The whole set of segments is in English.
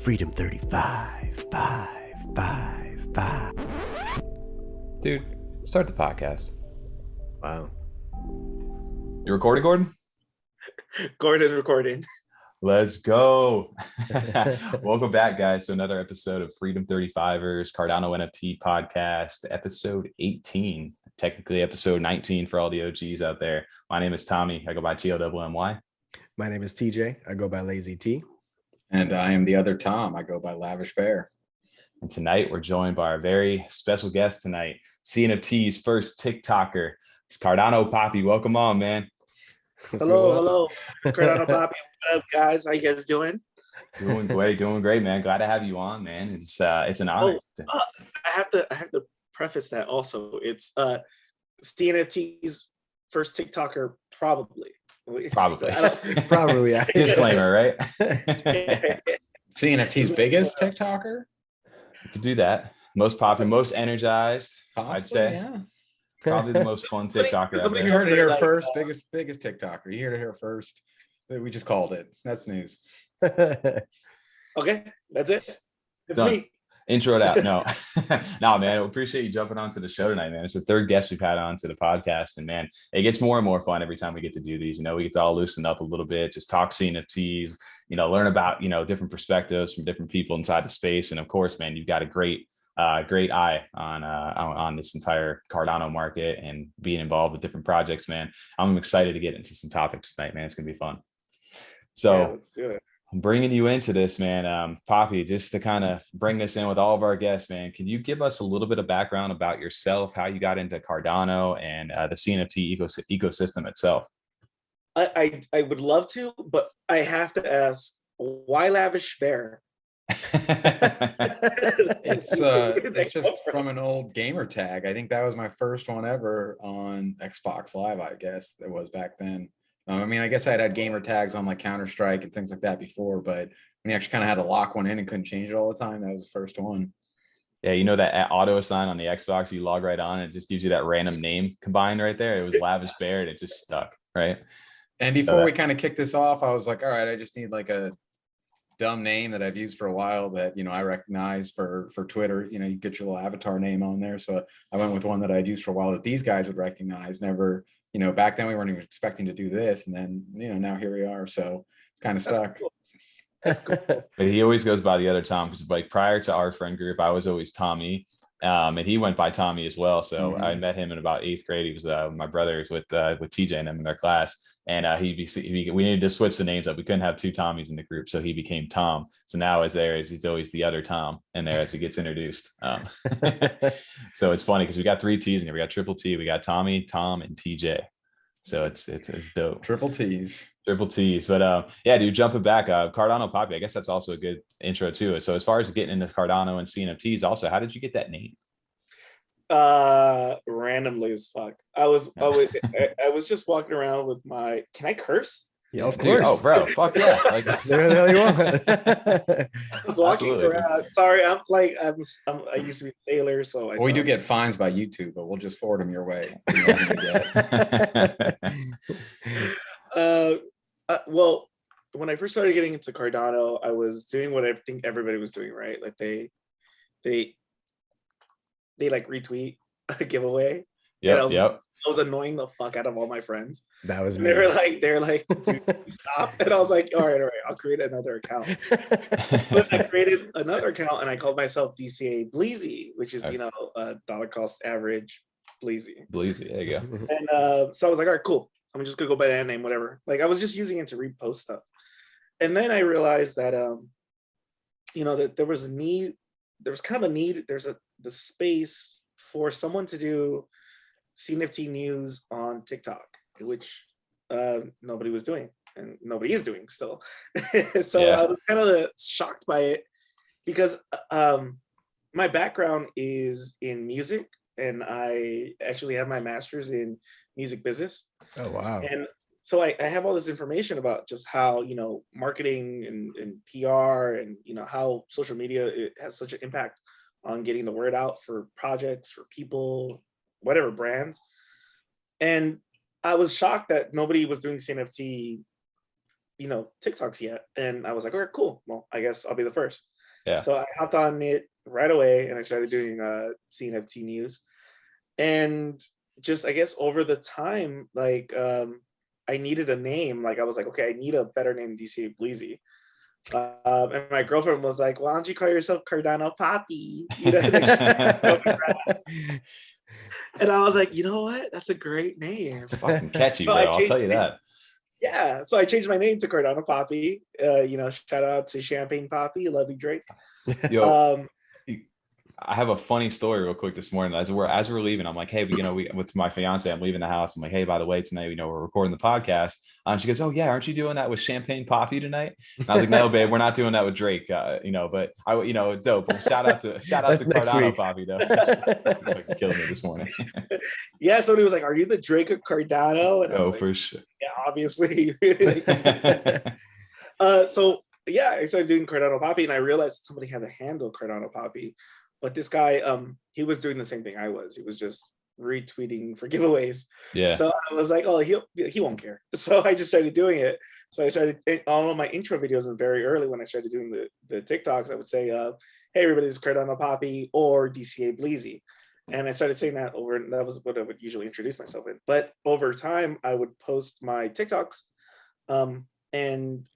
Freedom 35, 5. Dude, start the podcast. Wow. You recording, Gordon? Gordon recording. Let's go. Welcome back, guys, to another episode of Freedom 35ers, Cardano NFT podcast, episode 18. Technically, episode 19 for all the OGs out there. My name is Tommy. I go by TOWMY. My name is TJ. I go by Lazy T. And I am the other Tom. I go by Lavish Bear. And tonight, we're joined by our very special guest tonight, CNFT's first TikToker. It's CardanoPapi. Welcome on, man. Hello. It's CardanoPapi. What up, guys? How you guys doing? Doing great, man. Glad to have you on, man. It's an honor. I have to preface that also. It's CNFT's first TikToker, probably. Probably. Yeah. Disclaimer, right? CNFT's biggest TikToker? You could do that. Most popular, most energized, Possibly, I'd say. yeah. Probably the most fun TikToker. Somebody You Out heard it here Like, first. Biggest TikToker. You heard it here first. We just called it. That's news. Okay, that's it. It's Done. me. Intro it out. No, no, man. I appreciate you jumping onto the show tonight, man. It's the third guest we've had on to the podcast, and man, it gets more and more fun every time we get to do these. You know, we get to all loosen up a little bit, just talk CNFTs, learn about, different perspectives from different people inside the space. And of course, man, you've got a great eye on this entire Cardano market and being involved with different projects, man. I'm excited to get into some topics tonight, man. It's gonna be fun. So Yeah, let's do it. I'm bringing you into this, man. Papi, just to kind of bring this in with all of our guests, man. Can you give us a little bit of background about yourself, how you got into Cardano and the CNFT ecosystem itself? I would love to, but I have to ask, why Lavish Bear? It's just from an old gamer tag. I think that was my first one ever on Xbox Live, I guess it was back then. I guess I'd had gamer tags on like Counter-Strike and things like that before, but when you actually kind of had to lock one in and couldn't change it all the time, that was the first one. Yeah, that auto assign on the Xbox, you log right on, and it just gives you that random name combined right there. It was Lavish Bear, and it just stuck, right? And before we kind of kicked this off, I was like, all right, I just need like a dumb name that I've used for a while that, I recognize for Twitter. You get your little avatar name on there. So I went with one that I'd used for a while that these guys would recognize. Never, back then we weren't even expecting to do this. And then, now here we are. So it's kind of stuck. Cool. That's cool. But he always goes by the other Tom, because like prior to our friend group, I was always Tommy. And he went by Tommy as well. So I met him in about 8th grade. He was my brother with TJ and them in their class. And we needed to switch the names up. We couldn't have two Tommies in the group, so he became Tom. So now he's always the other Tom in there as he gets introduced. So it's funny because we got 3 T's in here. We got triple T, we got Tommy, Tom, and TJ. So it's dope. Triple T's. But yeah, dude, jumping back, CardanoPapi, I guess that's also a good intro too. So as far as getting into Cardano and CNFTs, also, how did you get that name? Randomly as fuck. I was just walking around with my, can I curse? Yeah, of Dude, course. oh, bro, fuck yeah. Like, Whatever the hell you want. I was walking Absolutely. around. Sorry, I used to be a sailor, so We do get fines by YouTube, but we'll just forward them your way. Well, when I first started getting into Cardano, I was doing what I think everybody was doing, right? Like they like retweet a giveaway. Yep. I was annoying the fuck out of all my friends. That was And me. they're like, dude, stop. And I was like, all right, I'll create another account. But I created another account and I called myself DCA Bleezy, which is, dollar cost average Bleezy. Bleezy, there you go. And so I was like, all right, cool. I'm just gonna go by that name, whatever. Like I was just using it to repost stuff. And then I realized that that there was kind of a need, the space for someone to do CNFT news on TikTok, which nobody was doing and nobody is doing still. So Yeah. I was kind of shocked by it because my background is in music and I actually have my master's in music business. Oh, wow. And so I have all this information about just how, marketing and PR and, how social media it has such an impact on getting the word out for projects, for people, whatever brands. And I was shocked that nobody was doing CNFT, TikToks yet. And I was like, all right, cool. Well, I guess I'll be the first. Yeah. So I hopped on it right away and I started doing CNFT news. And just, I guess, over the time, like, I needed a name. Like, I was like, okay, I need a better name than DCA Bleezy. And my girlfriend was like, why don't you call yourself CardanoPapi? You know, and I was like, you know what? That's a great name. It's fucking catchy, So bro. I I'll tell you changed- that. Yeah, so I changed my name to CardanoPapi. You know, shout out to Champagne Poppy, love you, Drake. Yo, I have a funny story real quick this morning. As we're leaving, I'm like, hey, we with my fiance, I'm leaving the house. I'm like, hey, by the way, tonight, we're recording the podcast. She goes, oh yeah, aren't you doing that with Champagne Poppy tonight? And I was like, no, babe, we're not doing that with Drake. But it's dope. But shout out to CardanoPapi though. Fucking killed me this morning. Yeah, somebody was like, are you the Drake of Cardano? And I was like, for sure. yeah, obviously. So yeah, I started doing CardanoPapi, and I realized somebody had to handle CardanoPapi. But this guy, he was doing the same thing I was. He was just retweeting for giveaways. Yeah. So I was like, oh, he won't care. So I just started doing it. So I started all of my intro videos, and very early when I started doing the TikToks, I would say, hey, everybody, this is CardanoPapi or DCA Bleezy. And I started saying that over, and that was what I would usually introduce myself in. But over time, I would post my TikToks, and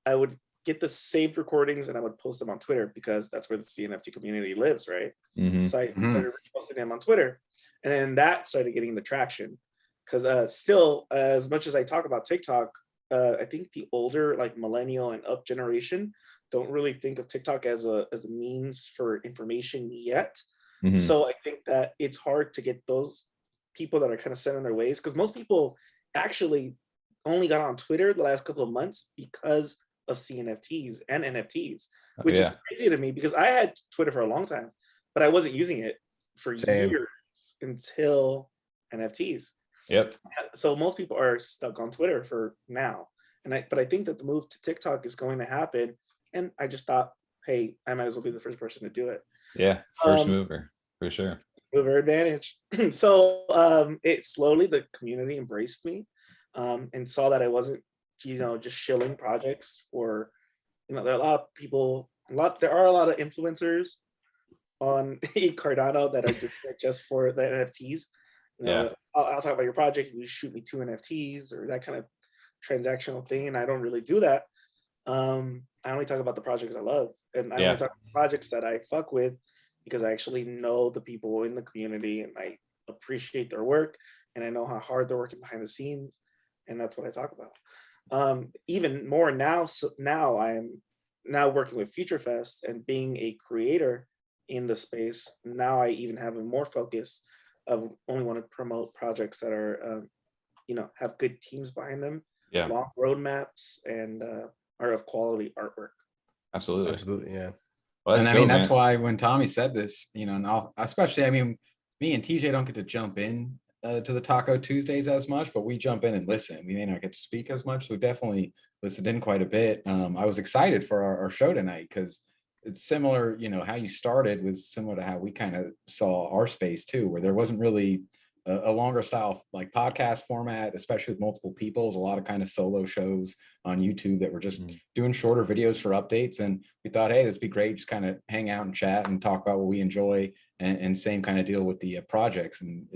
I would get the saved recordings and I would post them on Twitter, because that's where the CNFT community lives, right? Mm-hmm. So I started posting them on Twitter, and then that started getting the traction. Because still, as much as I talk about TikTok, I think the older, like millennial and up generation, don't really think of TikTok as a means for information yet. Mm-hmm. So I think that it's hard to get those people that are kind of set in their ways, because most people actually only got on Twitter the last couple of months because of CNFTs and NFTs, which is crazy to me, because I had Twitter for a long time, but I wasn't using it for years until NFTs. Yep. So most people are stuck on Twitter for now. But I think that the move to TikTok is going to happen. And I just thought, hey, I might as well be the first person to do it. Yeah, first mover, for sure. Mover advantage. So it slowly, the community embraced me, and saw that I wasn't, just shilling projects for, there are a lot of people, there are a lot of influencers on Cardano that are doing it just for the NFTs. I'll talk about your project, you shoot me 2 NFTs or that kind of transactional thing, and I don't really do that. I only talk about the projects I love, and I only talk about projects that I fuck with, because I actually know the people in the community and I appreciate their work, and I know how hard they're working behind the scenes, and that's what I talk about. Even more now, so now I am working with FutureFest and being a creator in the space. Now I even have a more focus of only want to promote projects that are, have good teams behind them, long roadmaps, and are of quality artwork. Absolutely, yeah. Well, that's why when Tommy said this, and especially, me and TJ don't get to jump in to the Taco Tuesdays as much, but we jump in and listen. We may not get to speak as much, so we definitely listened in quite a bit. I was excited for our show tonight, because it's similar, how you started was similar to how we kind of saw our space too, where there wasn't really a longer style like podcast format, especially with multiple people. There's a lot of kind of solo shows on YouTube that were just doing shorter videos for updates. And we thought, hey, this would be great. Just kind of hang out and chat and talk about what we enjoy, and same kind of deal with the projects. And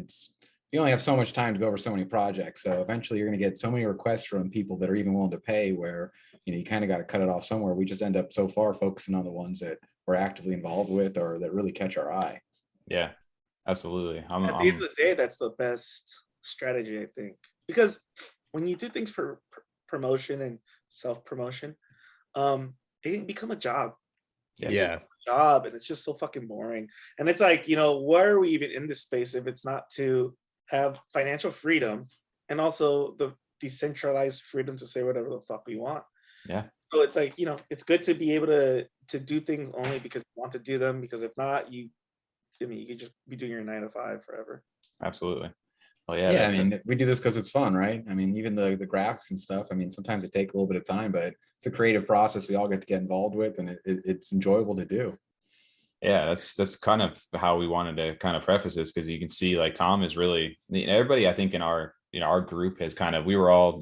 you only have so much time to go over so many projects. So eventually you're going to get so many requests from people that are even willing to pay, where, you kind of got to cut it off somewhere. We just end up so far focusing on the ones that we're actively involved with or that really catch our eye. Yeah, absolutely. At the end of the day, that's the best strategy, I think, because when you do things for promotion and self-promotion, it can become a job. Job, and it's just so fucking boring. And it's like, why are we even in this space if it's not to have financial freedom and also the decentralized freedom to say whatever the fuck we want? Yeah. So it's like, it's good to be able to do things only because you want to do them, because if not, you could just be doing your 9 to 5 forever. Absolutely. Well, yeah, we do this because it's fun, right? Even the graphics and stuff, sometimes it takes a little bit of time, but it's a creative process we all get to get involved with, and it's enjoyable to do. Yeah, that's kind of how we wanted to kind of preface this, because you can see, like, Tom is really, everybody I think in our our group has we were all,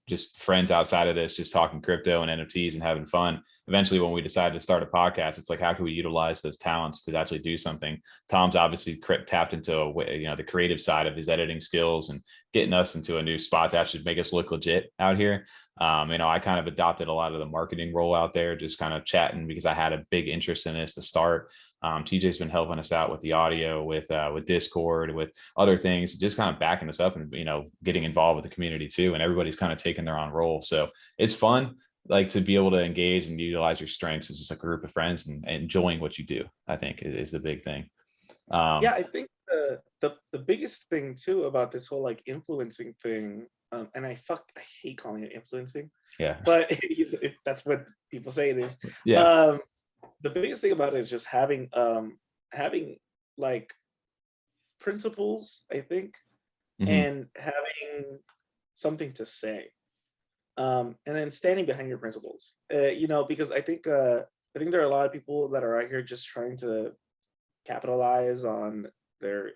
just friends outside of this, just talking crypto and NFTs and having fun. Eventually, when we decided to start a podcast, it's like, how can we utilize those talents to actually do something? Tom's obviously tapped into the creative side of his editing skills and getting us into a new spot to actually make us look legit out here. I kind of adopted a lot of the marketing role out there, just kind of chatting because I had a big interest in this to start. TJ's been helping us out with the audio, with Discord, with other things, just kind of backing us up and, getting involved with the community too. And everybody's kind of taking their own role. So it's fun, like, to be able to engage and utilize your strengths as just a group of friends and enjoying what you do, I think is the big thing. Yeah, I think the biggest thing too about this whole like influencing thing, and I hate calling it influencing. Yeah. But that's what people say it is. Yeah. The biggest thing about it is just having like principles, I think, and having something to say, and then standing behind your principles. Because I think there are a lot of people that are out here just trying to capitalize on their.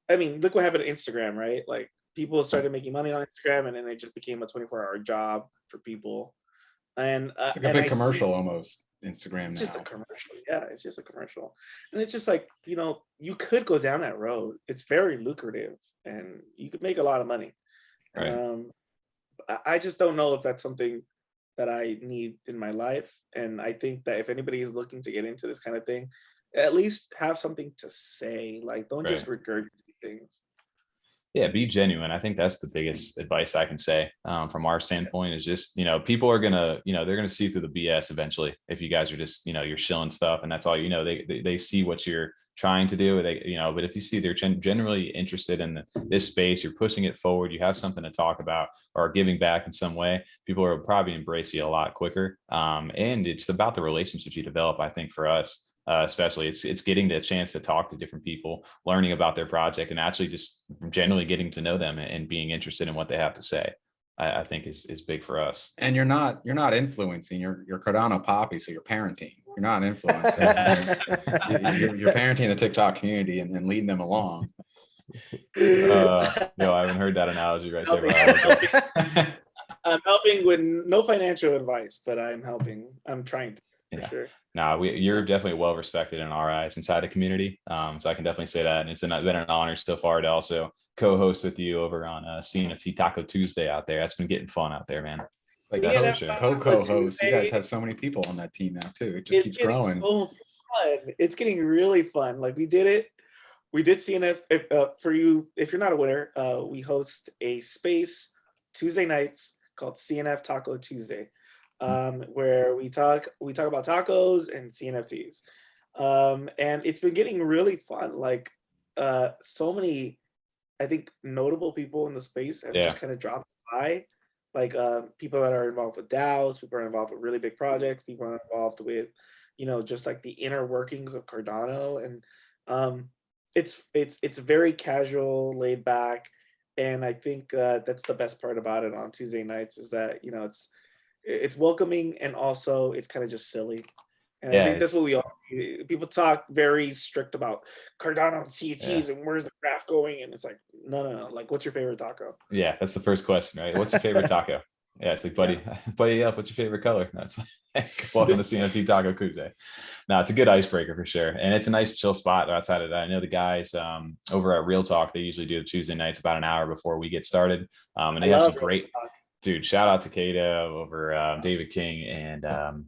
I mean, look what happened to Instagram, right? Like, people started making money on Instagram, and then it just became a 24-hour job for people. And it's like a big commercial almost. Instagram it's now. just a commercial. Yeah, it's just a commercial. And it's just like, you could go down that road. It's very lucrative and you could make a lot of money. Right. I just don't know if that's something that I need in my life. And I think that if anybody is looking to get into this kind of thing, at least have something to say. Like, don't just regurgitate things. Yeah, be genuine. I think that's the biggest advice I can say from our standpoint is just, people are they're gonna see through the BS eventually if you guys are just, you're shilling stuff and that's all, they see what you're trying to do. But if you see they're generally interested in this space, you're pushing it forward, you have something to talk about or giving back in some way, people will probably embrace you a lot quicker. And it's about the relationships you develop. I think for us, especially it's getting the chance to talk to different people, learning about their project and actually just generally getting to know them and being interested in what they have to say. I think is big for us. And you're not influencing, you're CardanoPapi, so you're parenting. You're not influencing. you're parenting the TikTok community and leading them along. No, I haven't heard that analogy right there. I'm helping with no financial advice, but I'm helping. I'm trying to. For sure. No, you're definitely well respected in our eyes inside the community. So I can definitely say that. And it's been an honor so far to also co-host with you over on CNFTacoTuesday out there. That's been getting fun out there, man. Like co-host. You guys have so many people on that team now too. It just keeps growing. So fun. It's getting really fun. Like, we did it. We did CNF for you. If you're not aware, we host a space Tuesday nights called CNFTacoTuesday. Where we talk about tacos and CNFTs, and it's been getting really fun. Like, so many, I think, notable people in the space have just kind of dropped by. Like, people that are involved with DAOs, people are involved with really big projects, people are involved with, just like the inner workings of Cardano, and it's very casual, laid back, and I think that's the best part about it on Tuesday nights is that it's welcoming and also it's kind of just silly. And I think that's what we all do. People talk very strict about Cardano and CETs and where's the graph going, and it's like no. Like, what's your favorite taco? Yeah, that's the first question, right? What's your favorite taco? Yeah, it's like, buddy up. What's your favorite color? That's like, welcome to CNFTacoTuesday. No, it's a good icebreaker for sure, and it's a nice chill spot outside of that. I know the guys over at Real Talk, they usually do Tuesday nights about an hour before we get started, and they have some great. Dude, shout out to Kato over David King and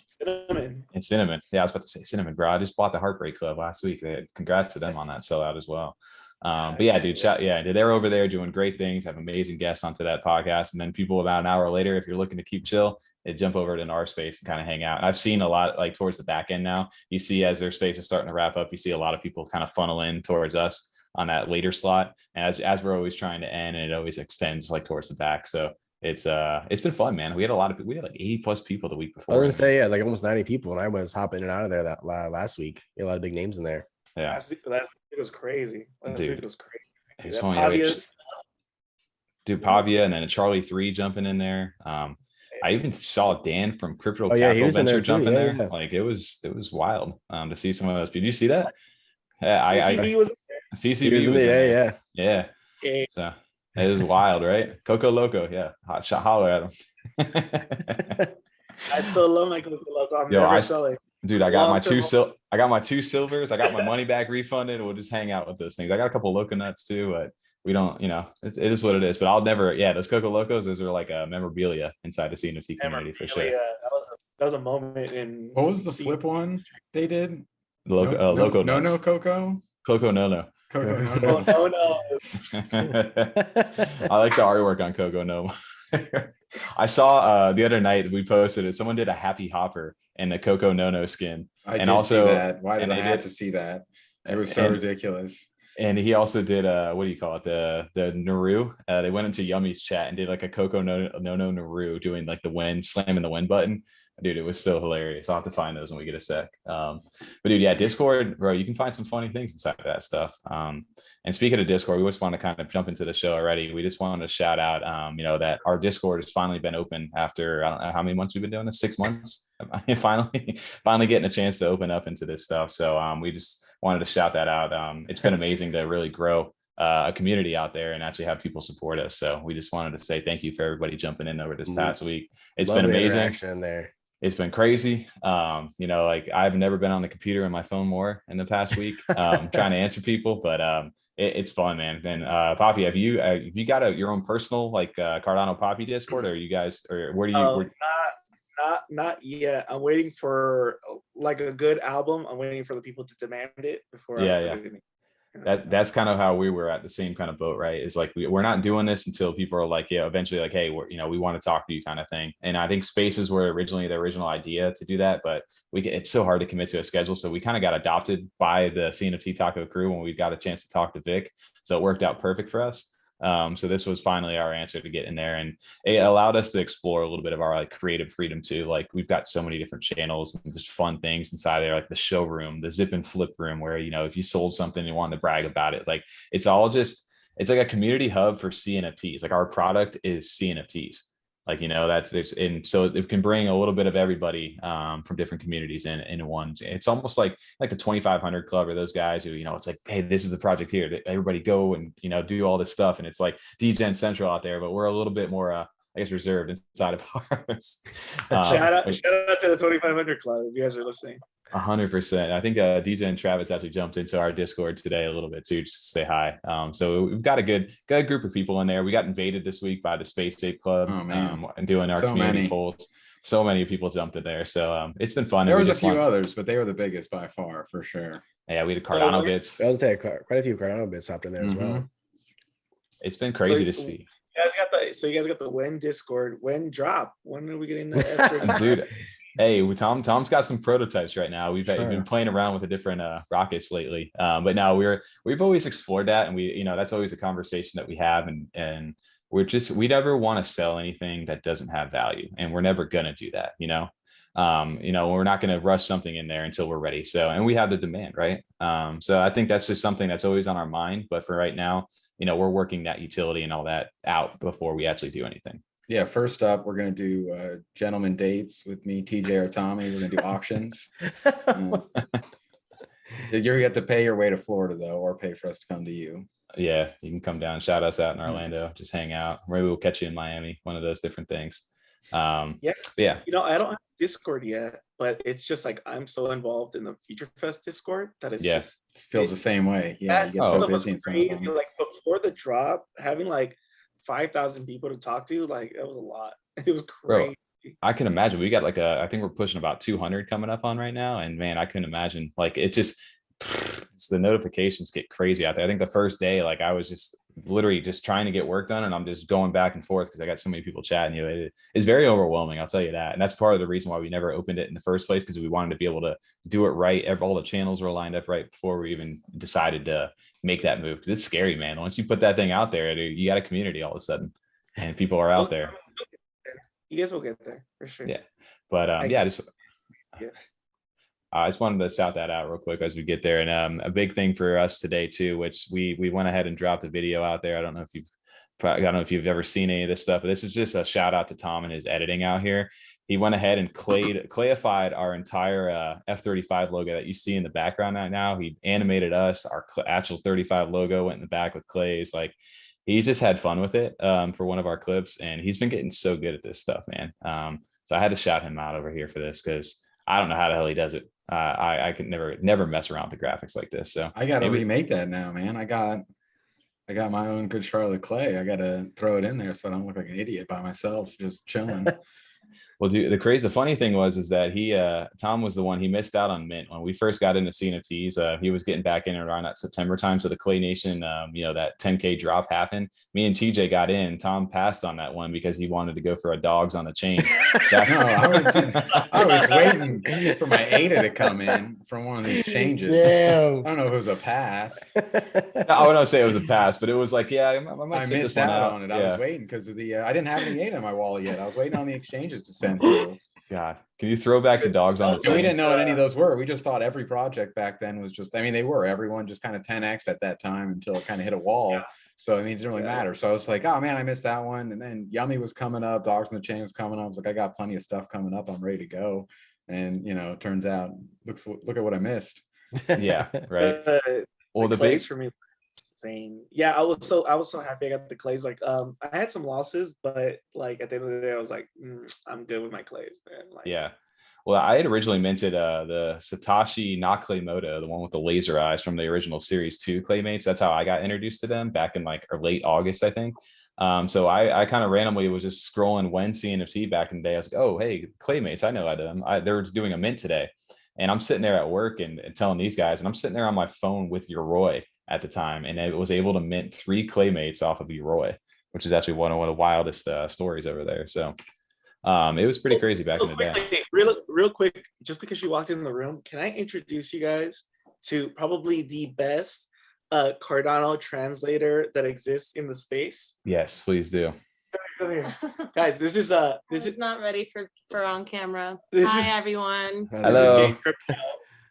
Cinnamon. Yeah, I was about to say Cinnamon, bro. I just bought the Heartbreak Club last week. Congrats to them on that sellout as well. But yeah, dude, they're over there doing great things, have amazing guests onto that podcast. And then people about an hour later, if you're looking to keep chill, they jump over to our space and kind of hang out. And I've seen a lot, like towards the back end now, you see as their space is starting to wrap up, you see a lot of people kind of funnel in towards us on that later slot. And as we're always trying to end, and it always extends like towards the back. So it's been fun, man. We had like 80 plus people the week before. I was gonna say, like almost 90 people, and I was hopping in and out of there that last week. A lot of big names in there. Yeah, last week was crazy. It was crazy. It's funny. Dude, Pavia, and then Charlie 3 jumping in there. I even saw Dan from Crypto Capital Venture jumping there. Like it was wild to see some of those. Did you see that? Yeah, CCV was CCV was there. Yeah. Okay. So It is wild, right? Coco Loco, yeah. Hot shot, holler at him. I still love my Coco Loco. I'm Yo, never selling. dude, I got my two silvers. I got my money back refunded. We'll just hang out with those things. I got a couple Loco Nuts too, but we don't, it is what it is. But I'll never, yeah, those Coco Locos, those are like a memorabilia inside the CNFT community for sure. That was a moment in. What was the flip one they did? Loco Nuts. No Coco. Coco no. Coco no. Oh no. I like the artwork on Coco no. I saw the other night we posted it. Someone did a Happy Hopper and a Coco no skin. I and did also see that. Why did I have to see that? It was so ridiculous. And he also did what do you call it? The Naru. They went into Yummy's chat and did like a Coco no Naru doing like the win, slamming the win button. Dude, it was so hilarious. I'll have to find those when we get a sec. But dude, yeah, Discord, bro, you can find some funny things inside of that stuff. And speaking of Discord, we just want to kind of jump into the show already. We just wanted to shout out, that our Discord has finally been open after, I don't know how many months we've been doing this, 6 months. finally getting a chance to open up into this stuff. So we just wanted to shout that out. It's been amazing to really grow a community out there and actually have people support us. So we just wanted to say thank you for everybody jumping in over this past week. It's been amazing. There. It's been crazy. Like I've never been on the computer and my phone more in the past week, trying to answer people, but it's fun, man. And Papi, have you got your own personal like CardanoPapi Discord, or you guys, or where do you? Not yet. I'm waiting for like a good album. I'm waiting for the people to demand it before. That's kind of how we were at the same kind of boat, right? It's like we're not doing this until people are like, yeah, eventually like, hey, we want to talk to you kind of thing. And I think Spaces were originally the original idea to do that, but it's so hard to commit to a schedule. So we kind of got adopted by the CNFT Taco crew when we got a chance to talk to Vic. So it worked out perfect for us. So this was finally our answer to get in there, and it allowed us to explore a little bit of our like creative freedom too. Like we've got so many different channels and just fun things inside there, like the showroom, the zip and flip room, where if you sold something, you wanted to brag about it. Like it's like a community hub for CNFTs. Like our product is CNFTs. Like, and so it can bring a little bit of everybody from different communities in one. It's almost like the 2500 club, or those guys who, it's like, hey, this is the project here. Everybody go and, do all this stuff. And it's like DGen Central out there, but we're a little bit more, I guess, reserved inside of ours. Shout out to the 2500 club if you guys are listening. 100%. I think DJ and Travis actually jumped into our Discord today a little bit too, just to say hi. So we've got a good group of people in there. We got invaded this week by the Space Ape Club, and doing our community polls. So many people jumped in there. So it's been fun. There was a few others, but they were the biggest by far, for sure. Yeah, we had Cardano bits. I was say quite a few Cardano bits hopped in there as well. It's been crazy to see. You guys got the When Discord. When drop? When are we getting the dude? Hey, Tom's got some prototypes right now. We've been playing around with the different rockets lately, but now we've always explored that, and we that's always a conversation that we have, and we never want to sell anything that doesn't have value, and we're never gonna do that. We're not gonna rush something in there until we're ready. So, and we have the demand, right? So I think that's just something that's always on our mind. But for right now, we're working that utility and all that out before we actually do anything. Yeah, first up, we're going to do gentleman dates with me, TJ or Tommy. We're going to do auctions. You're going to have to pay your way to Florida, though, or pay for us to come to you. Yeah, you can come down, shout us out in Orlando, just hang out. Maybe we'll catch you in Miami, one of those different things. Yeah. I don't have Discord yet, but it's just like I'm so involved in the Future Fest Discord that it's just feels the same way. Yeah, you get so busy. Crazy. Like before the drop, having like 5,000 people to talk to, like it was a lot. It was crazy. Bro, I can imagine. We got like I think we're pushing about 200 coming up on right now, and man, I couldn't imagine. Like the notifications get crazy out there. I think the first day, like I was just literally just trying to get work done, and I'm just going back and forth because I got so many people chatting. It's very overwhelming, I'll tell you that. And that's part of the reason why we never opened it in the first place, because we wanted to be able to do it right. All the channels were lined up right before we even decided to make that move. Because it's scary, man. Once you put that thing out there, you got a community all of a sudden, and people are out there. You guys will get there for sure. Yeah, but I just wanted to shout that out real quick as we get there. And a big thing for us today too, which we went ahead and dropped a video out there. I don't know if you've ever seen any of this stuff, but this is just a shout out to Tom and his editing out here. He went ahead and clayified our entire F35 logo that you see in the background right now. He animated us. Our actual 35 logo went in the back with clays. Like, he just had fun with it for one of our clips, and he's been getting so good at this stuff, man. So I had to shout him out over here for this because I don't know how the hell he does it. I could never mess around with the graphics like this. So I gotta remake that now, man. I got my own good Charlotte Clay. I gotta throw it in there so I don't look like an idiot by myself, just chilling. Well, dude, the funny thing is that Tom was the one, he missed out on mint when we first got into CNFTs. He was getting back in around that September time. So the Clay Nation, that 10K drop happened. Me and TJ got in. Tom passed on that one because he wanted to go for a dogs on the chain. I was waiting for my ADA to come in from one of these changes. Damn. I don't know if it was a pass. I wouldn't say it was a pass, but it was like, yeah, I might I sit missed this one out on it. Yeah. I was waiting because of I didn't have any ADA in my wallet yet. I was waiting on the exchanges to send through. God, can you throw back to dogs on the We chain? didn't know what any of those were. We just thought every project back then was just, they were. Everyone just kind of 10x'd at that time until it kind of hit a wall. Yeah. So, it didn't really matter. So I was like, oh man, I missed that one. And then Yummy was coming up. Dogs on the Chain was coming up. I was like, I got plenty of stuff coming up. I'm ready to go. And, it turns out, look at what I missed. Yeah, right. Well, the base for me, insane. Yeah, I was so happy I got the clays. Like, I had some losses, but like at the end of the day, I was like, I'm good with my clays, man. Like, yeah. Well, I had originally minted the Satoshi Nakamoto, the one with the laser eyes from the original Series 2 Claymates. That's how I got introduced to them back in like late August, I think. So I kind of randomly was just scrolling when CNFT back in the day. I was like, oh, hey, Claymates, I know them. They're doing a mint today. And I'm sitting there at work and telling these guys, and I'm sitting there on my phone with Yoroi at the time. And I was able to mint 3 Claymates off of Yoroi, which is actually one of the wildest stories over there. So it was pretty crazy back in the day. Real quick, just because you walked in the room, can I introduce you guys to probably the best Cardano translator that exists in the space? Yes, please do. Come here. Guys, this is not ready for on camera. Hi everyone. Hello. This is Jade Crypto.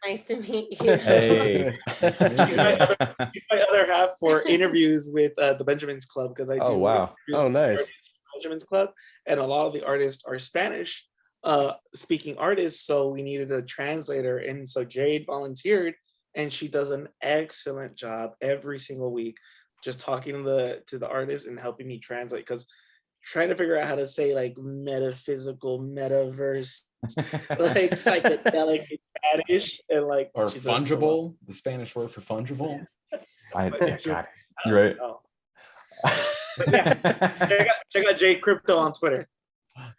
Nice to meet you. Hey. He's my other half for interviews with the Benjamins Club, because I do. Oh wow. Oh nice. Benjamins Club, and a lot of the artists are Spanish speaking artists, so we needed a translator, and so Jade volunteered, and she does an excellent job every single week, just talking to the artists and helping me translate, because trying to figure out how to say like metaphysical, metaverse, like psychedelic in Spanish, and like, or fungible, the Spanish word for fungible. God, you're right. But yeah, check out Jade Crypto on Twitter.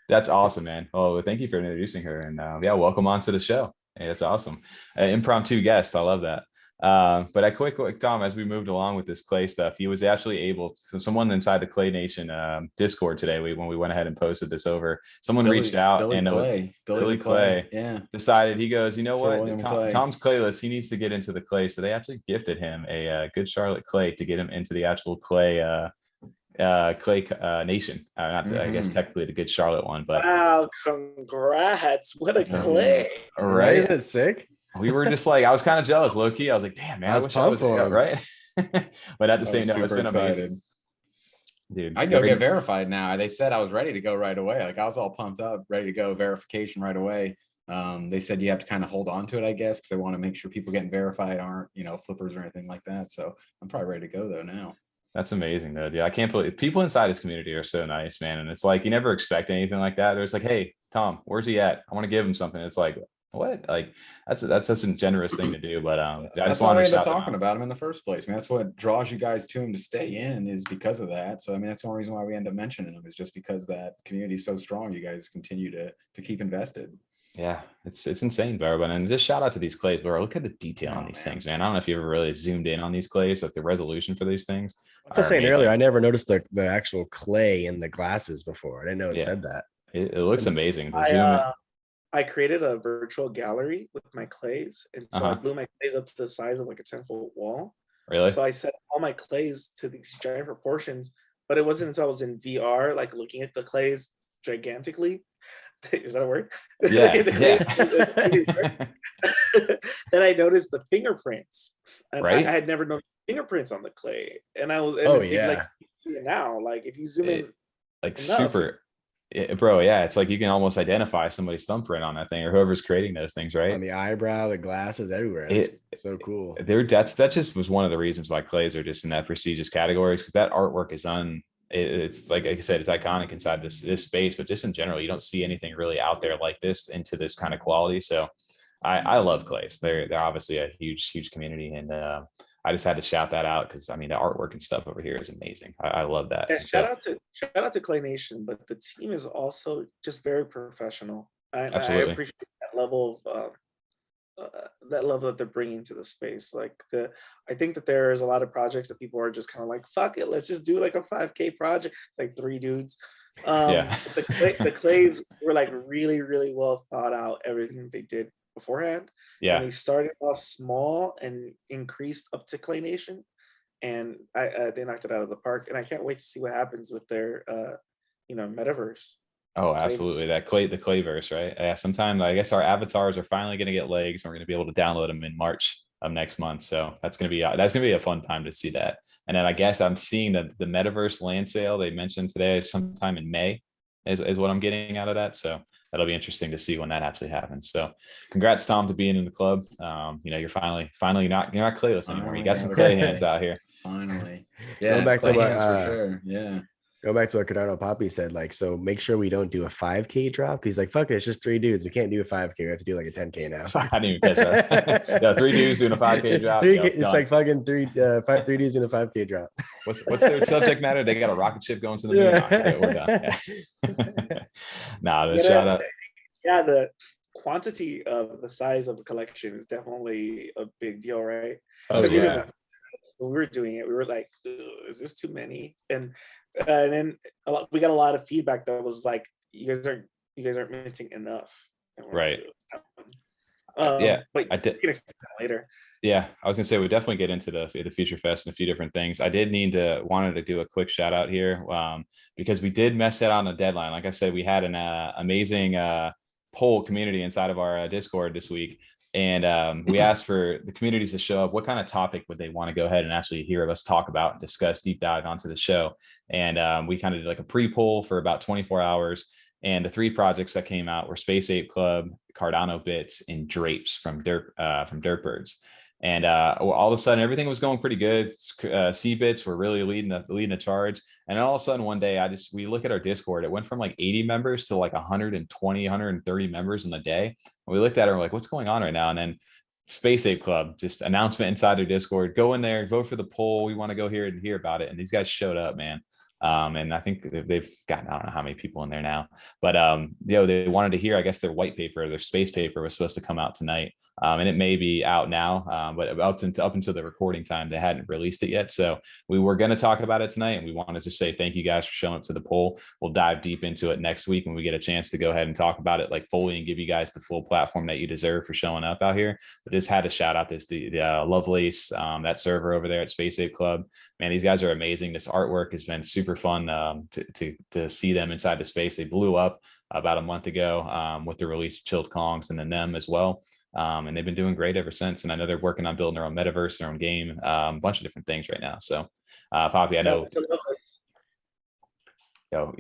That's awesome, man. Oh, thank you for introducing her, and welcome on to the show. Hey, that's awesome. Impromptu guest, I love that. But I quick Tom, as we moved along with this Clay stuff, he was actually able to, someone inside the Clay Nation Discord today, when we went ahead and posted this over, someone reached out, Billy Clay decided, he goes, you know what, Tom's Clayless, he needs to get into the Clay. So they actually gifted him a good Charlotte Clay to get him into the actual Clay Nation. I guess technically the good Charlotte one, but wow, congrats, what a Clay. Right, isn't it sick? We were just like, I was kind of jealous, low key. I was like, damn, man, I wish I was right. But at the same time, it's been amazing. Dude, I go get verified now. They said I was ready to go right away. Like I was all pumped up, ready to go, verification right away. They said you have to kind of hold on to it, I guess, because they want to make sure people getting verified aren't, flippers or anything like that. So I'm probably ready to go though now. That's amazing though, dude. I can't believe people inside this community are so nice, man. And it's like, you never expect anything like that. There's like, hey, Tom, where's he at? I want to give him something. It's like, what? Like that's such a generous thing to do. But I just wanted to stop talking about him in the first place. I mean, that's what draws you guys to him to stay in, is because of that. So I mean, that's the only reason why we end up mentioning him, is just because that community is so strong. You guys continue to keep invested. Yeah, it's insane, Barba. And just shout out to these clays, bro. Look at the detail on these things, man. I don't know if you ever really zoomed in on these clays, like the resolution for these things. As I was saying earlier, I never noticed the actual clay in the glasses before. I didn't know it said that. It looks amazing. I created a virtual gallery with my clays, and so I blew my clays up to the size of like a 10-foot wall. Really? So I set all my clays to these giant proportions, but it wasn't until I was in VR, like looking at the clays gigantically. Is that a word? Yeah. Then I noticed the fingerprints, and right? I had never noticed fingerprints on the clay, and I was like now, like if you zoom in, like enough, super. Bro, yeah, it's like you can almost identify somebody's thumbprint on that thing or whoever's creating those things, right? On the eyebrow, the glasses, everywhere. That's so cool. That just was one of the reasons why clays are just in that prestigious categories, because that artwork is it's like I said, it's iconic inside this space, but just in general, you don't see anything really out there like this into this kind of quality. So I love clays. They're obviously a huge community, and I just had to shout that out because I mean the artwork and stuff over here is amazing. I love that. Yeah, shout out to Clay Nation, but the team is also just very professional. I appreciate that level of that they're bringing to the space. Like I think that there's a lot of projects that people are just kind of like, fuck it, let's just do like a 5K project. It's like 3 dudes. The clays were like really well thought out, everything they did beforehand. Yeah. And they started off small and increased up to Clay Nation. And they knocked it out of the park. And I can't wait to see what happens with their metaverse. Oh, absolutely. The Clayverse, right? Yeah, sometime I guess our avatars are finally going to get legs. And we're going to be able to download them in March of next month. So that's going to be a fun time to see that. And then I guess I'm seeing the metaverse land sale they mentioned today sometime in May is what I'm getting out of that. So that'll be interesting to see when that actually happens. So congrats, Tom, to being in the club. You're finally you're not clayless anymore. You got some clay hands out here. Finally. Yeah. Going back to what, for sure. Yeah. Go back to what CardanoPapi said, like, so make sure we don't do a 5K drop. He's like, fuck it, it's just 3 dudes. We can't do a 5K. We have to do like a 10K now. I didn't even catch that. Yeah, 3 dudes doing a 5K drop. It's like fucking 3 dudes doing a 5K drop. What's their subject matter? They got a rocket ship going to the moon. Yeah. We're done. Yeah. Nah, shout out. Yeah, the quantity of the size of the collection is definitely a big deal, right? Oh, yeah. When we were doing it, we were like, is this too many? And then we got a lot of feedback that was like, you guys aren't minting enough. Right. Yeah, but I did. You can expect that later. Yeah, I was gonna say we definitely get into the Future Fest and a few different things. I did wanted to do a quick shout out here because we did mess it on a deadline. Like I said, we had an amazing poll community inside of our Discord this week. And we asked for the communities to show up. What kind of topic would they want to go ahead and actually hear us talk about and discuss, deep dive onto the show? And we kind of did like a pre-poll for about 24 hours. And the 3 projects that came out were Space Ape Club, Cardano Bits, and Drapes from Dirtbirds. And all of a sudden, everything was going pretty good. C-Bits were really leading the charge. And all of a sudden, one day, we look at our Discord. It went from like 80 members to like 120, 130 members in the day. And we looked at it and we're like, what's going on right now? And then Space Ape Club, just announcement inside their Discord. Go in there, vote for the poll. We want to go here and hear about it. And these guys showed up, man. And I think they've gotten, I don't know how many people in there now, but they wanted to hear, I guess, their white paper, their space paper was supposed to come out tonight. And it may be out now, but up until the recording time, they hadn't released it yet. So we were going to talk about it tonight, and we wanted to say thank you guys for showing up to the poll. We'll dive deep into it next week when we get a chance to go ahead and talk about it like fully and give you guys the full platform that you deserve for showing up out here. But just had to shout out the Lovelace, that server over there at Space Ape Club. Man, these guys are amazing. This artwork has been super fun to see them inside the space. They blew up about a month ago with the release of Chilled Kongs and then them as well. And they've been doing great ever since. And I know they're working on building their own metaverse, their own game, a bunch of different things right now. So, Papi, I know.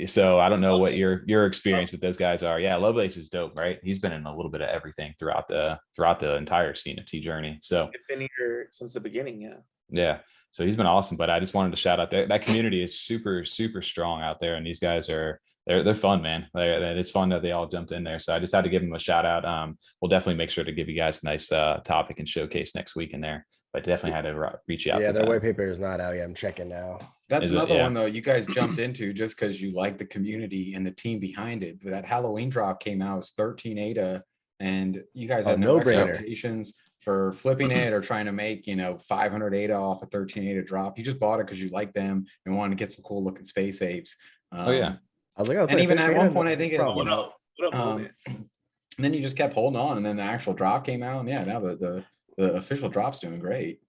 So I don't know what your experience with those guys are. Yeah, Lovelace is dope, right? He's been in a little bit of everything throughout the entire CNFT journey. So he's been here since the beginning. Yeah. Yeah. So he's been awesome. But I just wanted to shout out that community is super, super strong out there. And these guys they're fun, man. It's fun that they all jumped in there. So I just had to give them a shout out. We'll definitely make sure to give you guys a nice topic and showcase next week in there. But definitely had to reach out. Yeah, their white paper is not out yet. I'm checking now. That's another one though. You guys jumped into just because you like the community and the team behind it. That Halloween drop came out, it was 13 ADA, and you guys had no expectations for flipping it or trying to make 500 ADA off a 13 ADA drop. You just bought it because you like them and wanted to get some cool looking space apes. Oh yeah. I was like, and even at one point, I think and then you just kept holding on, and then the actual drop came out, and yeah, now the official drop's doing great.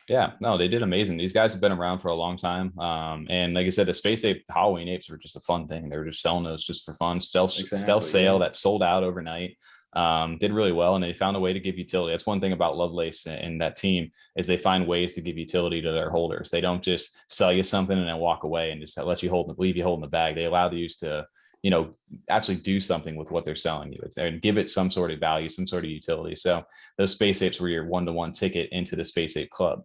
Yeah, no, they did amazing. These guys have been around for a long time. And like I said, the Space Ape Halloween apes were just a fun thing. They were just selling those just for fun. Stealth sale that sold out overnight. Did really well, and they found a way to give utility. That's one thing about Lovelace and that team is they find ways to give utility to their holders. They don't just sell you something and then walk away and just let you leave you holding the bag. They allow you to actually do something with what they're selling you. And give it some sort of value, some sort of utility. So those Space Apes were your one-to-one ticket into the Space Ape Club,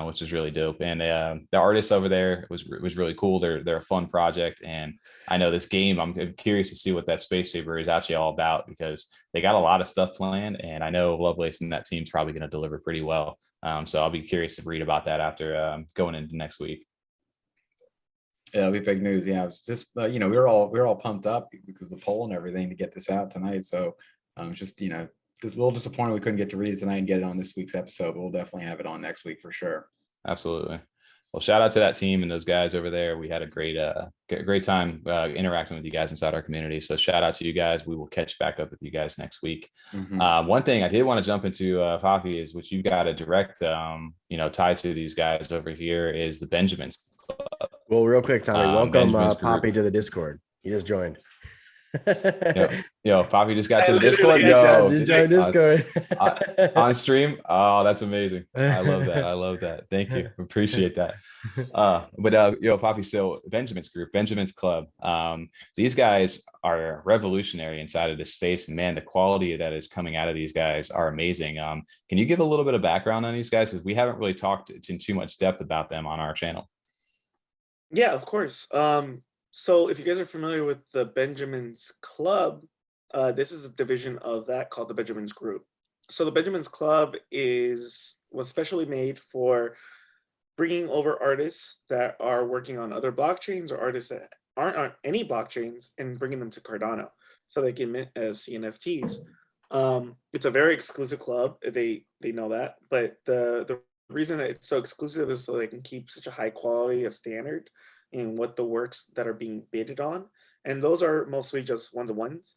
which is really dope. And the artists over there was really cool. They're a fun project. And I know this game, I'm curious to see what that Space Paper is actually all about, because they got a lot of stuff planned. And I know Lovelace and that team's probably going to deliver pretty well. So I'll be curious to read about that after going into next week. Yeah, it'll be big news. Yeah, it's just we were all pumped up because of the poll and everything to get this out tonight. So just just a little disappointed we couldn't get to read it tonight and get it on this week's episode, but we'll definitely have it on next week for sure. Absolutely. Well, shout out to that team and those guys over there. We had a great time interacting with you guys inside our community. So shout out to you guys. We will catch back up with you guys next week. One thing I did want to jump into, Papi, is which you got a direct, tie to these guys over here, is the Benjamins Club. Well, real quick, Tommy, welcome Papi to the Discord. He just joined. Yo, Papi just got to the Discord. Just joined Discord on stream. Oh, that's amazing. I love that. Thank you. Appreciate that. Papi, so Benjamin's Club. These guys are revolutionary inside of this space, and man, the quality that is coming out of these guys are amazing. Can you give a little bit of background on these guys, because we haven't really talked in too much depth about them on our channel? Yeah, of course. So if you guys are familiar with the Benjamins Club, this is a division of that called the Benjamins Group. So the Benjamins Club was specially made for bringing over artists that are working on other blockchains, or artists that aren't on any blockchains, and bringing them to Cardano so they can mint as CNFTs. It's a very exclusive club. They know that, but the reason that it's so exclusive is so they can keep such a high quality of standard in what the works that are being bidded on, and those are mostly just one-to-ones.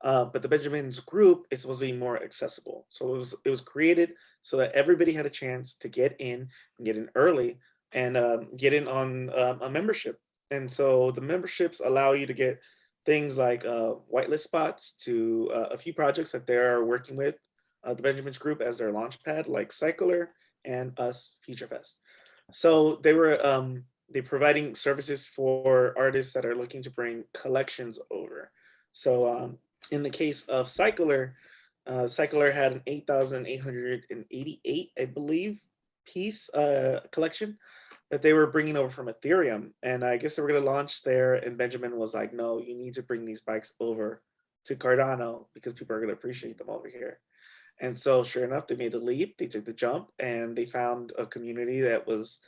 But the Benjamins Group is supposed to be more accessible. So it was created so that everybody had a chance to get in and get in early and get in on a membership. And so the memberships allow you to get things like whitelist spots to a few projects that they're working with the Benjamins Group as their launch pad, like Cycler and us, FutureFest. So they're providing services for artists that are looking to bring collections over. So in the case of Cycler, Cycler had an 8,888, I believe, piece collection that they were bringing over from Ethereum. And I guess they were going to launch there, and Benjamin was like, no, you need to bring these bikes over to Cardano because people are going to appreciate them over here. And so sure enough, they made the leap, they took the jump, and they found a community that was,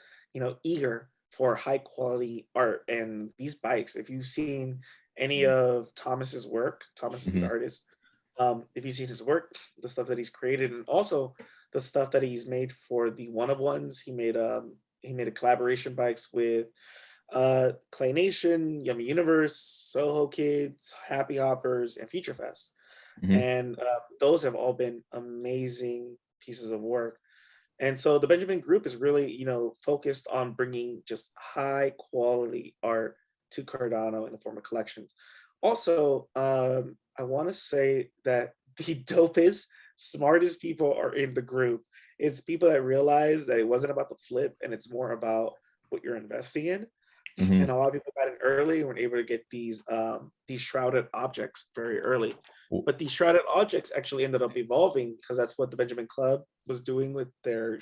eager for high quality art. And these bikes, if you've seen any of Thomas's work, Thomas is an artist, if you've seen his work, the stuff that he's created, and also the stuff that he's made for the one-of-ones, he made a collaboration bikes with Clay Nation, Yummy Universe, Soho Kids, Happy Hoppers, and Future Fest. And those have all been amazing pieces of work. And so the Benjamin Group is really, focused on bringing just high quality art to Cardano in the form of collections. Also, I want to say that the dopest, smartest people are in the group. It's people that realize that it wasn't about the flip, and it's more about what you're investing in. And a lot of people got in early and were able to get these shrouded objects very early. But these shrouded objects actually ended up evolving, because that's what the Benjamin Club was doing with their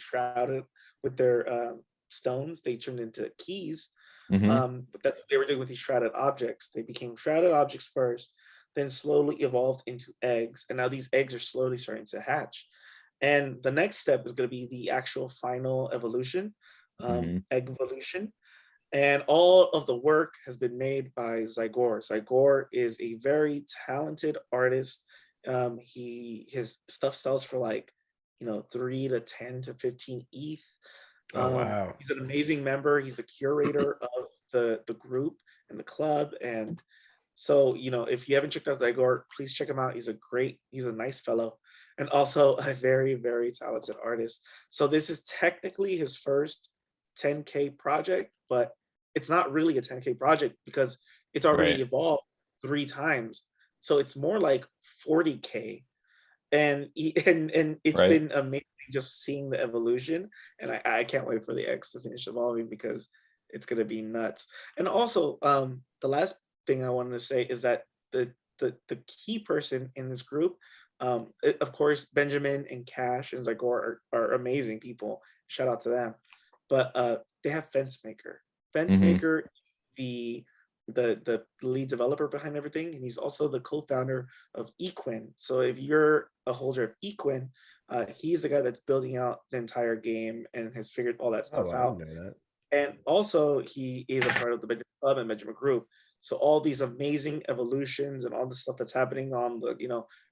stones. They turned into keys. But that's what they were doing with these shrouded objects. They became shrouded objects first, then slowly evolved into eggs. And now these eggs are slowly starting to hatch. And the next step is going to be the actual final evolution, egg evolution. And all of the work has been made by Zygor. Zygor is a very talented artist. His stuff sells for like, 3 to 10 to 15 ETH. Oh, wow. He's an amazing member. He's the curator of the group and the club. And so, if you haven't checked out Zygor, please check him out. He's a nice fellow, and also a very, very talented artist. So this is technically his first 10K project, but it's not really a 10K project because it's already evolved 3 times. So it's more like 40K. And it's been amazing just seeing the evolution. And I can't wait for the X to finish evolving, because it's going to be nuts. And also the thing I wanted to say is that the key person in this group, of course, Benjamin and Cash and Zygor are amazing people. Shout out to them. But they have FenceMaker. FenceMaker, the lead developer behind everything, and he's also the co-founder of Equin. So if you're a holder of Equin, he's the guy that's building out the entire game and has figured all that stuff out. I didn't know that. And also, he is a part of the Benjamin Club and Benjamin Group. So all these amazing evolutions and all the stuff that's happening on the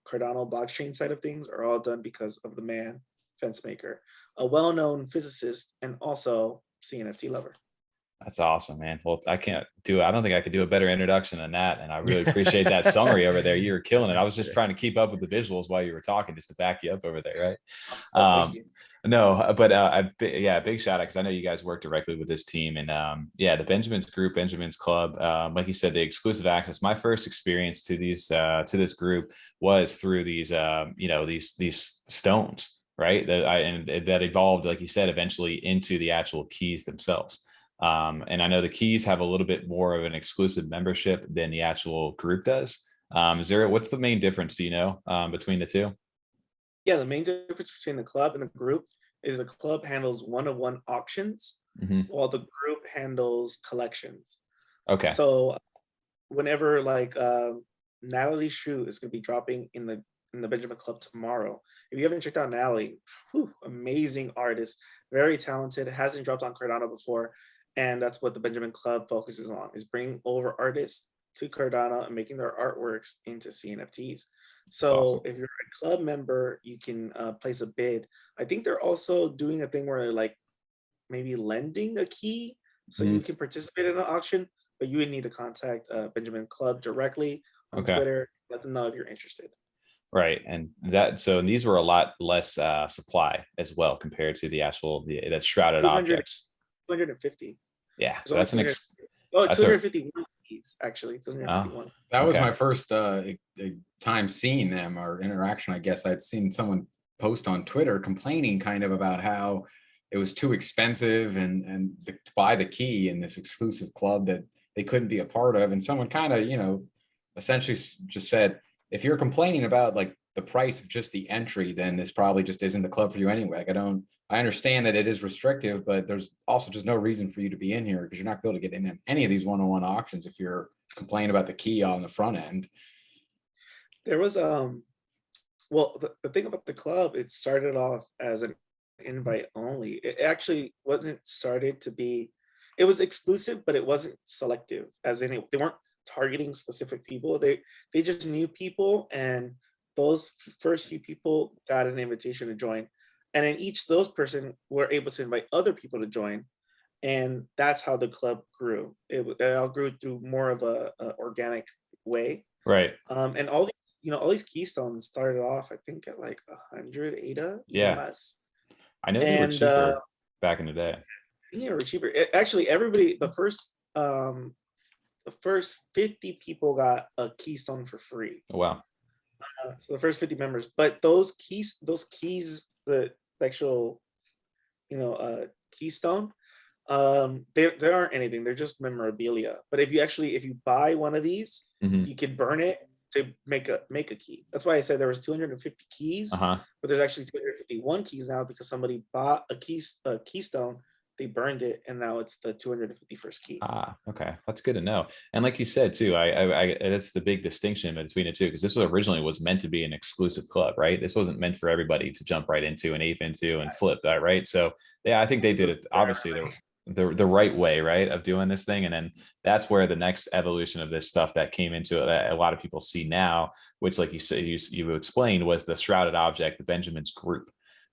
Cardano blockchain side of things are all done because of the man FenceMaker, a well-known physicist and also CNFT lover. That's awesome, man. Well, I don't think I could do a better introduction than that. And I really appreciate that summary over there. You were killing it. I was just trying to keep up with the visuals while you were talking, just to back you up over there. Right. No, but big shout out, because I know you guys work directly with this team, and the Benjamin's group, Benjamin's club, like you said, the exclusive access. My first experience to this group was through these these stones, right? That evolved, like you said, eventually into the actual keys themselves. And I know the keys have a little bit more of an exclusive membership than the actual group does. What's the main difference, between the two? Yeah, the main difference between the club and the group is the club handles one-on-one auctions, while the group handles collections. Okay. So whenever Natalie Shau is going to be dropping in the Benjamin Club tomorrow. If you haven't checked out Natalie, amazing artist, very talented, hasn't dropped on Cardano before. And that's what the Benjamin Club focuses on, is bringing over artists to Cardano and making their artworks into CNFTs. So awesome. If you're a club member, you can place a bid. I think they're also doing a thing where they're maybe lending a key so you can participate in an auction, but you would need to contact Benjamin Club directly on Twitter, let them know if you're interested. Right. And these were a lot less supply as well compared to the actual, that shrouded objects. 250. Yeah. So that's 251 keys, actually. 251. That was my first time seeing them, or interaction, I guess. I'd seen someone post on Twitter complaining kind of about how it was too expensive and to buy the key in this exclusive club that they couldn't be a part of. And someone kind of, essentially just said, if you're complaining about the price of just the entry, then this probably just isn't the club for you anyway. I understand that it is restrictive, but there's also just no reason for you to be in here, because you're not going to get in any of these one-on-one auctions if you're complaining about the key on the front end. There was the thing about the club, it started off as an invite only. It actually wasn't started to be, it was exclusive, but it wasn't selective, as in they weren't targeting specific people. They just knew people, and those first few people got an invitation to join. And then those person were able to invite other people to join. And that's how the club grew. It all grew through more of a organic way. Right. And all these keystones started off, I think, at 100 ADA. Yeah. Less. I know they were cheaper back in the day. Yeah, they were cheaper. Actually, everybody, the first 50 people got a keystone for free. Oh, wow. So the first 50 members, but those keys, the actual, keystone, they aren't anything. They're just memorabilia. But if you buy one of these, you can burn it to make a key. That's why I said there was 250 keys, but there's actually 251 keys now, because somebody bought a keystone, they burned it, and now it's the 251st key. Okay, that's good to know. And like you said too, I that's the big distinction between the two, because this originally was meant to be an exclusive club, right? This wasn't meant for everybody to jump right into and ape into and flip that, right? So I think they did it obviously the right way, right, of doing this thing. And then that's where the next evolution of this stuff that came into it, that a lot of people see now, which, like you said, you explained, was the shrouded object, the Benjamin's group.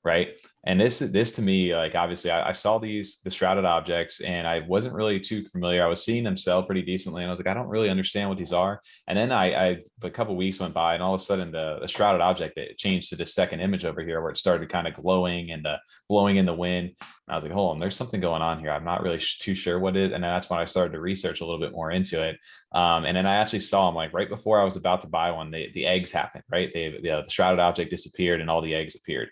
Right. And this to me, obviously I saw the shrouded objects, and I wasn't really too familiar. I was seeing them sell pretty decently, and I was like, I don't really understand what these are. And then a couple of weeks went by, and all of a sudden the shrouded object, it changed to the second image over here, where it started kind of glowing and blowing in the wind. And I was like, hold on, there's something going on here. I'm not really too sure what it is. And then that's when I started to research a little bit more into it. And then I actually saw them, right before I was about to buy one, the eggs happened, right? The shrouded object disappeared and all the eggs appeared.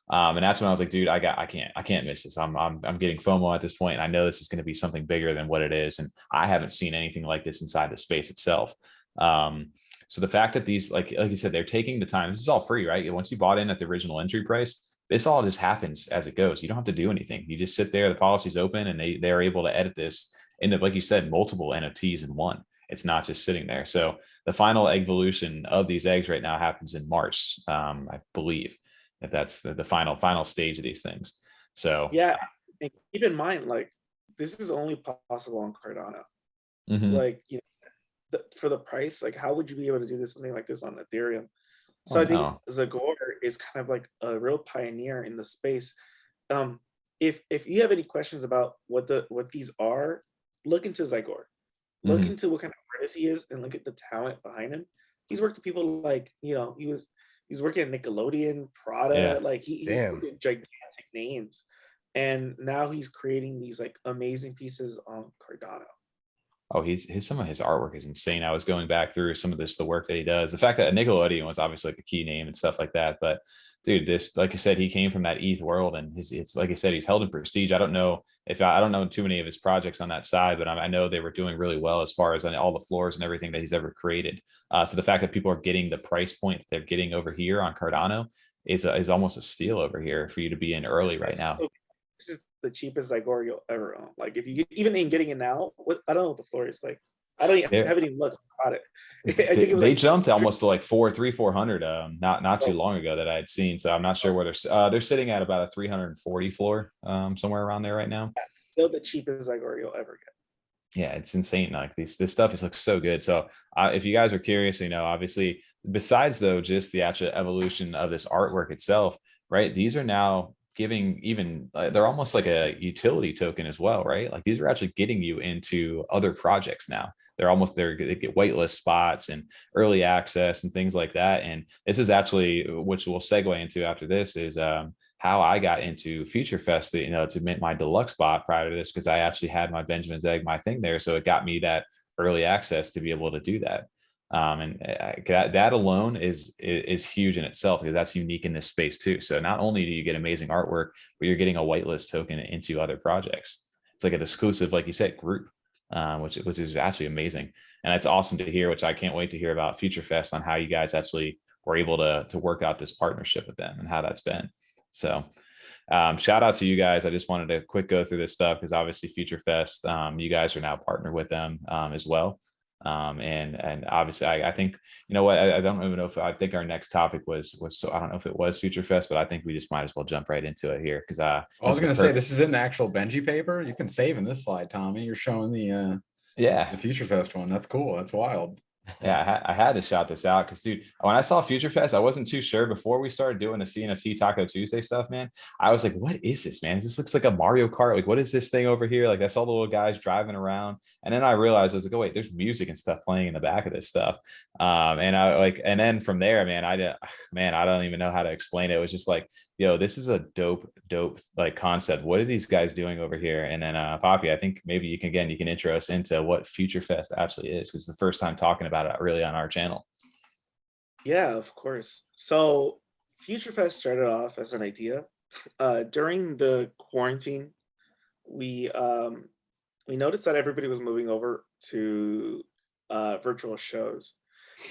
And that's when I was like, dude, I can't miss this. I'm getting FOMO at this point, and I know this is going to be something bigger than what it is, and I haven't seen anything like this inside the space itself. So the fact that these, like you said, they're taking the time. This is all free, right? Once you bought in at the original entry price, this all just happens as it goes. You don't have to do anything. You just sit there. The policy's open, and they're able to edit this into, like you said, multiple NFTs in one. It's not just sitting there. So the final evolution of these eggs right now happens in March, I believe, if that's the final stage of these things. So yeah, and keep in mind, like, this is only possible on Cardano. Like, you know, for the price, like, how would you be able to do this, something like this on Ethereum? So I think Zagor is kind of like a real pioneer in the space. If you have any questions about what these are, look into Zagor. Look into what kind of artist he is, and look at the talent behind him. He's worked with people like, you know, he was working at Nickelodeon, Prada, like he's worked with gigantic names, and now he's creating these like amazing pieces on Cardano. Oh, some of his artwork is insane. I was going back through some of the work that he does. The fact that Nickelodeon was obviously like a key name and stuff like that. But dude, this, like I said, he came from that ETH world, and it's like I said, he's held in prestige. I don't know too many of his projects on that side, but I know they were doing really well as far as on all the floors and everything that he's ever created. So the fact that people are getting the price point that they're getting over here on Cardano is almost a steal over here for you to be in early right now. This is the cheapest Zagor you'll ever own. Like, if you get, even in getting it now, I don't know what the floor is like. I haven't even looked at it. I think it was they jumped almost to like 400 not too long ago that I had seen. So I'm not sure where they're sitting at about a 340 floor, somewhere around there right now. Yeah, still the cheapest Zagor you'll ever get. Yeah, it's insane. Like this stuff looks so good. So if you guys are curious, you know, obviously besides though just the actual evolution of this artwork itself, right? These are now giving even they're almost like a utility token as well, right? Like these are actually getting you into other projects now. They get whitelist spots and early access and things like that. And this is actually, which we'll segue into after this, is how I got into Future Fest, you know, to mint my deluxe spot prior to this, because I actually had my Benjamin's Egg, my thing there. So it got me that early access to be able to do that. And that alone is huge in itself, because that's unique in this space too. So not only do you get amazing artwork, but you're getting a whitelist token into other projects. It's like an exclusive, like you said, group, which is actually amazing. And it's awesome to hear, which I can't wait to hear about Future Fest on how you guys actually were able to work out this partnership with them and how that's been. So shout out to you guys. I just wanted to quick go through this stuff because obviously Future Fest, you guys are now partnered with them as well. And obviously I think, you know what, I don't even know if I think our next topic was so I don't know if it was Future Fest, but I think we just might as well jump right into it here because I was going to say this is in the actual Benjipaper. You can save in this slide, Tommy. You're showing the Future Fest one. That's cool. That's wild. Yeah, I had to shout this out because, dude, when I saw Future Fest, I wasn't too sure before we started doing the CNFT Taco Tuesday stuff, man. I was like, what is this, man? This looks like a Mario Kart. Like, what is this thing over here? Like, I saw the little guys driving around. And then I realized, I was like, oh, wait, there's music and stuff playing in the back of this stuff. And then from there, man, I don't even know how to explain it. It was just like, yo, this is a dope like concept. What are these guys doing over here? And then Papi, I think maybe you can intro us into what Future Fest actually is, because it's the first time talking about it really on our channel. Yeah, of course. So Future Fest started off as an idea. During the quarantine, we noticed that everybody was moving over to virtual shows.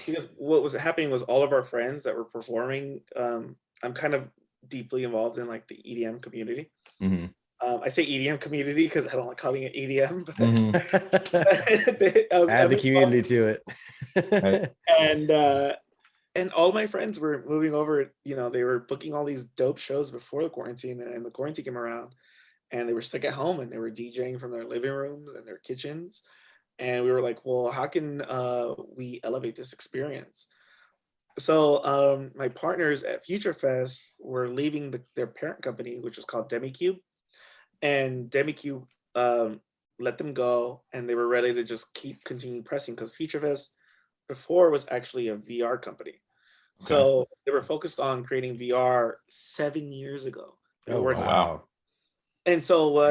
Because what was happening was all of our friends that were performing, I'm kind of deeply involved in like the EDM community. Mm-hmm. I say EDM community because I don't like calling it EDM, but add the community to it. Right. And all my friends were moving over, you know, they were booking all these dope shows before the quarantine, and the quarantine came around and they were stuck at home and they were DJing from their living rooms and their kitchens. And we were like, well, how can we elevate this experience? So my partners at Future Fest were leaving their parent company, which was called Demicube. And Demicube let them go, and they were ready to just continue pressing, because Future Fest before was actually a VR company. Okay. So they were focused on creating VR 7 years ago. Oh, wow. And so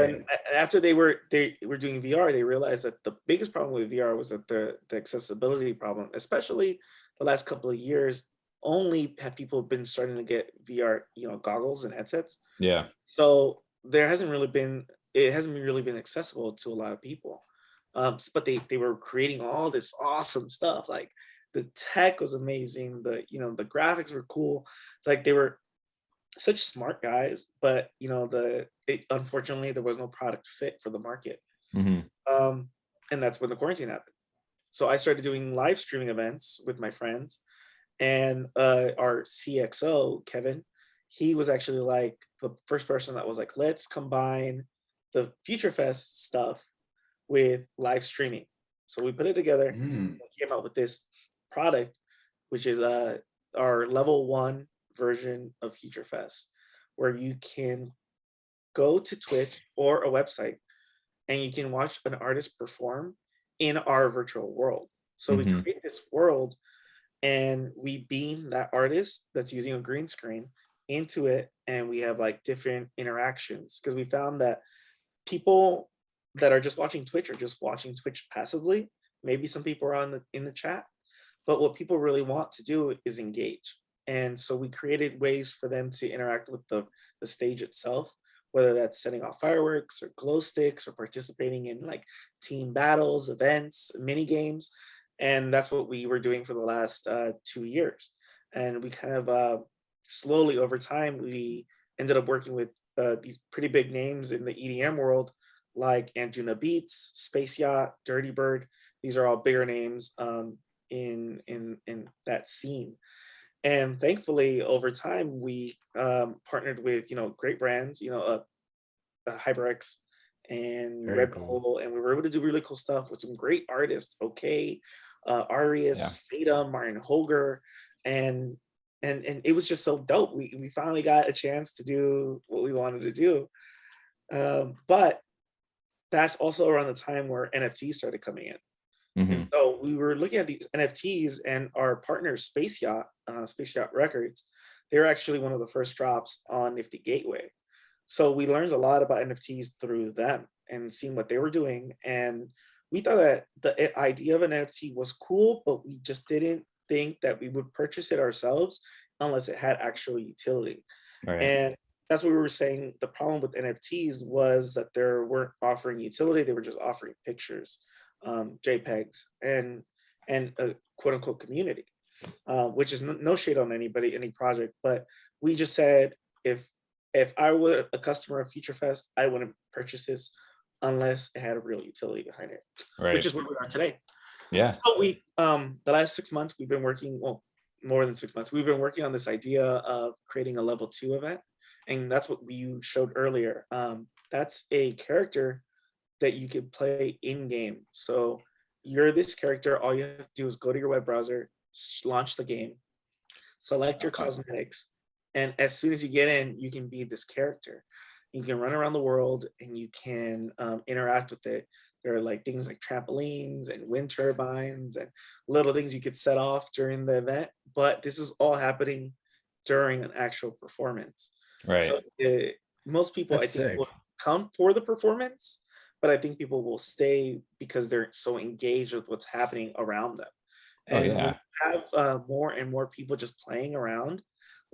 after they were doing VR, they realized that the biggest problem with VR was that the accessibility problem, especially the last couple of years, only have people been starting to get VR, goggles and headsets. Yeah. So it hasn't really been accessible to a lot of people. But they were creating all this awesome stuff. Like the tech was amazing. The graphics were cool. Like they were such smart guys, but unfortunately there was no product fit for the market. Mhm. And that's when the quarantine happened. So I started doing live streaming events with my friends, and our CXO Kevin, he was actually like the first person that was like, let's combine the Future Fest stuff with live streaming. So we put it together and came out with this product, which is our level 1 version of Future Fest, where you can go to Twitch or a website and you can watch an artist perform in our virtual world. So we create this world and we beam that artist that's using a green screen into it, and we have like different interactions, because we found that people that are just watching Twitch are just watching Twitch passively. Maybe some people are in the chat, but what people really want to do is engage. And so we created ways for them to interact with the stage itself, whether that's setting off fireworks or glow sticks or participating in like team battles, events, mini games. And that's what we were doing for the last 2 years. And we kind of slowly over time, we ended up working with these pretty big names in the EDM world, like Anjuna Beats, Space Yacht, Dirty Bird. These are all bigger names in that scene. And thankfully, over time, we partnered with great brands, HyperX and Very Red cool. Bull, and we were able to do really cool stuff with some great artists. Okay, Arias, Fada, Martin Holger, and it was just so dope. We finally got a chance to do what we wanted to do, but that's also around the time where NFTs started coming in. And so we were looking at these NFTs, and our partner Space Yacht Records, they were actually one of the first drops on Nifty Gateway. So we learned a lot about NFTs through them and seeing what they were doing. And we thought that the idea of an NFT was cool, but we just didn't think that we would purchase it ourselves unless it had actual utility. Right. And that's what we were saying. The problem with NFTs was that they weren't offering utility. They were just offering pictures, JPEGs, and a quote unquote community, which is no shade on anybody, any project. But we just said, if I were a customer of Future Fest, I wouldn't purchase this unless it had a real utility behind it, Right. which is where we are today. Yeah. So we, the last 6 months, we've been working, well, more than 6 months, we've been working on this idea of creating a level 2 event. And that's what you showed earlier. That's a character that you could play in game. So you're this character, all you have to do is go to your web browser, launch the game, select your cosmetics, and as soon as you get in, you can be this character. You can run around the world and you can interact with it. There are like things like trampolines and wind turbines and little things you could set off during the event, but this is all happening during an actual performance. Right. So most people, That's I think, sick. will come for the performance, but I think people will stay because they're so engaged with what's happening around them. And when you have more and more people just playing around,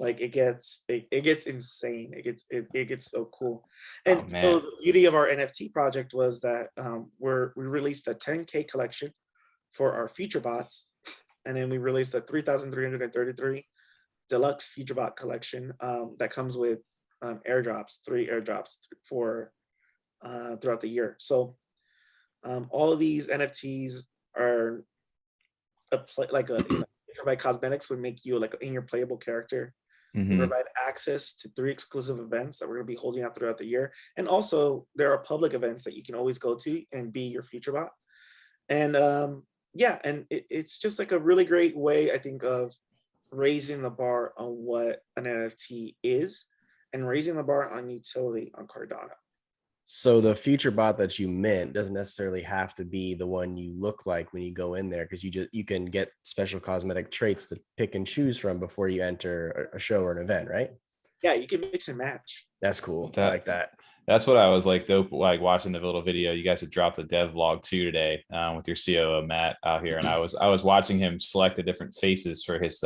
like it gets insane. It gets so cool. And so the beauty of our NFT project was that we released a 10K collection for our Futurebots, and then we released a 3,333 deluxe Futurebot collection that comes with airdrops, 3 airdrops for throughout the year. So all of these NFTs are provide cosmetics would make you like in your playable character. We provide access to 3 exclusive events that we're going to be holding out throughout the year. And also there are public events that you can always go to and be your Futurebot. And and it's just like a really great way, I think, of raising the bar on what an NFT is and raising the bar on utility on Cardano. So the future bot that you mint doesn't necessarily have to be the one you look like when you go in there, because you can get special cosmetic traits to pick and choose from before you enter a show or an event, right? Yeah, you can mix and match. That's cool. I like that. That's what I was like dope, like watching the little video. You guys had dropped a dev vlog too today with your COO Matt out here, and I was watching him select the different faces for his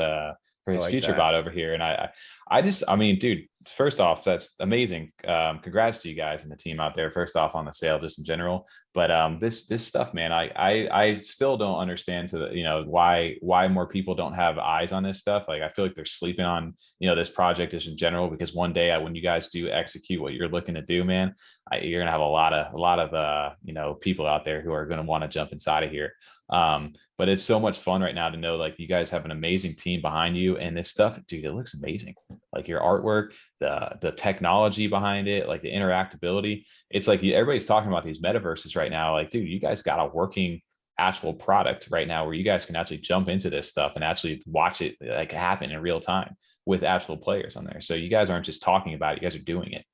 for his like future that. bot over here. And I mean, dude, first off, that's amazing. Congrats to you guys and the team out there. First off, on the sale, just in general. But this stuff, man, I still don't understand why more people don't have eyes on this stuff. Like, I feel like they're sleeping on this project just in general, because one day when you guys do execute what you're looking to do, man, you're gonna have a lot of people out there who are gonna want to jump inside of here. But it's so much fun right now to know, like, you guys have an amazing team behind you, and this stuff, dude, it looks amazing. Like, your artwork, the technology behind it, like the interactability. It's like everybody's talking about these metaverses right now. Like, dude, you guys got a working actual product right now where you guys can actually jump into this stuff and actually watch it like happen in real time with actual players on there. So you guys aren't just talking about it, you guys are doing it.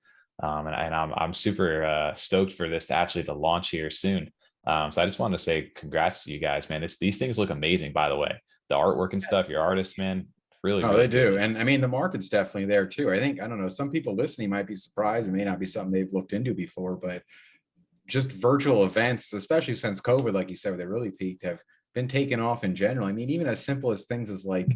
And I'm super stoked for this to launch here soon. So I just wanted to say congrats to you guys, man. These things look amazing, by the way. The artwork and stuff, your artists, man, really. Oh, really they do. good. And I mean, the market's definitely there too. I think, I don't know, some people listening might be surprised. It may not be something they've looked into before, but just virtual events, especially since COVID, like you said, where they really peaked, have been taken off in general. I mean, even as simple as things as like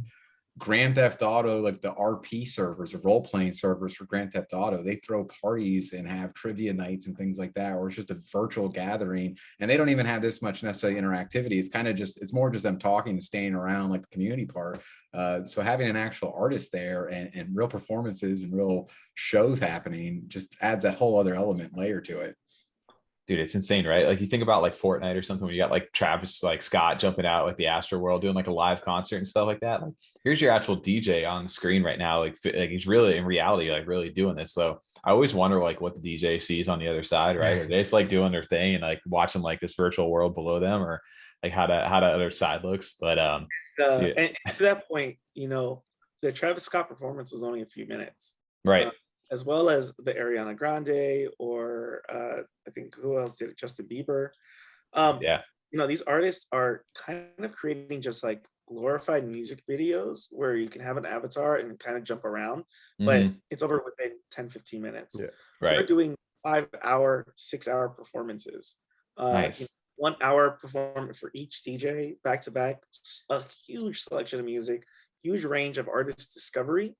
Grand Theft Auto, like the RP servers or role-playing servers for Grand Theft Auto, they throw parties and have trivia nights and things like that, or it's just a virtual gathering, and they don't even have this much necessarily interactivity. It's kind of just, it's more just them talking and staying around, like the community part. So having an actual artist there and real performances and real shows happening just adds that whole other element layer to it. Dude, it's insane, right? Like, you think about like Fortnite or something where you got like Travis like Scott jumping out like the Astro World doing like a live concert and stuff like that. Like, here's your actual DJ on the screen right now. Like he's really in reality, like really doing this. So I always wonder like what the DJ sees on the other side, right? Are they just like doing their thing and like watching like this virtual world below them, or like how the other side looks. But and to that point, the Travis Scott performance was only a few minutes. right. As well as the Ariana Grande, or I think who else did it? Justin Bieber. Yeah. These artists are kind of creating just like glorified music videos where you can have an avatar and kind of jump around, but it's over within 10, 15 minutes. Yeah. Right. We're doing 5-hour, 6-hour performances. Nice. 1 hour performance for each DJ, back to back, a huge selection of music, huge range of artist discovery.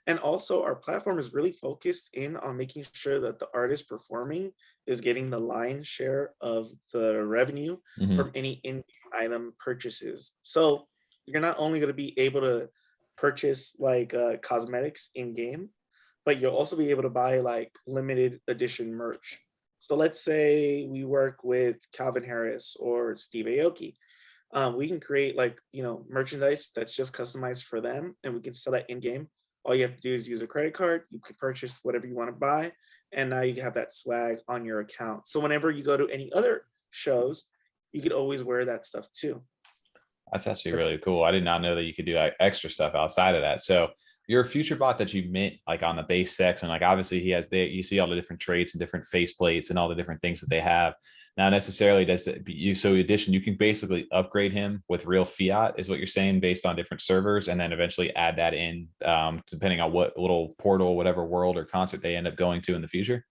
And also, our platform is really focused in on making sure that the artist performing is getting the lion's share of the revenue from any in-game item purchases. So you're not only going to be able to purchase like cosmetics in-game, but you'll also be able to buy like limited edition merch. So let's say we work with Calvin Harris or Steve Aoki. We can create like, merchandise that's just customized for them, and we can sell that in-game. All you have to do is use a credit card. You can purchase whatever you want to buy, and now you have that swag on your account. So whenever you go to any other shows, you could always wear that stuff too. That's actually really cool. I did not know that you could do like extra stuff outside of that. So your Futurebot that you mint like on the base section, like obviously you see all the different traits and different faceplates and all the different things that they have. Now necessarily does that so in addition, you can basically upgrade him with real fiat is what you're saying, based on different servers, and then eventually add that in depending on what little portal, whatever world or concert they end up going to in the future.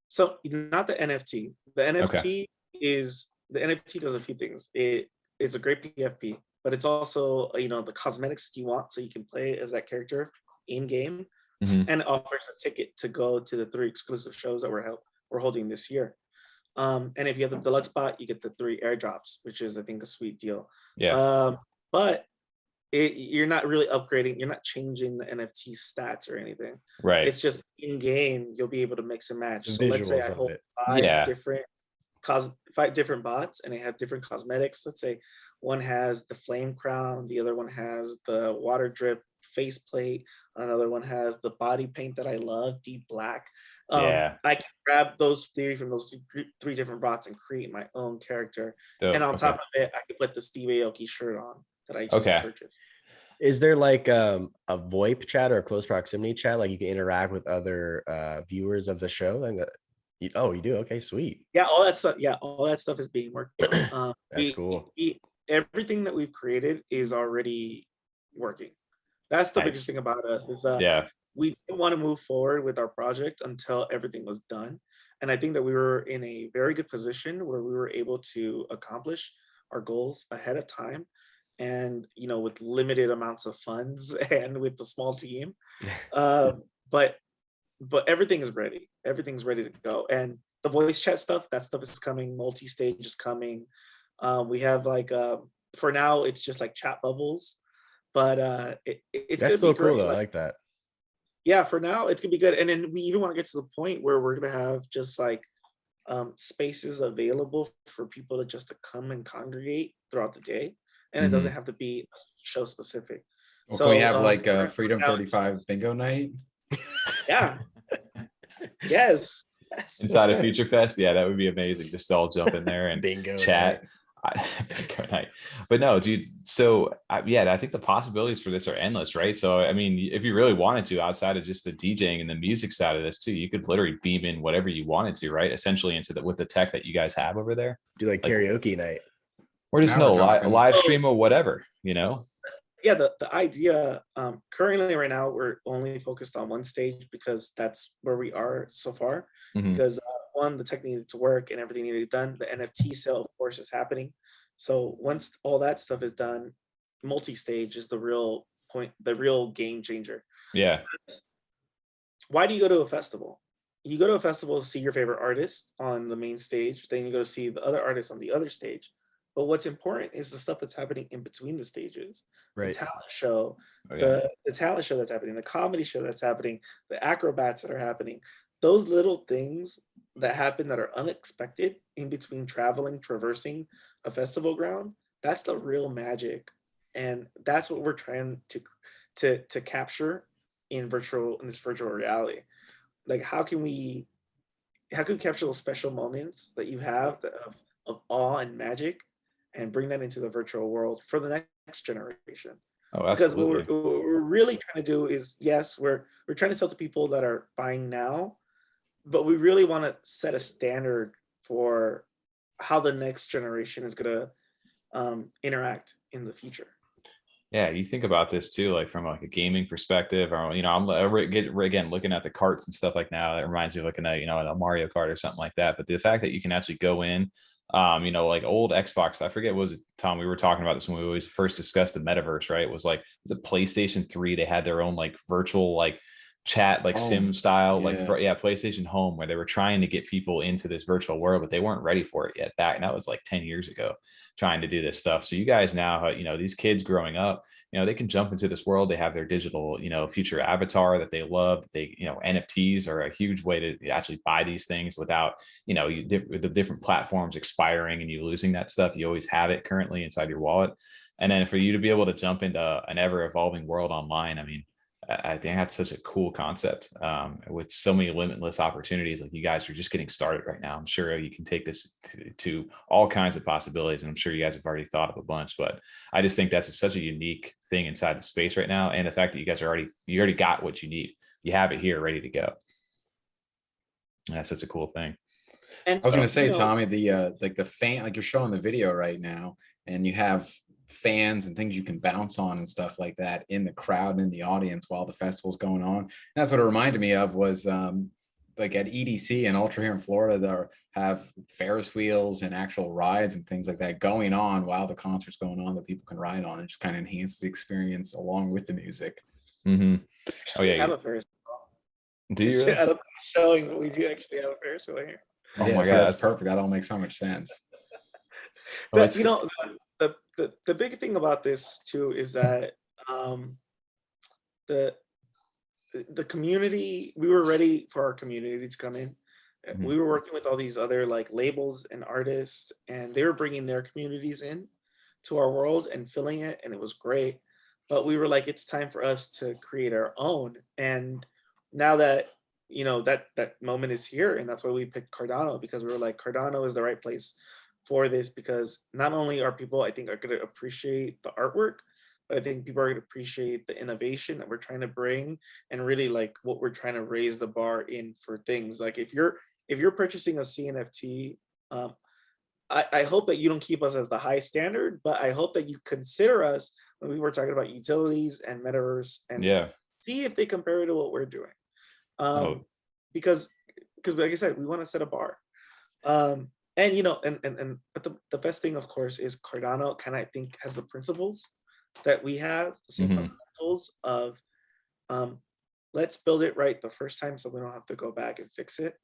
So not the NFT. The NFT the NFT does a few things. It's a great PFP, but it's also the cosmetics that you want, so you can play as that character in game, and it offers a ticket to go to the 3 exclusive shows that we're holding this year. And if you have the deluxe bot, you get the 3 airdrops, which is, I think, a sweet deal. Yeah. But you're not really upgrading. You're not changing the NFT stats or anything. Right. It's just in game. You'll be able to mix and match. The so let's say I visuals of hold it. 5 different bots, and they have different cosmetics. Let's say one has the flame crown, the other one has the water drip faceplate, another one has the body paint that I love, deep black. I can grab those 3 from those 3 different bots and create my own character. Dope. And on top of it, I can put the Steve Aoki shirt on that I just purchased. Is there like a VoIP chat or a close proximity chat, like you can interact with other viewers of the show? Like you do? Okay, sweet. Yeah, all that stuff. Yeah, all that stuff is being worked on. That's cool. Everything that we've created is already working. That's the biggest thing about us. Is we didn't want to move forward with our project until everything was done, and I think that we were in a very good position where we were able to accomplish our goals ahead of time. and with limited amounts of funds and with the small team. But everything is ready. Everything's ready to go. And the voice chat stuff, that stuff is coming. Multi-stage is coming. We have like for now it's just like chat bubbles, but it's That's gonna so be cool great. though. I like that. Yeah, for now it's gonna be good. And then we even want to get to the point where we're gonna have just like spaces available for people to come and congregate throughout the day, and it doesn't have to be show specific. Well, So can we have like a right Freedom now, 35 bingo night? yeah, yes, Inside of Future Fest, yeah, that would be amazing. Just all jump in there and Bingo chat. Bingo night. But no, dude. So yeah, I think the possibilities for this are endless, right? So I mean, if you really wanted to, outside of just the DJing and the music side of this too, you could literally beam in whatever you wanted to, right? Essentially into with the tech that you guys have over there. Do like karaoke night. Or just Now we're no talking. live stream or whatever, you know. Yeah, the idea currently right now we're only focused on one stage because that's where we are so far. Because one, the tech needed to work and everything needed done. The NFT sale, of course, is happening. So once all that stuff is done, multi-stage is the real point, the real game changer. Yeah. Why do you go to a festival? You go to a festival to see your favorite artist on the main stage, then you go see the other artists on the other stage. But what's important is the stuff that's happening in between the stages. Right. The talent show, yeah. the talent show that's happening, the comedy show that's happening, the acrobats that are happening. Those little things that happen that are unexpected in between traversing a festival ground, that's the real magic. And that's what we're trying to capture in this virtual reality. Like how can we capture those special moments that you have of awe and magic and bring that into the virtual world for the next generation? Oh, because what absolutely. we're really trying to do is, yes, we're trying to sell to people that are buying now, but we really want to set a standard for how the next generation is going to interact in the future. Yeah, you think about this too, like from like a gaming perspective, or I'm again looking at the carts and stuff like now. It reminds me of looking at a Mario Kart or something like that. But the fact that you can actually go in, like old Xbox, I forget, was it Tom? We were talking about this when we always first discussed the metaverse, right? It was PlayStation 3. They had their own like virtual like chat like sim style PlayStation Home, where they were trying to get people into this virtual world, but they weren't ready for it yet back, and that was like 10 years ago, trying to do this stuff. So you guys now, these kids growing up, they can jump into this world. They have their digital future avatar that they love. They NFTs are a huge way to actually buy these things without the different platforms expiring and you losing that stuff. You always have it currently inside your wallet, and then for you to be able to jump into an ever evolving world online, I mean, I think that's such a cool concept with so many limitless opportunities. Like you guys are just getting started right now. I'm sure you can take this to all kinds of possibilities. And I'm sure you guys have already thought of a bunch, but I just think that's such a unique thing inside the space right now. And the fact that you guys you already got what you need. You have it here ready to go. And that's such a cool thing. And I was going to say, Tommy, the fan, like you're showing the video right now, and you have fans and things you can bounce on and stuff like that in the crowd and in the audience while the festival's going on. And that's what it reminded me of was like at EDC and Ultra here in Florida, they have Ferris wheels and actual rides and things like that going on while the concert's going on that people can ride on, and just kind of enhance the experience along with the music. Mm-hmm. Oh yeah, have a Ferris wheel. Do you? Really? Showing, but we do actually have a Ferris wheel here. Oh my God, that's perfect. That all makes so much sense. But the big thing about this too is that the community, we were ready for our community to come in. Mm-hmm. We were working with all these other like labels and artists, and they were bringing their communities in to our world and filling it, and it was great. But we were like, it's time for us to create our own. And now that that moment is here, and that's why we picked Cardano, because we were like, Cardano is the right place for this, because not only are people, I think, are going to appreciate the artwork, but I think people are going to appreciate the innovation that we're trying to bring, and really like what we're trying to raise the bar in for things. Like if you're purchasing a CNFT, I hope that you don't keep us as the high standard, but I hope that you consider us when we were talking about utilities and metaverse, and see if they compare to what we're doing. Because like I said, we want to set a bar. And you know, but the best thing, of course, is Cardano kind of, I think, has the principles that we have, the same fundamentals of let's build it right the first time so we don't have to go back and fix it.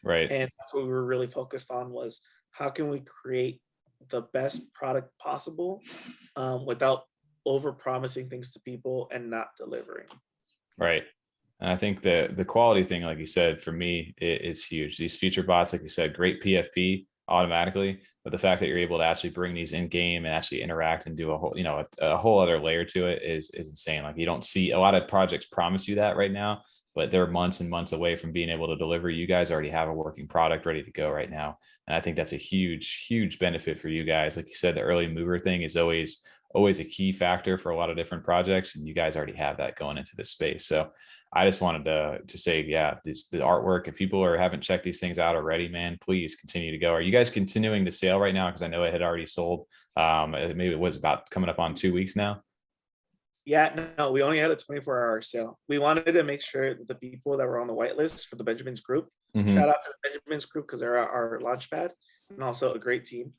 Right. And that's what we were really focused on, was how can we create the best product possible without over promising things to people and not delivering. Right. And I think the quality thing, like you said, for me, is huge. These Futurebots, like you said, great PFP automatically, but the fact that you're able to actually bring these in game and actually interact and do a whole, you know, a whole other layer to it is insane. Like, you don't see a lot of projects promise you that right now, but they're months and months away from being able to deliver. You guys already have a working product ready to go right now. And I think that's a huge benefit for you guys. Like you said, the early mover thing is always a key factor for a lot of different projects, and you guys already have that going into this space. So I just wanted to say, yeah, the artwork, if people haven't checked these things out already, man, please continue to go. Are you guys continuing the sale right now? Because I know it had already sold. Maybe it was about coming up on 2 weeks now. Yeah, no, we only had a 24-hour sale. We wanted to make sure that the people that were on the whitelist for the Benjamin's group, shout out to the Benjamin's group, because they're our launch pad and also a great team.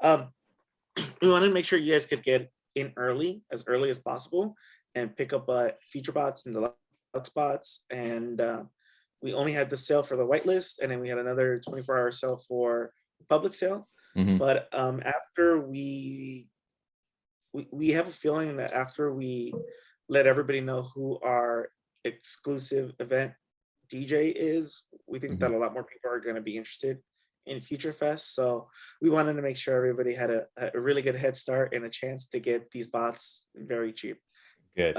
We wanted to make sure you guys could get in early as possible and pick up Futurebots and deluxe bots. And we only had the sale for the whitelist, and then we had another 24-hour sale for public sale. But after we have a feeling that after we let everybody know who our exclusive event DJ is, we think that a lot more people are going to be interested in Future Fest. So we wanted to make sure everybody had a really good head start and a chance to get these bots very cheap. Good.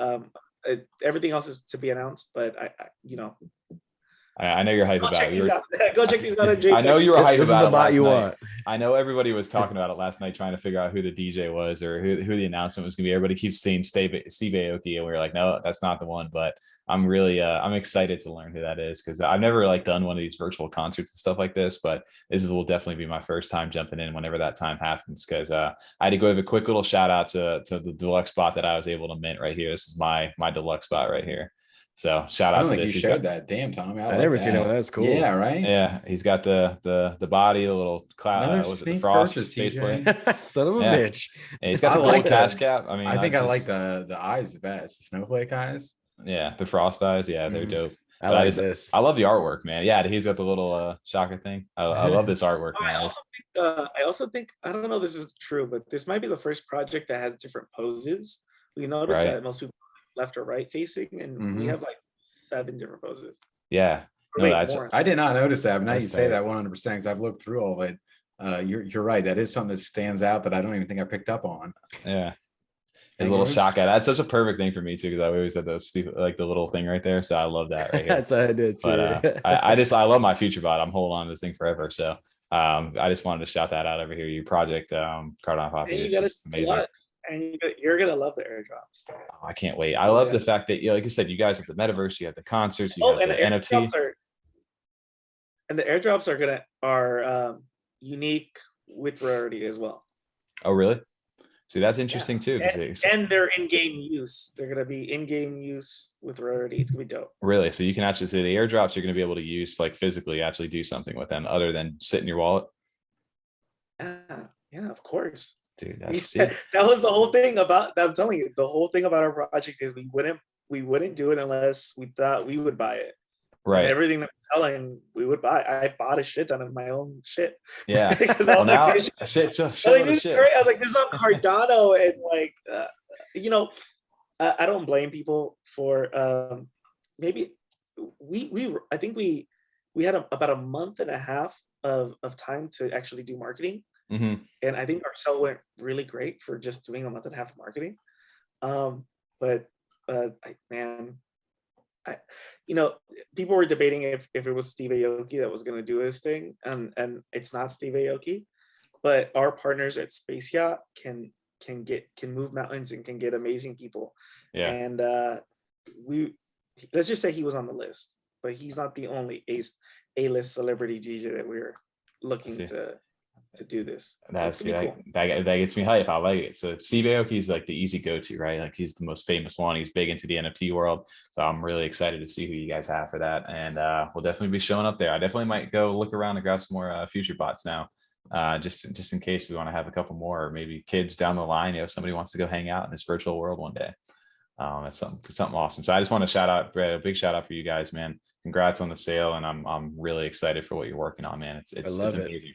Everything else is to be announced, but I know you're hyped about it. Go check these out. I know you were hyped This is about the it bot last you night. want. I know everybody was talking about it last night, trying to figure out who the DJ was or who the announcement was going to be. Everybody keeps saying Steve Aoki, and we were like, no, that's not the one. But I'm really I'm excited to learn who that is, because I've never done one of these virtual concerts and stuff like this. But will definitely be my first time jumping in whenever that time happens, because I had to go give a quick little shout out to the deluxe bot that I was able to mint right here. This is my deluxe bot right here. So shout out to this. You showed that. Damn, Tommy. I never seen that one. That's cool. Yeah, right. Yeah, he's got the body, the little cloud. Was it the frost faceplate? Son of a bitch. Yeah, he's got the gold cash cap. I mean, I think I like the eyes the best. The snowflake eyes. Yeah, the frost eyes. Yeah, they're dope. I like this. I love the artwork, man. Yeah, he's got the little Shaka thing. I love this artwork, man. I also think, I don't know if this is true, but this might be the first project that has different poses. We noticed that most people left or right facing, and we have like 7 different poses. Yeah. No, I did not notice that. But now you say that 100%, because I've looked through all of it. You're right. That is something that stands out that I don't even think I picked up on. Yeah. His little shock at that's such a perfect thing for me too, because I always had those stupid, like the little thing right there. So I love that right here. That's what I did too. But I love my Futurebot. I'm holding on to this thing forever. So I just wanted to shout that out over here. Your project, CardanoPapi, is just amazing. And you're gonna love the airdrops. Oh, I can't wait. I love the fact that, like you said, you guys have the metaverse, you have the concerts, you have the NFT. And the airdrops are unique with rarity as well. Oh, really? See, that's interesting too. And they're in-game use. They're gonna be in-game use with rarity. It's gonna be dope. Really? So you can actually say the airdrops you're gonna be able to use, like physically actually do something with them other than sit in your wallet? Yeah, of course. Dude, that's that was the whole thing about, I'm telling you, the whole thing about our project is we wouldn't do it unless we thought we would buy it. Right. And everything that we're selling, we would buy. I bought a shit ton of my own shit. Yeah. Well, now, I was like, this is on Cardano, and I don't blame people for maybe I think we had about a month and a half of time to actually do marketing. And I think our sell went really great for just doing a month and a half of marketing. People were debating if it was Steve Aoki that was going to do his thing, and it's not Steve Aoki, but our partners at Space Yacht can move mountains and can get amazing people. Yeah. And let's just say he was on the list, but he's not the only A-list celebrity DJ that we're looking to do this. That gets me hype. I like it. So Steve Aoki is like the easy go-to, right? Like he's the most famous one. He's big into the NFT world. So I'm really excited to see who you guys have for that. And we'll definitely be showing up there. I definitely might go look around and grab some more Futurebots now. just in case we want to have a couple more, or maybe kids down the line, somebody wants to go hang out in this virtual world one day. That's something awesome. So I just want to shout out, Brad, a big shout out for you guys, man. Congrats on the sale, and I'm really excited for what you're working on, man. It's amazing.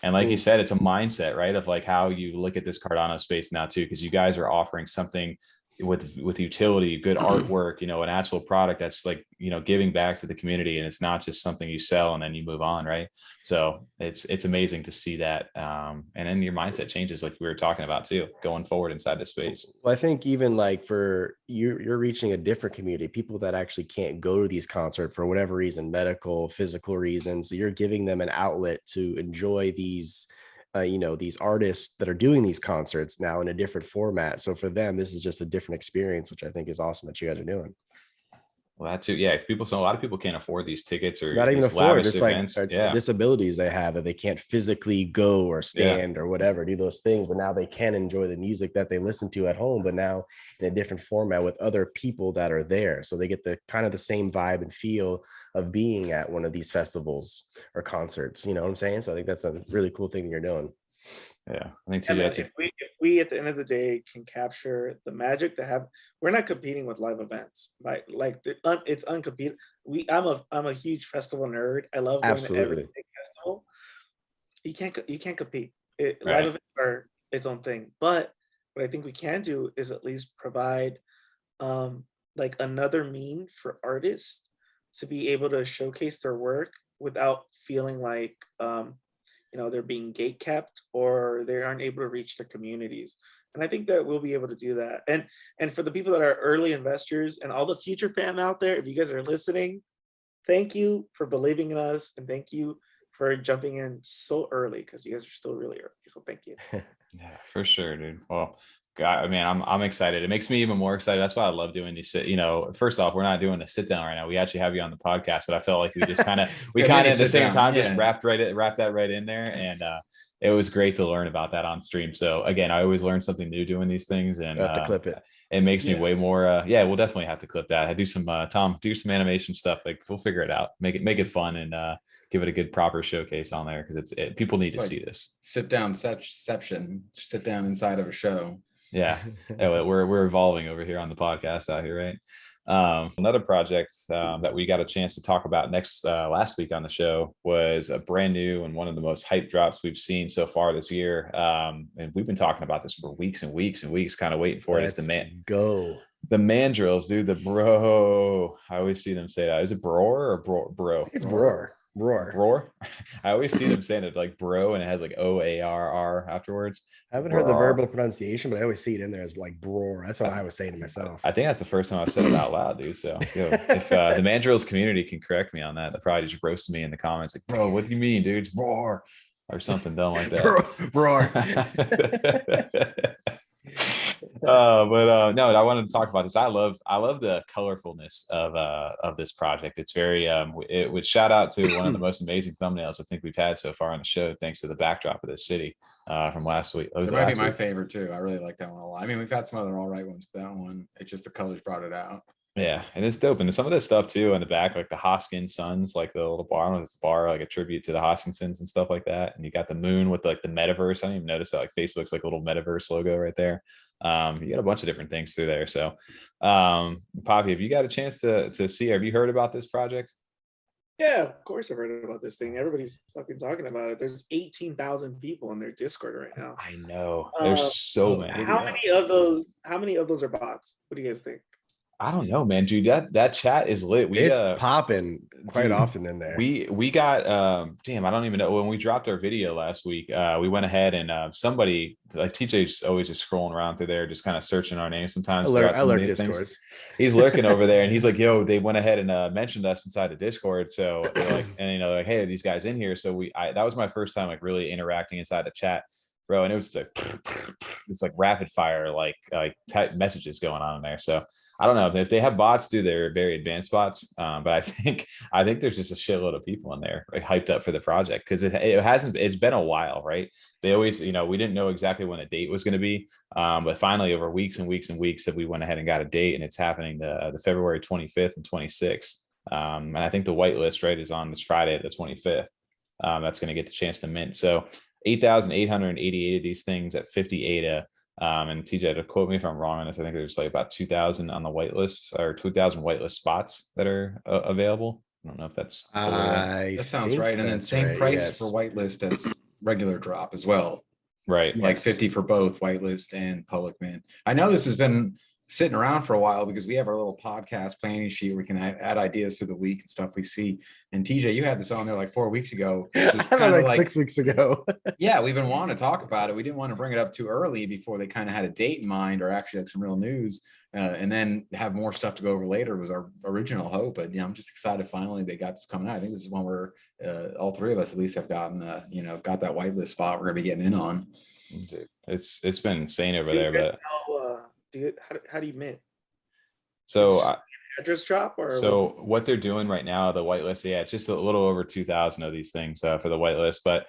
And like you said, it's a mindset, right? Of like how you look at this Cardano space now too, because you guys are offering something with utility, good artwork, an actual product that's like, giving back to the community, and it's not just something you sell and then you move on, right? So it's amazing to see that. And then your mindset changes, like we were talking about too, going forward inside the space. Well, I think even like for you're reaching a different community, people that actually can't go to these concerts for whatever reason, medical, physical reasons. So you're giving them an outlet to enjoy these these artists that are doing these concerts now in a different format. So for them, this is just a different experience, which I think is awesome that you guys are doing. Well, that too. Yeah. A lot of people can't afford these tickets, or not even afford, just events. Like disabilities they have that they can't physically go or stand or whatever, do those things, but now they can enjoy the music that they listen to at home, but now in a different format with other people that are there. So they get the kind of the same vibe and feel of being at one of these festivals or concerts. You know what I'm saying? So I think that's a really cool thing you're doing. Yeah, I think too. If we at the end of the day can capture the magic to have, we're not competing with live events, right? Like it's uncompetitive. I'm a huge festival nerd. I love going to every big festival. You can't compete. Live events are its own thing. But what I think we can do is at least provide like another mean for artists to be able to showcase their work without feeling like they're being gatekept or they aren't able to reach their communities. And I think that we'll be able to do that. And for the people that are early investors and all the future fam out there, if you guys are listening, thank you for believing in us, and thank you for jumping in so early, because you guys are still really early. So thank you. Yeah, for sure, dude. Well, God, I mean, I'm excited. It makes me even more excited. That's why I love doing these. First off, we're not doing a sit down right now. We actually have you on the podcast, but I felt like we just kind of at the same time just wrapped that right in there, and it was great to learn about that on stream. So again, I always learn something new doing these things, and have to clip it. It makes me way more. We'll definitely have to clip that. I do some Tom, do some animation stuff. Like we'll figure it out, make it fun, and give it a good proper showcase on there, because people need to see this. Sit down sit down inside of a show. Yeah, we're evolving over here on the podcast out here, right? Another project that we got a chance to talk about last week on the show was a brand new and one of the most hype drops we've seen so far this year. And we've been talking about this for weeks and weeks and weeks, kind of waiting for it. It's the Mandrillz, dude. The bro. I always see them say that. Is it bro or bro? It's bro. Roar. I always see them saying it like bro, and it has like OARR afterwards. I haven't heard the verbal pronunciation, but I always see it in there as like broar. That's what I was saying to myself. I think that's the first time I've said it out loud, dude. So if the Mandrillz community can correct me on that, they'll probably just roast me in the comments like, bro, what do you mean, dude? It's roar or something dumb like that. Roar. No, I wanted to talk about this. I love the colorfulness of this project. It's very it would shout out to one of the most amazing thumbnails I think we've had so far on the show, thanks to the backdrop of this city from last week. It might be my favorite too. I really like that one a lot. I mean, we've had some other all right ones, but that one, it's just the colors brought it out. Yeah, and it's dope. And some of this stuff too in the back, like the Hoskin Suns, like the little bar, this bar, like a tribute to the Hoskinsons and stuff like that. And you got the moon with like the metaverse. I didn't even notice that, like Facebook's like a little metaverse logo right there. You got a bunch of different things through there. So Papi, have you got a chance to see, have you heard about this project? Yeah, of course I've heard about this thing. Everybody's fucking talking about it. There's 18,000 people in their Discord right now. I know. There's so many. How many of those are bots? What do you guys think? I don't know, man, dude. That chat is lit. It's popping quite often in there. We got damn, I don't even know, when we dropped our video last week, we went ahead and somebody, like TJ's always just scrolling around through there, just kind of searching our names sometimes. I lurk Discord. He's lurking over there, and he's like, yo, they went ahead and mentioned us inside the Discord. So like, and like, hey, are these guys in here? So that was my first time like really interacting inside the chat, bro. And it was like rapid fire, like type messages going on in there. So I don't know if they have bots, do they're very advanced bots, but I think there's just a shitload of people in there like hyped up for the project, because it's been a while, right? They always, we didn't know exactly when the date was going to be, but finally over weeks and weeks and weeks that we went ahead and got a date, and it's happening the February 25th and 26th, and I think the whitelist, right, is on this Friday the 25th. That's going to get the chance to mint. So 8,888 of these things at 50 ADA. And TJ, to quote me if I'm wrong on this, I think there's like about 2,000 on the whitelist, or 2,000 whitelist spots that are available. I don't know if that's fully right. That sounds right. And then same right, price yes. for whitelist as regular drop as well. Right. Like Yes. 50 for both whitelist and public mint. I know this has been sitting around for a while because we have our little podcast planning sheet where we can add ideas through the week and stuff we see. And TJ, you had this on there like 4 weeks ago. I had it like 6 weeks ago. Yeah, we've been wanting to talk about it. We didn't want to bring it up too early before they kind of had a date in mind, or actually like some real news, and then have more stuff to go over later was our original hope. But I'm just excited finally they got this coming out. I think this is one where all three of us at least have gotten got that whitelist spot we're gonna be getting in on. Dude, it's been insane over there. But how do you mint? So address drop, or so what they're doing right now, the whitelist, yeah, it's just a little over 2,000 of these things for the whitelist. But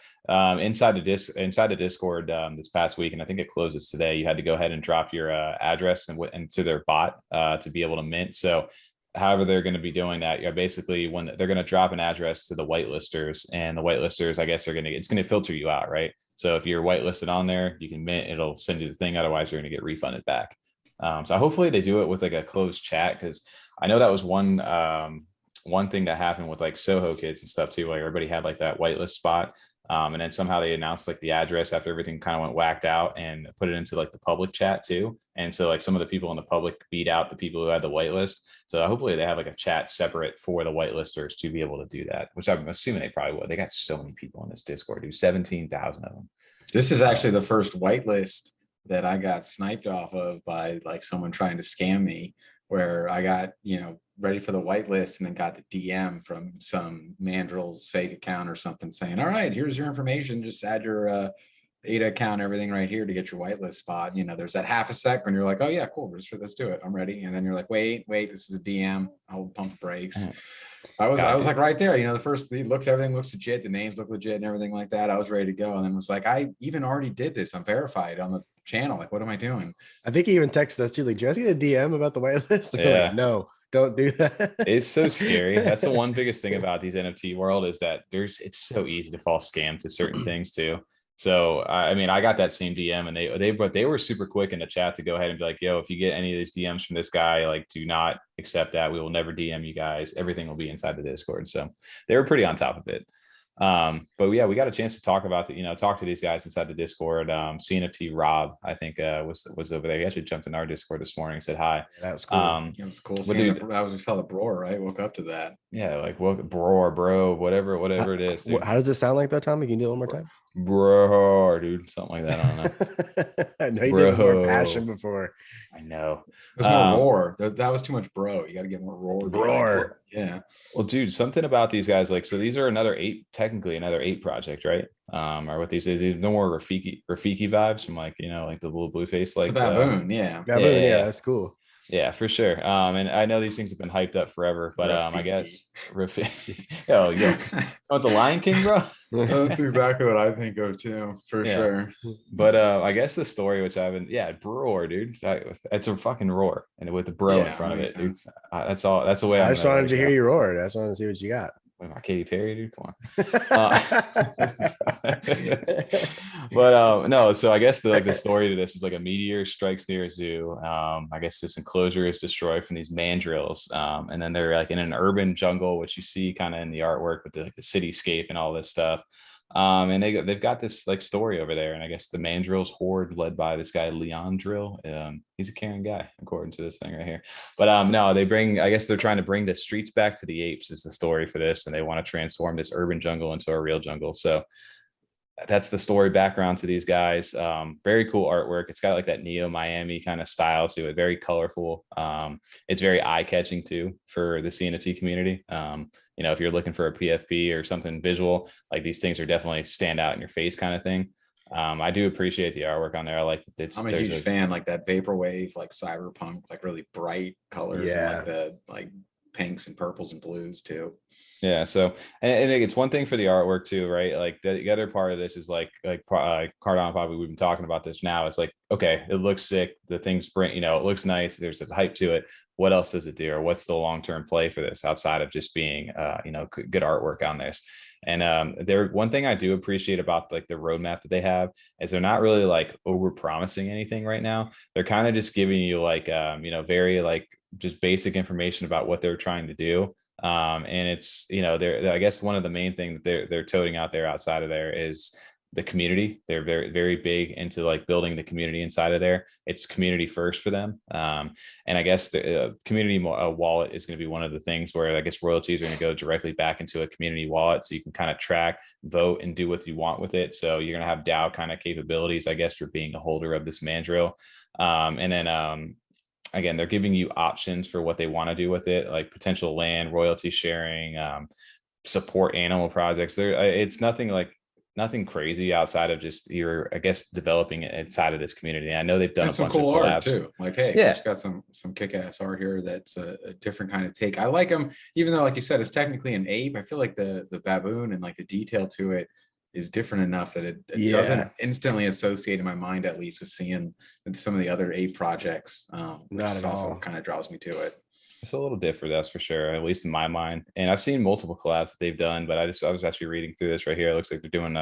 inside the Discord this past week, and I think it closes today, you had to go ahead and drop your address and to their bot to be able to mint. So however they're going to be doing that, basically when they're going to drop an address to the whitelisters, and the whitelisters, I guess, it's going to filter you out, right? So if you're whitelisted on there, you can mint, it'll send you the thing. Otherwise, you're going to get refunded back. So hopefully they do it with like a closed chat, because I know that was one thing that happened with like Soho kids and stuff too. Like everybody had like that whitelist spot. And then somehow they announced like the address after everything kind of went whacked out, and put it into like the public chat too. And so like some of the people in the public beat out the people who had the whitelist. So hopefully they have like a chat separate for the whitelisters to be able to do that, which I'm assuming they probably would. They got so many people in this Discord, dude, 17,000 of them. This is actually the first whitelist that I got sniped off of by like someone trying to scam me, where I got, ready for the whitelist and then got the DM from some Mandrillz fake account or something saying, all right, here's your information. Just add your ADA account, everything right here to get your whitelist spot. There's that half a sec when you're like, oh yeah, cool, let's do it. I'm ready. And then you're like, wait, this is a DM. I'll pump the brakes. I was like right there, the first everything looks legit. The names look legit and everything like that. I was ready to go. And then was like, I even already did this. I'm verified on the channel. Like, what am I doing? I think he even texted us too. Like, do you guys get a DM about the whitelist? Yeah. Like, no, don't do that. It's so scary. That's the one biggest thing about these NFT world, is that it's so easy to fall scam to certain things too. So I mean, I got that same DM, and they were super quick in the chat to go ahead and be like, yo, if you get any of these DMs from this guy, like, do not accept that. We will never DM you guys. Everything will be inside the Discord. So they were pretty on top of it. But yeah, we got a chance to talk about talk to these guys inside the Discord. CNFT Rob, I think, was over there. He actually jumped in our Discord this morning and said hi. Yeah, that was cool. It was cool. We saw the Broer, right? Woke up to that. Yeah, like Broer, bro, whatever it is. Dude. How does it sound like though, Tommy? Can you do it one more time? Bro, dude, something like that. I don't know. I know you did more passion before. I know. There's more roar. That was too much bro. You got to get more roar. Roar. Yeah. Well, dude, something about these guys, like, so these are technically another 8 project, right? Or what these is, no more Rafiki vibes from like, like the little blue face, like the baboon. Yeah. Baboon, yeah, that's cool. Yeah, for sure. And I know these things have been hyped up forever, but I guess yo, you want the Lion King, bro? That's exactly what I think of too, for sure. But I guess the story, which I haven't, roar, dude. It's a fucking roar, and with the bro in front of it, dude. That's all. That's the way. I just wanted to hear you roar. I just wanted to see what you got. My Katy Perry, dude, come on. But no, so I guess the story to this is like a meteor strikes near a zoo. I guess this enclosure is destroyed from these mandrills, and then they're like in an urban jungle, which you see kind of in the artwork with the cityscape and all this stuff. And they've got this like story over there, and I guess the Mandrillz horde led by this guy Leandrill. He's a caring guy according to this thing right here. But no, I guess they're trying to bring the streets back to the apes is the story for this, and they want to transform this urban jungle into a real jungle. So that's the story background to these guys. Very cool artwork. It's got like that Neo Miami kind of style to it. Very colorful. It's very eye-catching too for the CNFT community. If you're looking for a PFP or something visual, like these things are definitely stand out in your face kind of thing. I do appreciate the artwork on there. I like that. I'm a huge fan, like that vaporwave, like cyberpunk, like really bright colors, and like the pinks and purples and blues too. Yeah. So, and it's one thing for the artwork too, right? Like the other part of this is CardanoPapi. We've been talking about this now. It's like, okay, it looks sick. The thing's it looks nice. There's a hype to it. What else does it do, or what's the long-term play for this outside of just being, good artwork on this? And one thing I do appreciate about like the roadmap that they have is they're not really like over promising anything right now. They're kind of just giving you like, very like just basic information about what they're trying to do. And it's, they're I guess one of the main things they're toting out there outside of there is the community. They're very, very big into like building the community inside of there. It's community first for them. And I guess the community wallet is going to be one of the things where I guess royalties are going to go directly back into a community wallet. So you can kind of track, vote, and do what you want with it. So you're going to have DAO kind of capabilities, I guess, for being a holder of this Mandrillz. And then again, they're giving you options for what they want to do with it, like potential land, royalty sharing, support animal projects. It's nothing crazy outside of just I guess, developing it inside of this community. I know they've done some cool art too. Like, hey, yeah, it's got some kick-ass art here. That's a different kind of take. I like them, even though, like you said, it's technically an ape. I feel like the baboon and like the detail to it is different enough that it doesn't instantly associate in my mind, at least with seeing some of the other ape projects. Not at all. Kind of draws me to it. It's a little different, that's for sure, at least in my mind. And I've seen multiple collabs that they've done, but I was actually reading through this right here. It looks like they're doing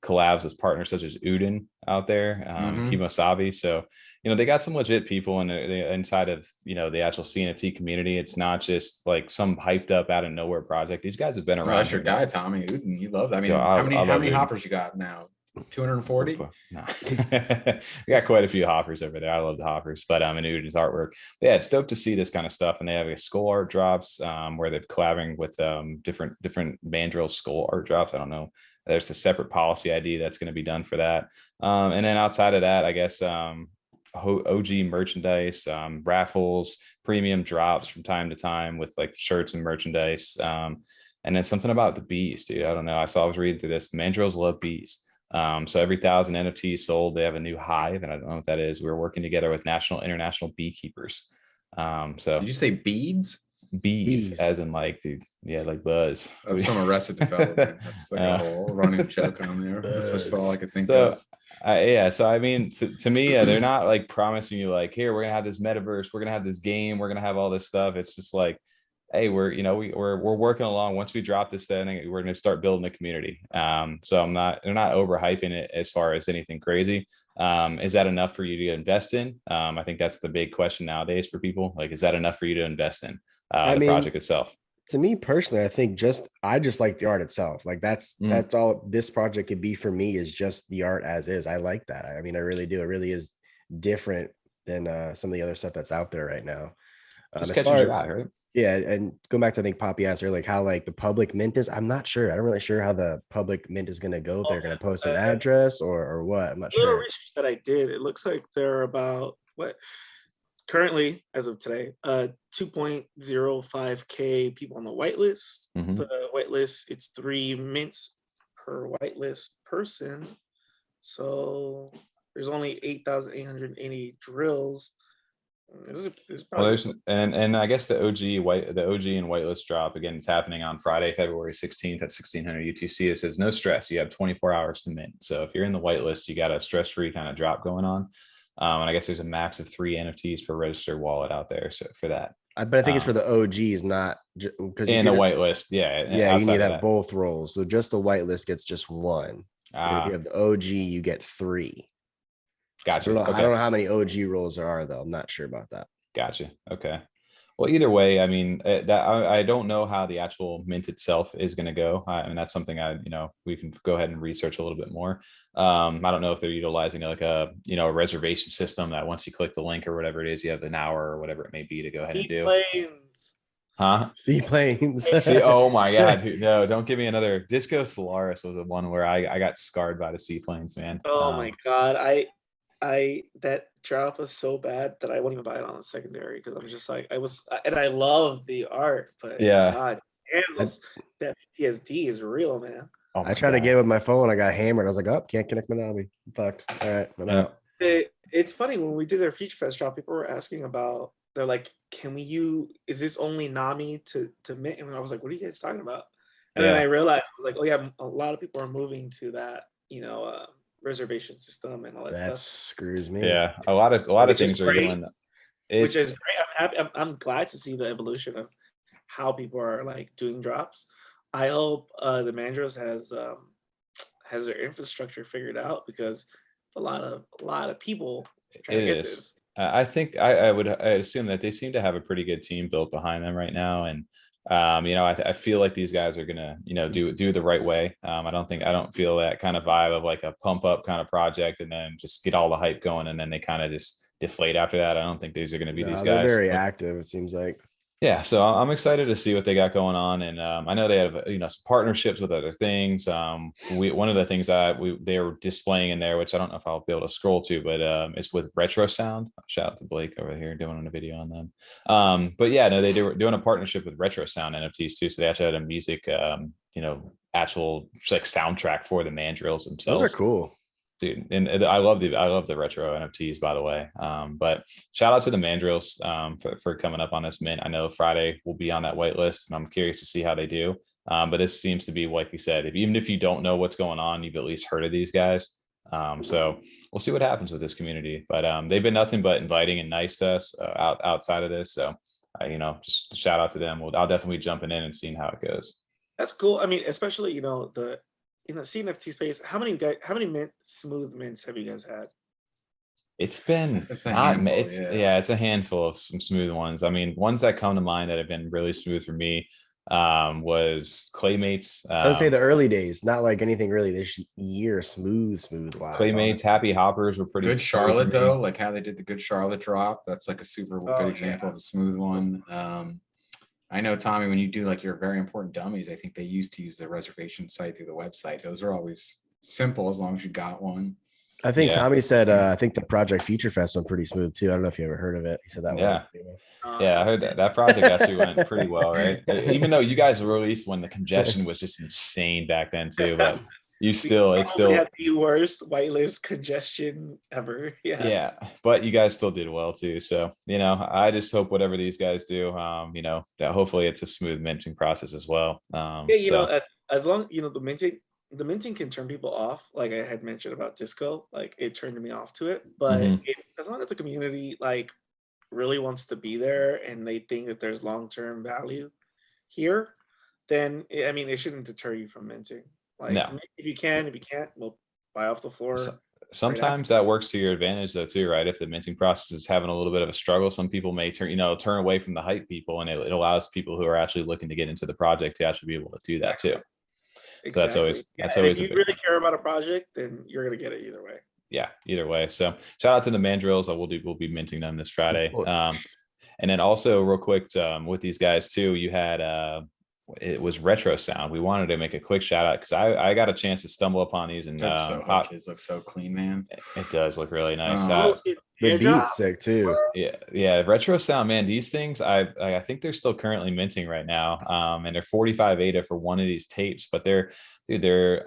collabs with partners such as Udin out there, Kimosabi. So, they got some legit people inside of, the actual CNFT community. It's not just like some hyped up out of nowhere project. These guys have been around. That's your guy, Tommy Udin. You love that. I mean, how many hoppers you got now? 240. No. We got quite a few hoppers over there. I love the hoppers, but and Udin's artwork. But yeah, it's dope to see this kind of stuff. And they have a skull art drops where they're collabing with different Mandrillz skull art drops. I don't know. There's a separate policy ID that's going to be done for that. And then outside of that, I guess OG merchandise, raffles, premium drops from time to time with like shirts and merchandise. And then something about the bees, dude. I don't know. I was reading through this. The Mandrillz love bees. So every 1,000 NFTs sold, they have a new hive, and I don't know what that is. We're working together with international beekeepers. So did you say beads? Bees, as in like, dude, yeah, like buzz. That's from Arrested Development. That's like a whole running joke on there. That's all I could think of. Yeah, so I mean, to me, they're not like promising you like, here, we're gonna have this metaverse, we're gonna have this game, we're gonna have all this stuff. It's just like, hey, we're working along. Once we drop this thing, we're going to start building a community. So they're not overhyping it as far as anything crazy. Is that enough for you to invest in? I think that's the big question nowadays for people. Like, is that enough for you to invest in the project itself? To me personally, I think I just like the art itself. Like that's all this project could be for me, is just the art as is. I like that. I mean, I really do. It really is different than some of the other stuff that's out there right now. Just catches your eye, right? Yeah, and going back to, I think Papi asked earlier, like how like the public mint is. I'm not sure. I'm really sure how the public mint is going to go. If they're going to post an address or what. I'm not sure. Little research that I did, it looks like there are about currently, as of today, 2.05K people on the whitelist. Mm-hmm. The whitelist, it's 3 mints per whitelist person. So there's only 8,880 drills. This is probably and I guess the OG and whitelist drop again. It's happening on Friday, February 16th at 1600 UTC. It says no stress. You have 24 hours to mint. So if you're in the whitelist, you got a stress-free kind of drop going on. And I guess there's a max of 3 NFTs per registered wallet out there. So for that, but I think it's for the OGs, not because in the whitelist. Yeah, you need to have both roles. So just the whitelist gets just 1. If you have the OG, you get 3. Gotcha. So I don't know how many OG roles there are, though. I'm not sure about that. Gotcha. Okay. Well, either way, I mean, I don't know how the actual mint itself is going to go. I mean, that's something we can go ahead and research a little bit more. I don't know if they're utilizing like a reservation system that once you click the link or whatever it is, you have an hour or whatever it may be to go ahead and do. Seaplanes. Oh my God. No, don't give me another. Disco Solaris was the one where I got scarred by the seaplanes, man. Oh my God. That drop was so bad that I won't even buy it on the secondary, because I'm just like, I love the art, but yeah, God, and that PTSD is real, man. Oh I tried to get with my phone, I got hammered. I was like, oh, can't connect my Navi. Fucked. All right, I'm out. It's funny, when we did their Future Fest drop, people were asking about, they're like, is this only Nami to mint? And I was like, what are you guys talking about? And then I realized I was like, oh yeah, a lot of people are moving to that, reservation system and all that That stuff. screws me. Yeah, a lot of Which is things are great. doing that. Which It's is great. I'm happy. I'm glad to see the evolution of how people are like doing drops. I hope the Mandrillz has their infrastructure figured out, because a lot of people trying to get this. I think I assume that they seem to have a pretty good team built behind them right now, and I feel like these guys are gonna do the right way. I don't feel that kind of vibe of like a pump up kind of project and then just get all the hype going and then they kind of just deflate after that. I don't think these are going to be these They're guys. very active, it seems like. Yeah, so I'm excited to see what they got going on, and I know they have some partnerships with other things. One of the things that they were displaying in there, which I don't know if I'll be able to scroll to, but it's with Retrosound. Shout out to Blake over here doing a video on them. But yeah, no, they were doing a partnership with Retrosound NFTs too, so they actually had a music, actual like soundtrack for the Mandrillz themselves. Those are cool. Dude, and I love the retro NFTs, by the way. But shout out to the Mandrillz for coming up on this mint. I know Friday will be on that whitelist, and I'm curious to see how they do. But this seems to be, like we said, even if you don't know what's going on, you've at least heard of these guys. So we'll see what happens with this community. But they've been nothing but inviting and nice to us outside of this. So just shout out to them. I'll definitely be jumping in and seeing how it goes. That's cool. I mean, especially in the CNFT space, how many smooth mints have you guys had? It's been It's a handful, it's a handful of some smooth ones. I mean, ones that come to mind that have been really smooth for me was Claymates. I would say the early days, not like anything really this year. Smooth. Wow. Claymates, Happy Hoppers were pretty good. Charlotte though, like how they did the Good Charlotte drop. That's like a super good example of a smooth one. I know, Tommy, when you do like your very important dummies, I think they used to use the reservation site through the website. Those are always simple as long as you got one. I think Tommy said, I think the Project Future Fest went pretty smooth too. I don't know if you ever heard of it. He said that one. Yeah, I heard that project actually went pretty well, right? Even though you guys released when the congestion was just insane back then too, but it's still had the worst whitelist congestion ever. Yeah, but you guys still did well too. So I just hope whatever these guys do, that hopefully it's a smooth minting process as well. As long the minting can turn people off, like I had mentioned about disco, like it turned me off to it. But as long as the community like really wants to be there and they think that there's long-term value here, then I mean it shouldn't deter you from minting. Like if you can't, well, buy off the floor. Sometimes that works to your advantage though too, right? If the minting process is having a little bit of a struggle, some people may turn away from the hype people, and it allows people who are actually looking to get into the project to actually be able to do that too. Exactly. So that's always if you really care about a project, then you're gonna get it either way. Yeah, either way. So shout out to the Mandrillz. We'll be minting them this Friday. And then also real quick, with these guys too, you had it was Retrosound. We wanted to make a quick shout out because I got a chance to stumble upon these, and kids look so clean, man. It does look really nice. The beat's sick too. Yeah. Retrosound, man. These things, I think they're still currently minting right now. And they're 45 ADA for one of these tapes, but they're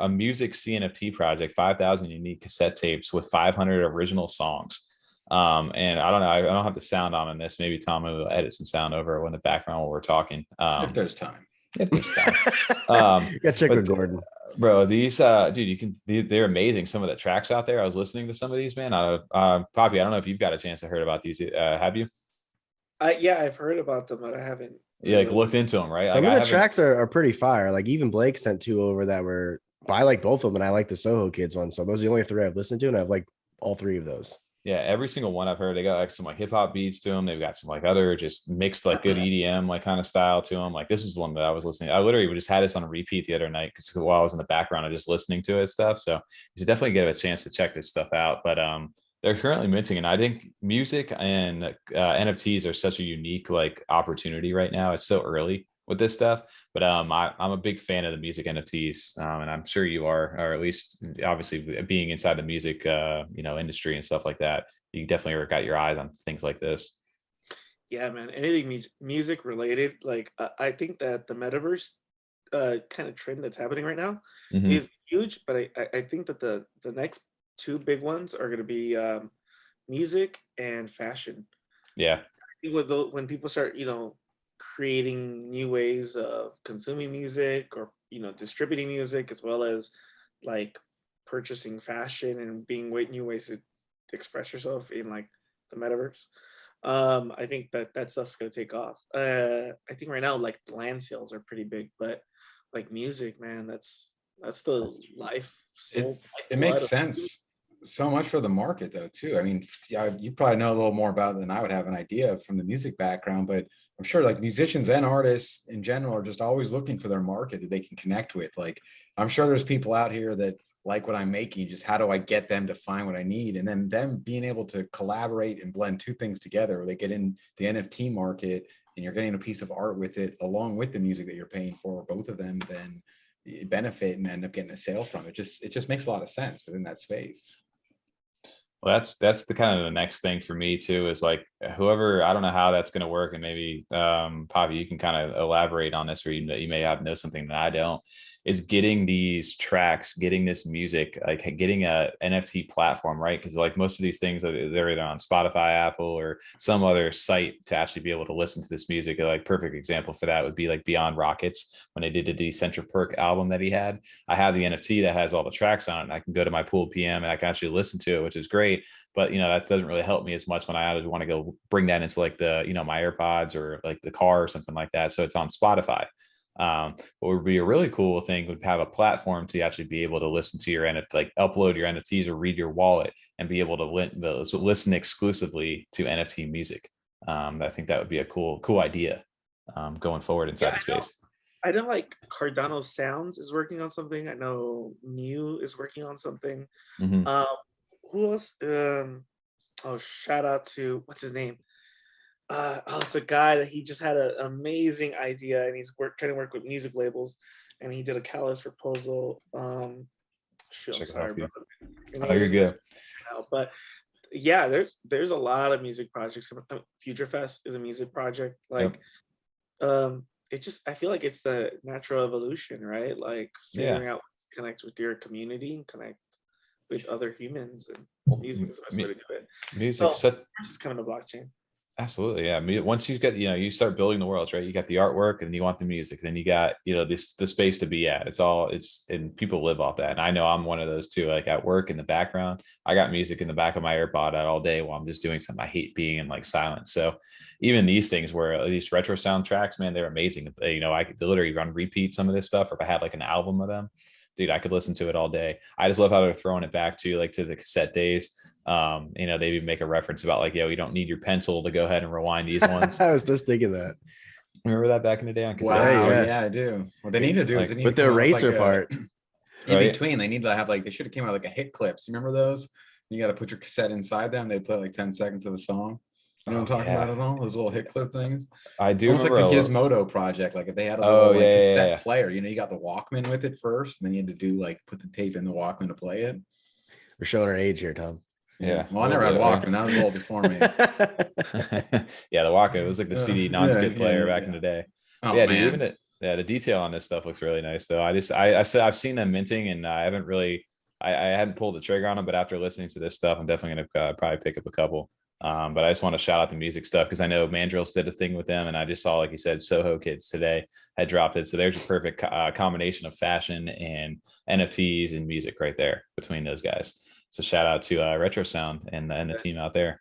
a music CNFT project, 5,000 unique cassette tapes with 500 original songs. And I don't know, I don't have the sound on this. Maybe Tom will edit some sound over in the background while we're talking. If there's time. You got check with Gordon. Bro, these dude, they're amazing. Some of the tracks out there. I was listening to some of these, man. Papi, I don't know if you've got a chance to heard about these. Have you? Yeah, I've heard about them, but I haven't. Yeah, like looked into them, right? Some of the tracks are pretty fire. Like even Blake sent 2 over that were. I like both of them, and I like the Soho Kids one. So those are the only 3 I've listened to, and I've liked all 3 of those. Yeah, every single one I've heard, they got like some like hip hop beats to them. They've got some like other just mixed like good EDM like kind of style to them. Like this was the one that I was listening. I literally just had this on a repeat the other night because while I was in the background, I just listening to it stuff. So you should definitely get a chance to check this stuff out. But they're currently minting, and I think music and NFTs are such a unique like opportunity right now. It's so early with this stuff, but I'm a big fan of the music NFTs, and I'm sure you are, or at least obviously being inside the music industry and stuff like that, you definitely got your eyes on things like this. Yeah, man, anything music related, like I think that the metaverse kind of trend that's happening right now is huge, but I think that the next 2 big ones are going to be music and fashion. Yeah, when people start creating new ways of consuming music or distributing music as well as like purchasing fashion and being new ways to express yourself in like the metaverse. I think that stuff's gonna take off. I think right now like land sales are pretty big, but like music, man, that's the life. It makes sense so much for the market though too. I mean, yeah, you probably know a little more about it than I would have an idea from the music background, but I'm sure like musicians and artists in general are just always looking for their market that they can connect with. Like, I'm sure there's people out here that like what I'm making, just how do I get them to find what I need? And then them being able to collaborate and blend two things together, where they get in the NFT market and you're getting a piece of art with it along with the music that you're paying for, both of them then benefit and end up getting a sale from it. It just makes a lot of sense within that space. Well, that's the kind of the next thing for me too, is like whoever, I don't know how that's going to work, and maybe Papi, you can kind of elaborate on this, or you may know something that I don't, is getting these tracks, getting this music, like getting a NFT platform, right? Because like most of these things, they're either on Spotify, Apple, or some other site to actually be able to listen to this music. Like perfect example for that would be like Beyond Rockets, when they did the Decentra Perk album that he had. I have the NFT that has all the tracks on it, and I can go to my pool PM and I can actually listen to it, which is great. But that doesn't really help me as much when I want to go bring that into like the my AirPods or like the car or something like that. So it's on Spotify. What would be a really cool thing would have a platform to actually be able to listen to your NFT, like upload your NFTs or read your wallet and be able to listen exclusively to NFT music. I think that would be a cool idea going forward inside the space. I know like Cardano Sounds is working on something. I know New is working on something. Mm-hmm. Who else? Shout out to what's his name? It's a guy that he just had an amazing idea, and he's trying to work with music labels, and he did a Clayless proposal. I'm sorry, bro. Oh, you're good. But yeah, there's a lot of music projects coming. Future Fest is a music project. Like, it just, I feel like it's the natural evolution, right? Like figuring out ways to connect with your community and connect with other humans, and music is the best way to do it. Music is coming to blockchain. Absolutely, yeah. Once you get, you start building the worlds, right? You got the artwork, and you want the music, then you got, the space to be at. And people live off that. And I know I'm one of those too. Like at work in the background, I got music in the back of my AirPod all day while I'm just doing something. I hate being in like silence. So even these things where these Retrosound tracks, man, they're amazing. I could literally run repeat some of this stuff. Or if I had like an album of them, dude, I could listen to it all day. I just love how they're throwing it back to the cassette days. They even make a reference about like, you don't need your pencil to go ahead and rewind these ones. I was just thinking that. Remember that back in the day on cassette? Wow, yeah, I do. What they need to do is they need with to the eraser part in between. They need to have they should have came out like a hit clips. You remember those? You got to put your cassette inside them. They play like 10 seconds of a song. You know what I'm talking about at all? Those little hit clip things. I do. Almost like the Gizmodo project. Like if they had a little cassette player, you got the Walkman with it first, and then you had to do put the tape in the Walkman to play it. We're showing our age here, Tom. Yeah. Well, I never had Walkman. That was a little before me. Yeah, the Walkman. It was like the CD non-skip player back in the day. Oh, yeah, man. Dude, the detail on this stuff looks really nice though. I've seen them minting, and I haven't really, I hadn't pulled the trigger on them, but after listening to this stuff, I'm definitely gonna probably pick up a couple. But I just want to shout out the music stuff because I know Mandrillz did a thing with them, and I just saw, like you said, Soho Kids today had dropped it. So there's a perfect combination of fashion and NFTs and music right there between those guys. So shout out to Retrosound and the team out there.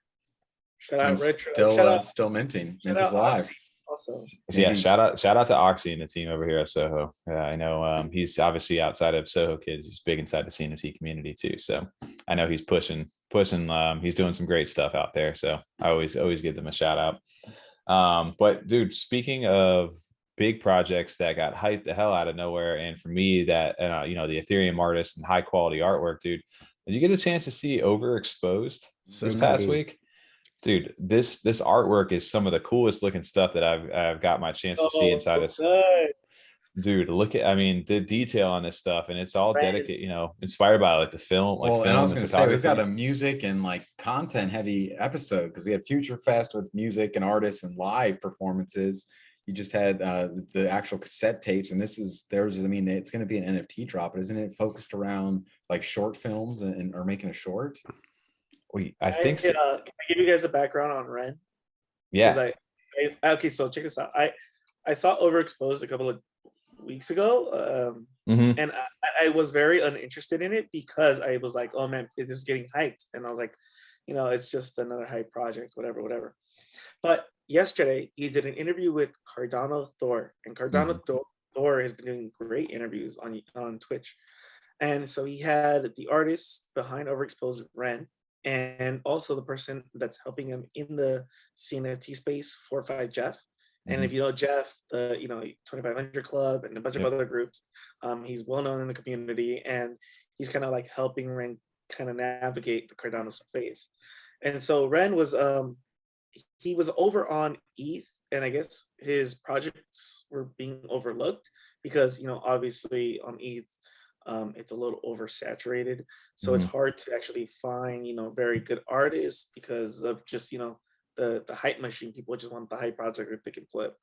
Shout out Retro. Still minting. Mint is live. Also, yeah, shout out to Oxy and the team over here at Soho. I know he's obviously outside of Soho Kids. He's big inside the CNFT community too. So I know he's pushing. He's doing some great stuff out there. So I always give them a shout out. But dude, speaking of big projects that got hyped the hell out of nowhere, and for me that the Ethereum artists and high quality artwork, dude, did you get a chance to see Overexposed this past week? Dude, this artwork is some of the coolest looking stuff that I've got my chance to see inside of. Dude, look at, the detail on this stuff, and it's all dedicated, inspired by like the film, and I was going to say, we've got a music and content heavy episode because we had Future Fest with music and artists and live performances. You just had the actual cassette tapes, and it's going to be an NFT drop, but isn't it focused around short films or making a short? I think so. Can I give you guys a background on Ren? Yeah. Okay, so check this out. I saw Overexposed a couple of weeks ago. And I was very uninterested in it because I was like, oh man, this is getting hyped. And I was like, you know, it's just another hype project, whatever. But yesterday he did an interview with Cardano Thor, and Cardano Thor has been doing great interviews on Twitch. And so he had the artist behind Overexposed Ren, and also the person that's helping him in the CNFT space, 45 Jeff. And if you know Jeff, the 2500 Club and a bunch of other groups, he's well known in the community, and he's kind of like helping Ren kind of navigate the Cardano space. And so Ren was he was over on ETH, and I guess his projects were being overlooked because obviously on ETH it's a little oversaturated, so it's hard to actually find very good artists because of just the hype machine. People just want the hype project that they can flip.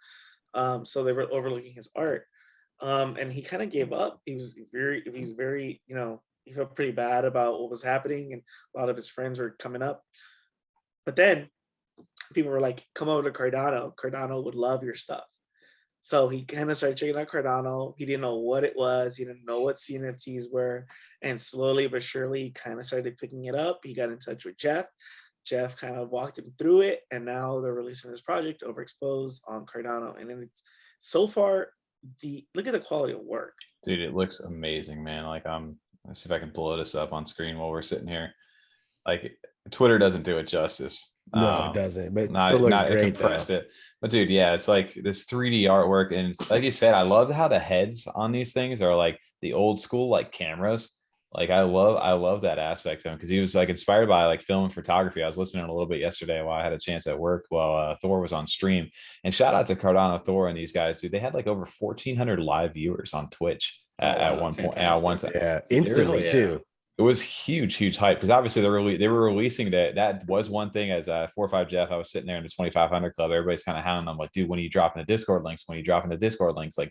So they were overlooking his art. And he kind of gave up. He was very, he felt pretty bad about what was happening, and a lot of his friends were coming up. But then people were like, come over to Cardano. Cardano would love your stuff. So he kind of started checking out Cardano. He didn't know what it was. He didn't know what CNFTs were. And slowly but surely, he kind of started picking it up. He got in touch with Jeff. Jeff kind of walked him through it, and now they're releasing this project, Overexposed, on Cardano. And it's so far, look at the quality of work. Dude, it looks amazing, man. Like let's see if I can blow this up on screen while we're sitting here. Like Twitter doesn't do it justice. No, it doesn't, but it still looks great though. It. But dude, yeah, it's like this 3D artwork, and it's, like you said, I love how the heads on these things are like the old school like cameras. Like I love that aspect of him, because he was like inspired by like film and photography. I was listening a little bit yesterday while I had a chance at work while Thor was on stream. And shout out to Cardano Thor and these guys, dude. They had like over 1,400 live viewers on Twitch at one point. Yeah, instantly too. It was huge hype, because obviously they were releasing that was one thing. As 4-5 Jeff, I was sitting there in the 2500 club, everybody's kind of hounding them like, dude, when are you dropping the Discord links? Like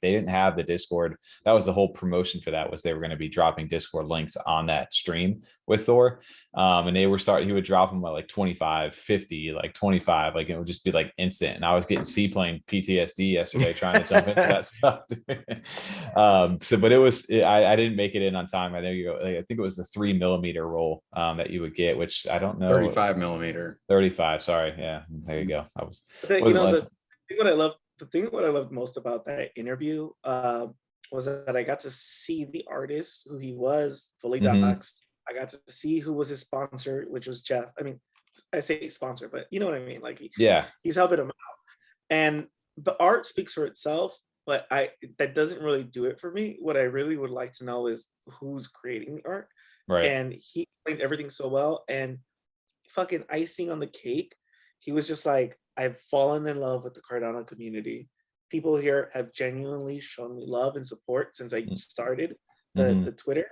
they didn't have the Discord. That was the whole promotion for that, was they were going to be dropping Discord links on that stream with Thor. And he would drop them at like 25, 50, like 25, like it would just be like instant. And I was getting seaplane PTSD yesterday trying to jump into that stuff. But I didn't make it in on time. I think it was the 3 millimeter roll that you would get, which I don't know. 35 millimeter. 35. Sorry. Yeah. There you go. The thing what I loved most about that interview was that I got to see the artist, who he was, fully doxed. I got to see who was his sponsor, which was Jeff. I mean, I say sponsor, but you know what I mean? Like he's helping him out. And the art speaks for itself, but that doesn't really do it for me. What I really would like to know is who's creating the art. Right. And he explained everything so well. And fucking icing on the cake, he was just like, I've fallen in love with the Cardano community. People here have genuinely shown me love and support since I started the Twitter.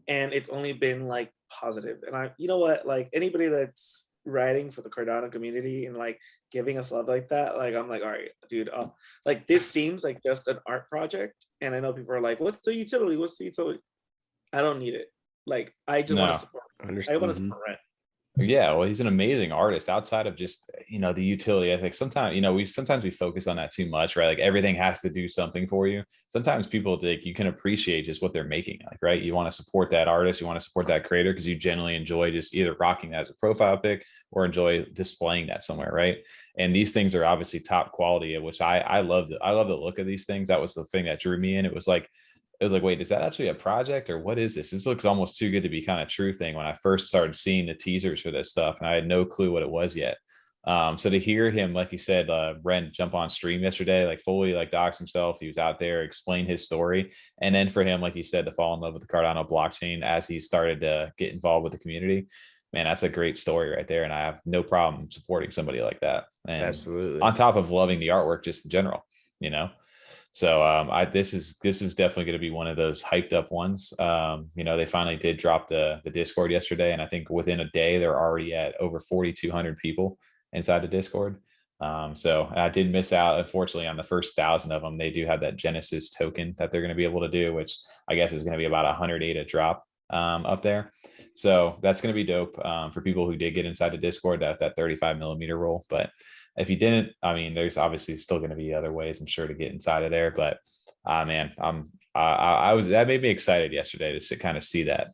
And it's only been like positive. And you know what, like anybody that's writing for the Cardano community and like giving us love like that, like I'm like, all right, dude, like this seems like just an art project. And I know people are like, what's the utility? I don't need it. Like I just want to support. I want to support Rent. Yeah, well, he's an amazing artist outside of just, the utility. I think sometimes, we focus on that too much, right? Like everything has to do something for you. Sometimes people think you can appreciate just what they're making, like, right? You want to support that artist, you want to support that creator because you genuinely enjoy just either rocking that as a profile pic or enjoy displaying that somewhere, right? And these things are obviously top quality, which I love. I love the look of these things. That was the thing that drew me in. It was like, wait, is that actually a project or what is this? This looks almost too good to be kind of true thing when I first started seeing the teasers for this stuff, and I had no clue what it was yet. So to hear him, like you said, Ren jump on stream yesterday, like fully like dox himself. He was out there, explain his story. And then for him, like you said, to fall in love with the Cardano blockchain as he started to get involved with the community, man, that's a great story right there. And I have no problem supporting somebody like that. And absolutely, on top of loving the artwork just in general, So this is definitely going to be one of those hyped up ones. They finally did drop the Discord yesterday, and I think within a day they're already at over 4,200 people inside the Discord. So I did miss out, unfortunately, on the first 1,000 of them. They do have that Genesis token that they're going to be able to do, which I guess is going to be about 108 a drop up there. So that's going to be dope for people who did get inside the Discord, that 35 millimeter roll. But if you didn't, I mean, there's obviously still going to be other ways, I'm sure, to get inside of there. But Man, I was, that made me excited yesterday to kind of see that.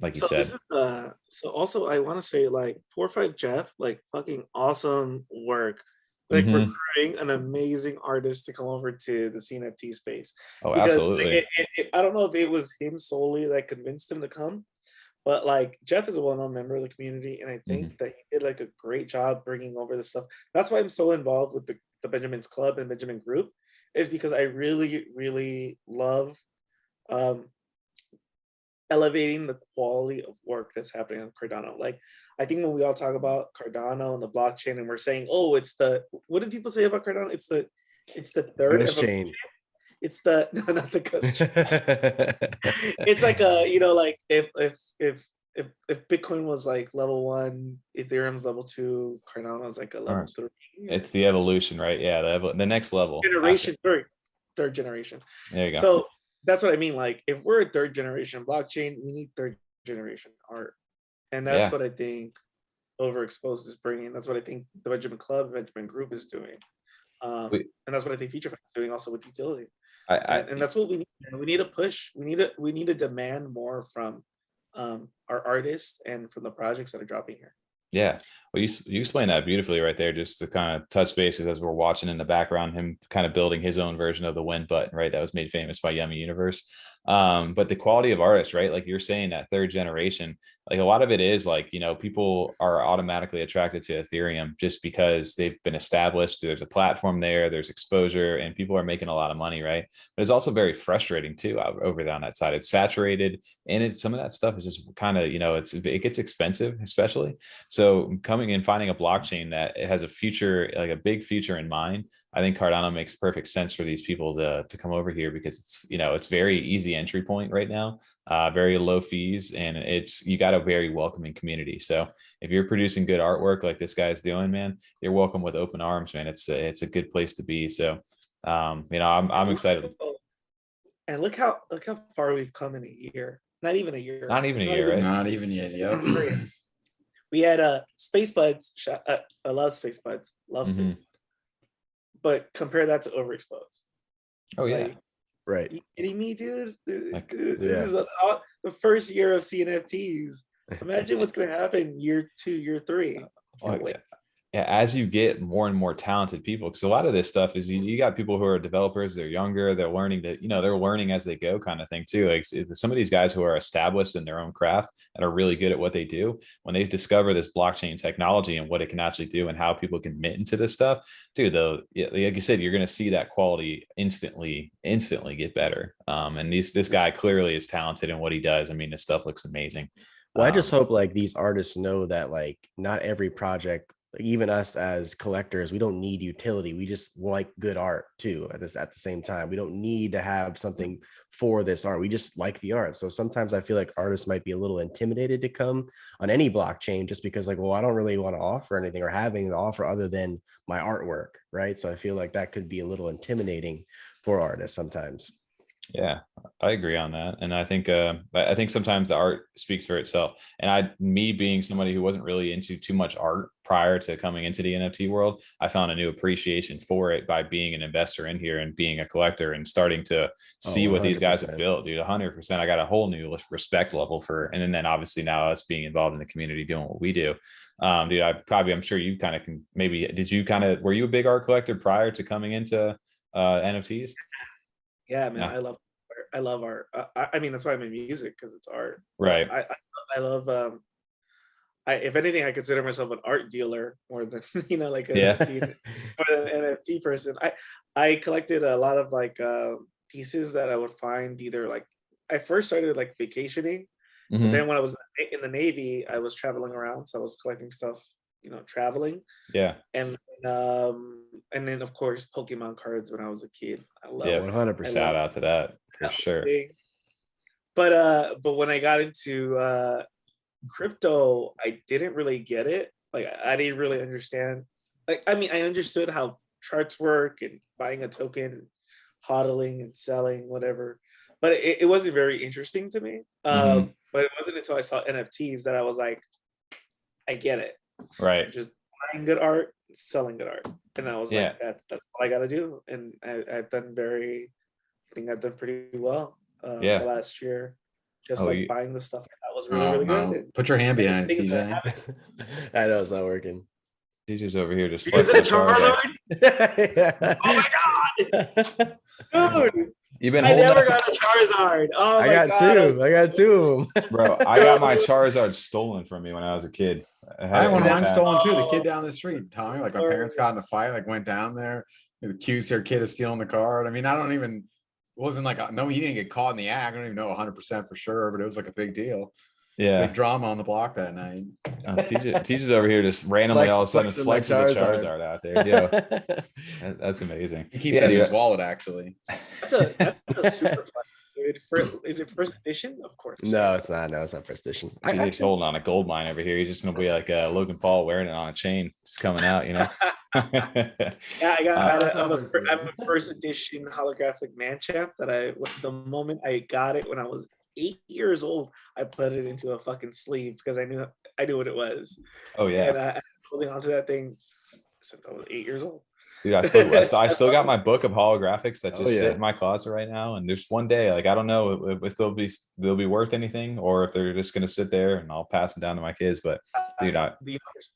Like you So said. this is so also I want to say like 4-5 Jeff, like fucking awesome work. Like Mhm. recruiting an amazing artist to come over to the CNFT space. Oh, Because like, absolutely. I don't know if it was him solely that convinced him to come, but like Jeff is a well-known member of the community, and I think that he did like a great job bringing over this stuff. That's why I'm so involved with the Benjamin's Club and Benjamin Group, is because I really, really love um, elevating the quality of work that's happening on Cardano. Like, I think when we all talk about Cardano and the blockchain, and we're saying, "Oh, it's the," what did people say about Cardano? It's the third Ghost chain. It's the no, not the ghost chain. It's like a, you know, like if Bitcoin was like level 1, Ethereum's level 2, Cardano is like a level 3. It's the evolution, right? Yeah, the next level. Generation, third generation. There you go. So that's what I mean. Like, if we're a third generation blockchain, we need third generation art, and that's what I think Overexposed is bringing. That's what I think the Benjamin Club, Benjamin Group is doing, and that's what I think Futurebots is doing also with utility. And that's what we need. We need to push. We need to demand more from our artists and from the projects that are dropping here. Yeah, well, you explained that beautifully right there. Just to kind of touch bases as we're watching in the background, him kind of building his own version of the win button, right? That was made famous by Yummy Universe. But the quality of artists, right? Like you're saying, that third generation, like a lot of it is like, you know, people are automatically attracted to Ethereum just because they've been established. There's a platform there, there's exposure, and people are making a lot of money, right? But it's also very frustrating too over there on that side. It's saturated, and some of that stuff is just kind of, you know, it gets expensive, especially. So coming and finding a blockchain that it has a future, like a big future in mind, I think Cardano makes perfect sense for these people to come over here, because it's, you know, it's very easy entry point right now, very low fees, and you got a very welcoming community. So if you're producing good artwork like this guy's doing, man, you're welcome with open arms, man. It's a good place to be. So you know, I'm excited. And look how far we've come in a year. Not even a year. Not even a year, right? Not even yet. Yep. We had Space Buds. I love Space Buds. Love Space Buds. But compare that to Overexposed. Oh yeah. Like, right. you kidding me, dude? Like, this is the first year of CNFTs. Imagine what's going to happen year 2, year 3. Yeah, as you get more and more talented people, because a lot of this stuff is you got people who are developers, they're younger, they're learning to, you know, they're learning as they go kind of thing too. Like some of these guys who are established in their own craft and are really good at what they do, when they discover this blockchain technology and what it can actually do and how people can mint into this stuff, dude, like you said, you're going to see that quality instantly get better. And this guy clearly is talented in what he does. I mean, this stuff looks amazing. Well, I just hope like these artists know that like not every project, even us as collectors, we don't need utility. We just like good art too at the same time. We don't need to have something for this art. We just like the art. So sometimes I feel like artists might be a little intimidated to come on any blockchain just because like, well, I don't really want to offer anything or have anything to offer other than my artwork, right? So I feel like that could be a little intimidating for artists sometimes. Yeah, I agree on that. And I think sometimes the art speaks for itself. And me being somebody who wasn't really into too much art prior to coming into the NFT world, I found a new appreciation for it by being an investor in here and being a collector and starting to see what these guys have built, dude. 100%. I got a whole new respect level for, and then obviously now us being involved in the community doing what we do. Dude, I'm sure you kind of can maybe, were you a big art collector prior to coming into NFTs? Yeah, man, yeah. I love art. I mean, that's why I'm in music, because it's art. Right. I love. If anything, I consider myself an art dealer more than like a more than an NFT person. I collected a lot of like pieces that I would find either like I first started like vacationing, but then when I was in the Navy, I was traveling around, so I was collecting stuff, traveling. Yeah. And then of course Pokemon cards when I was a kid. I love 100%. Shout out to that for sure. But when I got into crypto, I didn't really get it. Like I didn't really understand. Like I mean, I understood how charts work and buying a token, hodling and selling, whatever. But it wasn't very interesting to me. But it wasn't until I saw NFTs that I was like, I get it. Right. Just buying good art, selling good art, and I was like, that's all I got to do. And I've done think I've done pretry well Yeah. the last year. Just Oh, like you- buying the stuff that was really, Oh, really no. good. Put your hand behind it, Things that TJ. happen. I know it's not working. TJ's over here just You guys flexing had the a Charizard. Charizard? Oh my god, dude! You've been I holding never that got a Charizard. Oh I my got god, two. I got two of them. Bro, I got my Charizard stolen from me when I was a kid. I had one of mine That's- stolen too. The kid Oh. down the street, Tommy. Like my parents got in a fight, like went down there, accused their kid of stealing the card. I mean, I don't even. It wasn't like no, he didn't get caught in the act. I don't even know 100% for sure, but it was like a big deal. Yeah. Big drama on the block that night. TJ's over here just randomly all of a sudden flexing the Charizard out there. Yeah, that's amazing. He keeps it in his wallet, actually. That's a super flex, dude. Is it first edition? Of course. No, it's not. No, it's not first edition. TJ's holding on a gold mine over here. He's just gonna be like Logan Paul wearing it on a chain, just coming out, you know. Yeah, I have not a first edition holographic man champ that the moment I got it when I was 8 years old, I put it into a fucking sleeve because I knew what it was. Oh yeah, And I'm holding onto that thing since I was 8 years old. dude. I still got my book of holographics that just sit in my closet right now. And there's one day, like I don't know if they'll be worth anything or if they're just gonna sit there and I'll pass them down to my kids. But dude,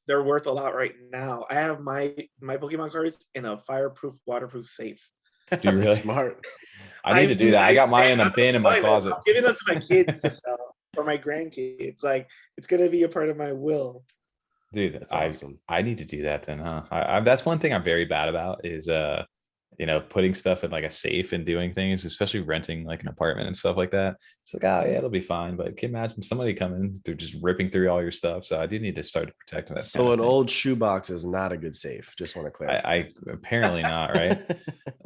they're worth a lot right now. I have my Pokemon cards in a fireproof, waterproof safe. do you really? Smart. I need to do that. I got mine in a bin in my closet. I'm giving them to my kids to sell or my grandkids. Like it's gonna be a part of my will. Dude, That's awesome. I need to do that then, huh? That's one thing I'm very bad about is putting stuff in like a safe and doing things, especially renting like an apartment and stuff like that. It's like, oh yeah, it'll be fine. But can you imagine somebody coming, they're just ripping through all your stuff. So I do need to start protecting that. So an old shoebox is not a good safe. Just want to clarify. I apparently not, right?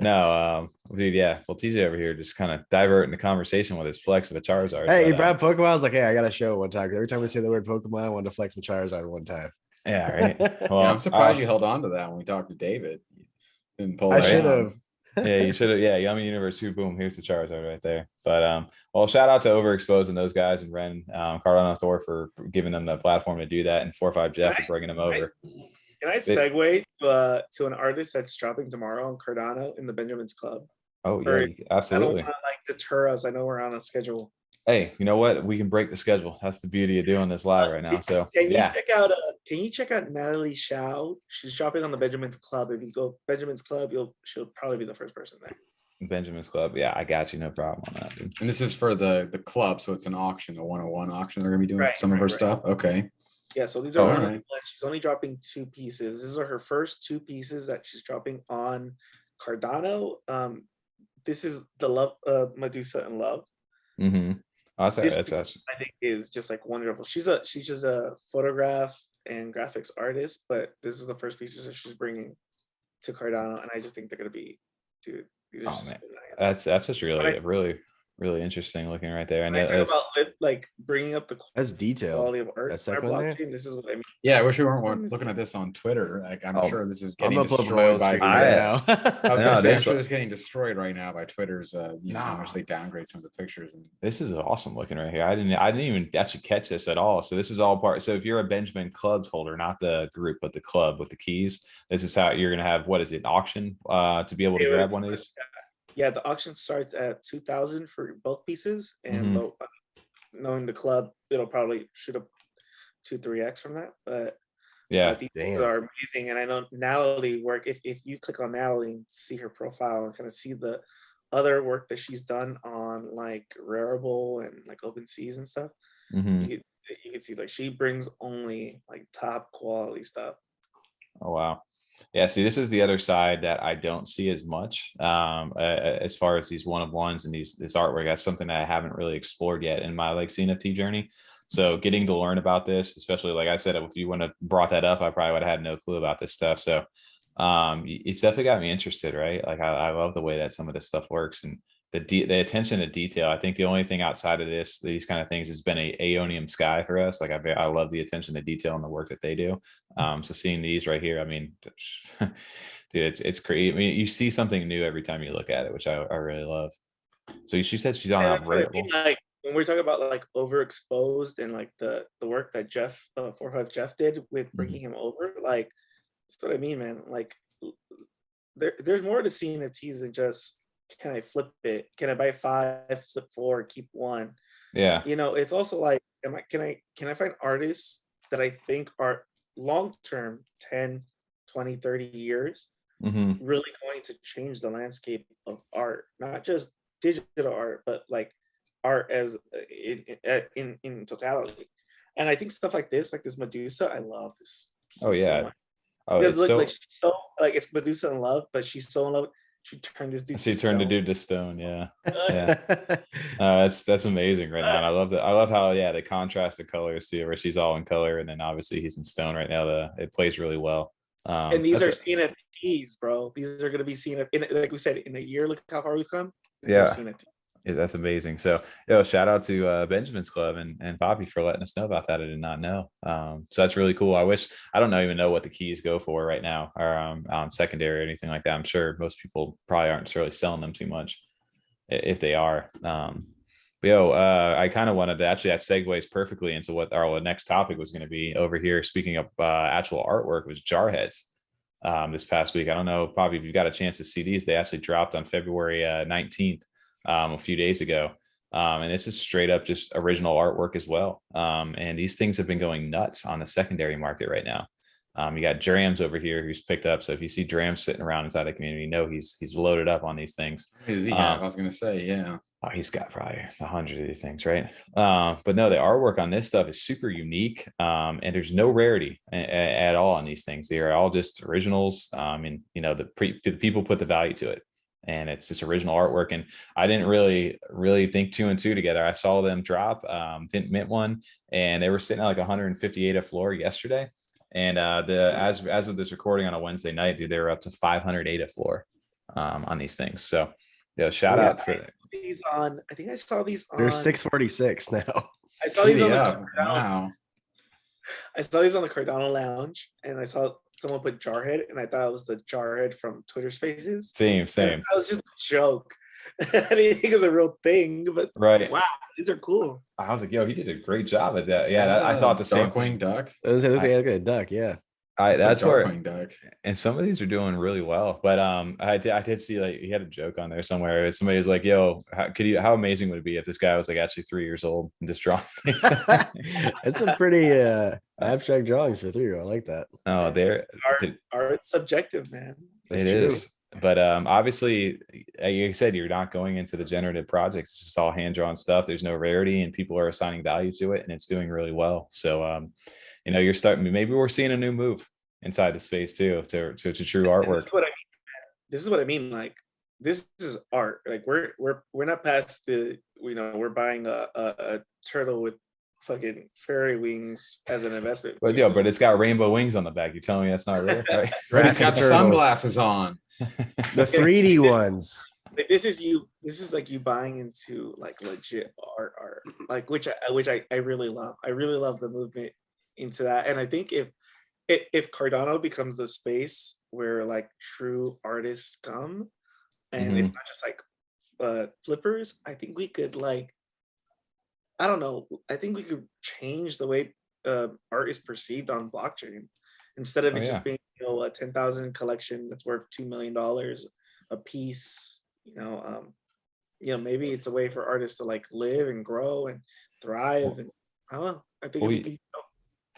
No, dude, yeah. Well, TJ over here just kind of diverting the conversation with his flex of a Charizard. Hey, he brought Pokemon. I was like, hey, I got to show it one time. 'Cause every time we say the word Pokemon, I wanted to flex my Charizard one time. Yeah, right. Well, Yeah, I'm surprised you held on to that when we talked to David. Didn't pull I it should out. have. Yeah, you should have. Yeah, Yummy Universe. Boom. Here's the Charizard right there. But well, shout out to Overexposing those guys and Ren, Cardano, Thor for giving them the platform to do that, and 4-5 Jeff for bringing them over. Can I segue to an artist that's dropping tomorrow on Cardano in the Benjamin's Club? Oh yeah, I don't absolutely. want to like deter us. I know we're on a schedule. Hey, you know what? We can break the schedule. That's the beauty of doing this live right now. So Can you yeah, Can you check out Natalie Shau? She's dropping on the Benjamin's Club. If you go Benjamin's Club, she'll probably be the first person there. Benjamin's Club. Yeah, I got you. No problem on that, dude. And this is for the club, so it's an auction, a 101 auction. They're gonna be doing some of her stuff. Okay. Yeah, so these are all right. She's only dropping 2 pieces. These are her first 2 pieces that she's dropping on Cardano. This is the Love Medusa in Love. Mm-hmm. That's I think is just like wonderful. She's just a photograph and graphics artist, but this is the first pieces that she's bringing to Cardano, and I just think they're gonna be, dude. These are Oh, so man. nice. That's just really interesting looking right there. And I talk about like bringing up the That's detailed. quality of art. That's Our second there? blockchain, this is what I mean. Yeah, I wish we weren't looking at this on Twitter. Like, I'm sure this is I'm getting gonna pull up my own destroyed by. screen right now. I was No, gonna say, I'm this sure one- it's getting destroyed right now by Twitter's, how much they downgrade some of the pictures. And this is awesome looking right here. I didn't even actually catch this at all. So this is all part. So if you're a Benjamin Clubs holder, not the group, but the club with the keys, this is how you're gonna have, what is it, auction to be able to grab one of these? Yeah, the auction starts at 2,000 for both pieces, and knowing the club, it'll probably shoot up 2-3x from that. But Yeah, these are amazing, and I know Natalie work. If you click on Natalie and see her profile and kind of see the other work that she's done on like Rarible and like OpenSeas and stuff, you can see like she brings only like top quality stuff. Oh wow. Yeah, see, this is the other side that I don't see as much as far as these one-of-ones and this artwork. That's something that I haven't really explored yet in my like CNFT journey. So getting to learn about this, especially like I said, if you wouldn't have brought that up, I probably would have had no clue about this stuff. So it's definitely got me interested, right? Like I love the way that some of this stuff works and the attention to detail. I think the only thing outside of these kind of things has been a Aeonium Sky for us. Like I love the attention to detail and the work that they do. So seeing these right here, I mean, dude, it's crazy. I mean, you see something new every time you look at it, which I really love. So she said she's on Rarible. Like when we're talking about like overexposed and like the work that Jeff 4-5 Jeff did with bringing him over, like that's what I mean, man. Like there's more to CNFTs than just can I flip it? Can I buy 5, flip 4, keep 1? Yeah. You know, it's also like, can I find artists that I think are long term, 10, 20, 30 years, Mm-hmm. really going to change the landscape of art, not just digital art, but like art as in totality. And I think stuff like this Medusa, I love this Oh piece so yeah. much. Oh, Because it's look, so. like, so like it's Medusa in love, but she's so in love, she turned this dude She to turned the stone. dude to stone. Yeah. Yeah. That's amazing right now. And I love that. I love how the contrast of colors too, where she's all in color, and then obviously he's in stone right now. It plays really well. And these That's are a, CNFTs, bro. These are gonna be like we said, in a year. Look how far we've come. These are yeah. CNFTs. Yeah, that's amazing. So, shout out to Benjamin's Club and Poppy for letting us know about that. I did not know. So that's really cool. I don't even know what the keys go for right now, or on secondary or anything like that. I'm sure most people probably aren't necessarily selling them too much, if they are. I kind of wanted to actually, that segues perfectly into what our next topic was going to be over here. Speaking of actual artwork, was Jarheads. This past week, I don't know, Poppy, if you got a chance to see these, they actually dropped on February 19th. A few days ago. And this is straight up just original artwork as well. And these things have been going nuts on the secondary market right now. You got Drams over here who's picked up. So if you see Drams sitting around inside the community, he's loaded up on these things. Is he? I was gonna say, yeah. Oh, he's got probably 100 of these things, right? But no, the artwork on this stuff is super unique, and there's no rarity at all on these things. They are all just originals, and the people put the value to it, and it's just original artwork. And I didn't really think 2 and 2 together. I saw them drop, didn't mint one, and they were sitting at like 158 a floor yesterday. And as of this recording on a Wednesday night, dude, they were up to 508 a floor on these things. So shout out for I think I saw these on. They're 646 now. I saw these on wow. I saw these on the Cardano Lounge, and I saw someone put Jarhead, and I thought it was the Jarhead from Twitter Spaces. Same. That was just a joke. I didn't think it was a real thing, but right. Wow, these are cool. I was like, he did a great job at that. Yeah, I thought the same. Darkwing Duck. It was like a duck, yeah. That's where, Duck. And some of these are doing really well. But I did see, like, he had a joke on there somewhere. Somebody was like, "Yo, how amazing would it be if this guy was like actually 3 years old and just drawing?" It's some pretty abstract drawings for 3-year-old. I like that. Oh, Art's subjective, man. It is. But obviously, like you said, you're not going into the generative projects. It's just all hand-drawn stuff. There's no rarity, and people are assigning value to it, and it's doing really well. So you're starting, maybe we're seeing a new move inside the space too, to true artwork. This is what I mean. Like, this is art. Like, we're not past the, we're buying a turtle with fucking fairy wings as an investment. But it's got rainbow wings on the back. You're telling me that's not real, right? It's got sunglasses on. The 3D ones. Like, this is like you buying into like legit art, like which I really love. I really love the movement into that. And I think if Cardano becomes the space where like true artists come, and it's not just like flippers, I think we could, like, I don't know, I think we could change the way art is perceived on blockchain, instead of it just being a 10,000 collection that's worth $2 million a piece. Maybe it's a way for artists to like live and grow and thrive. And I don't know. I think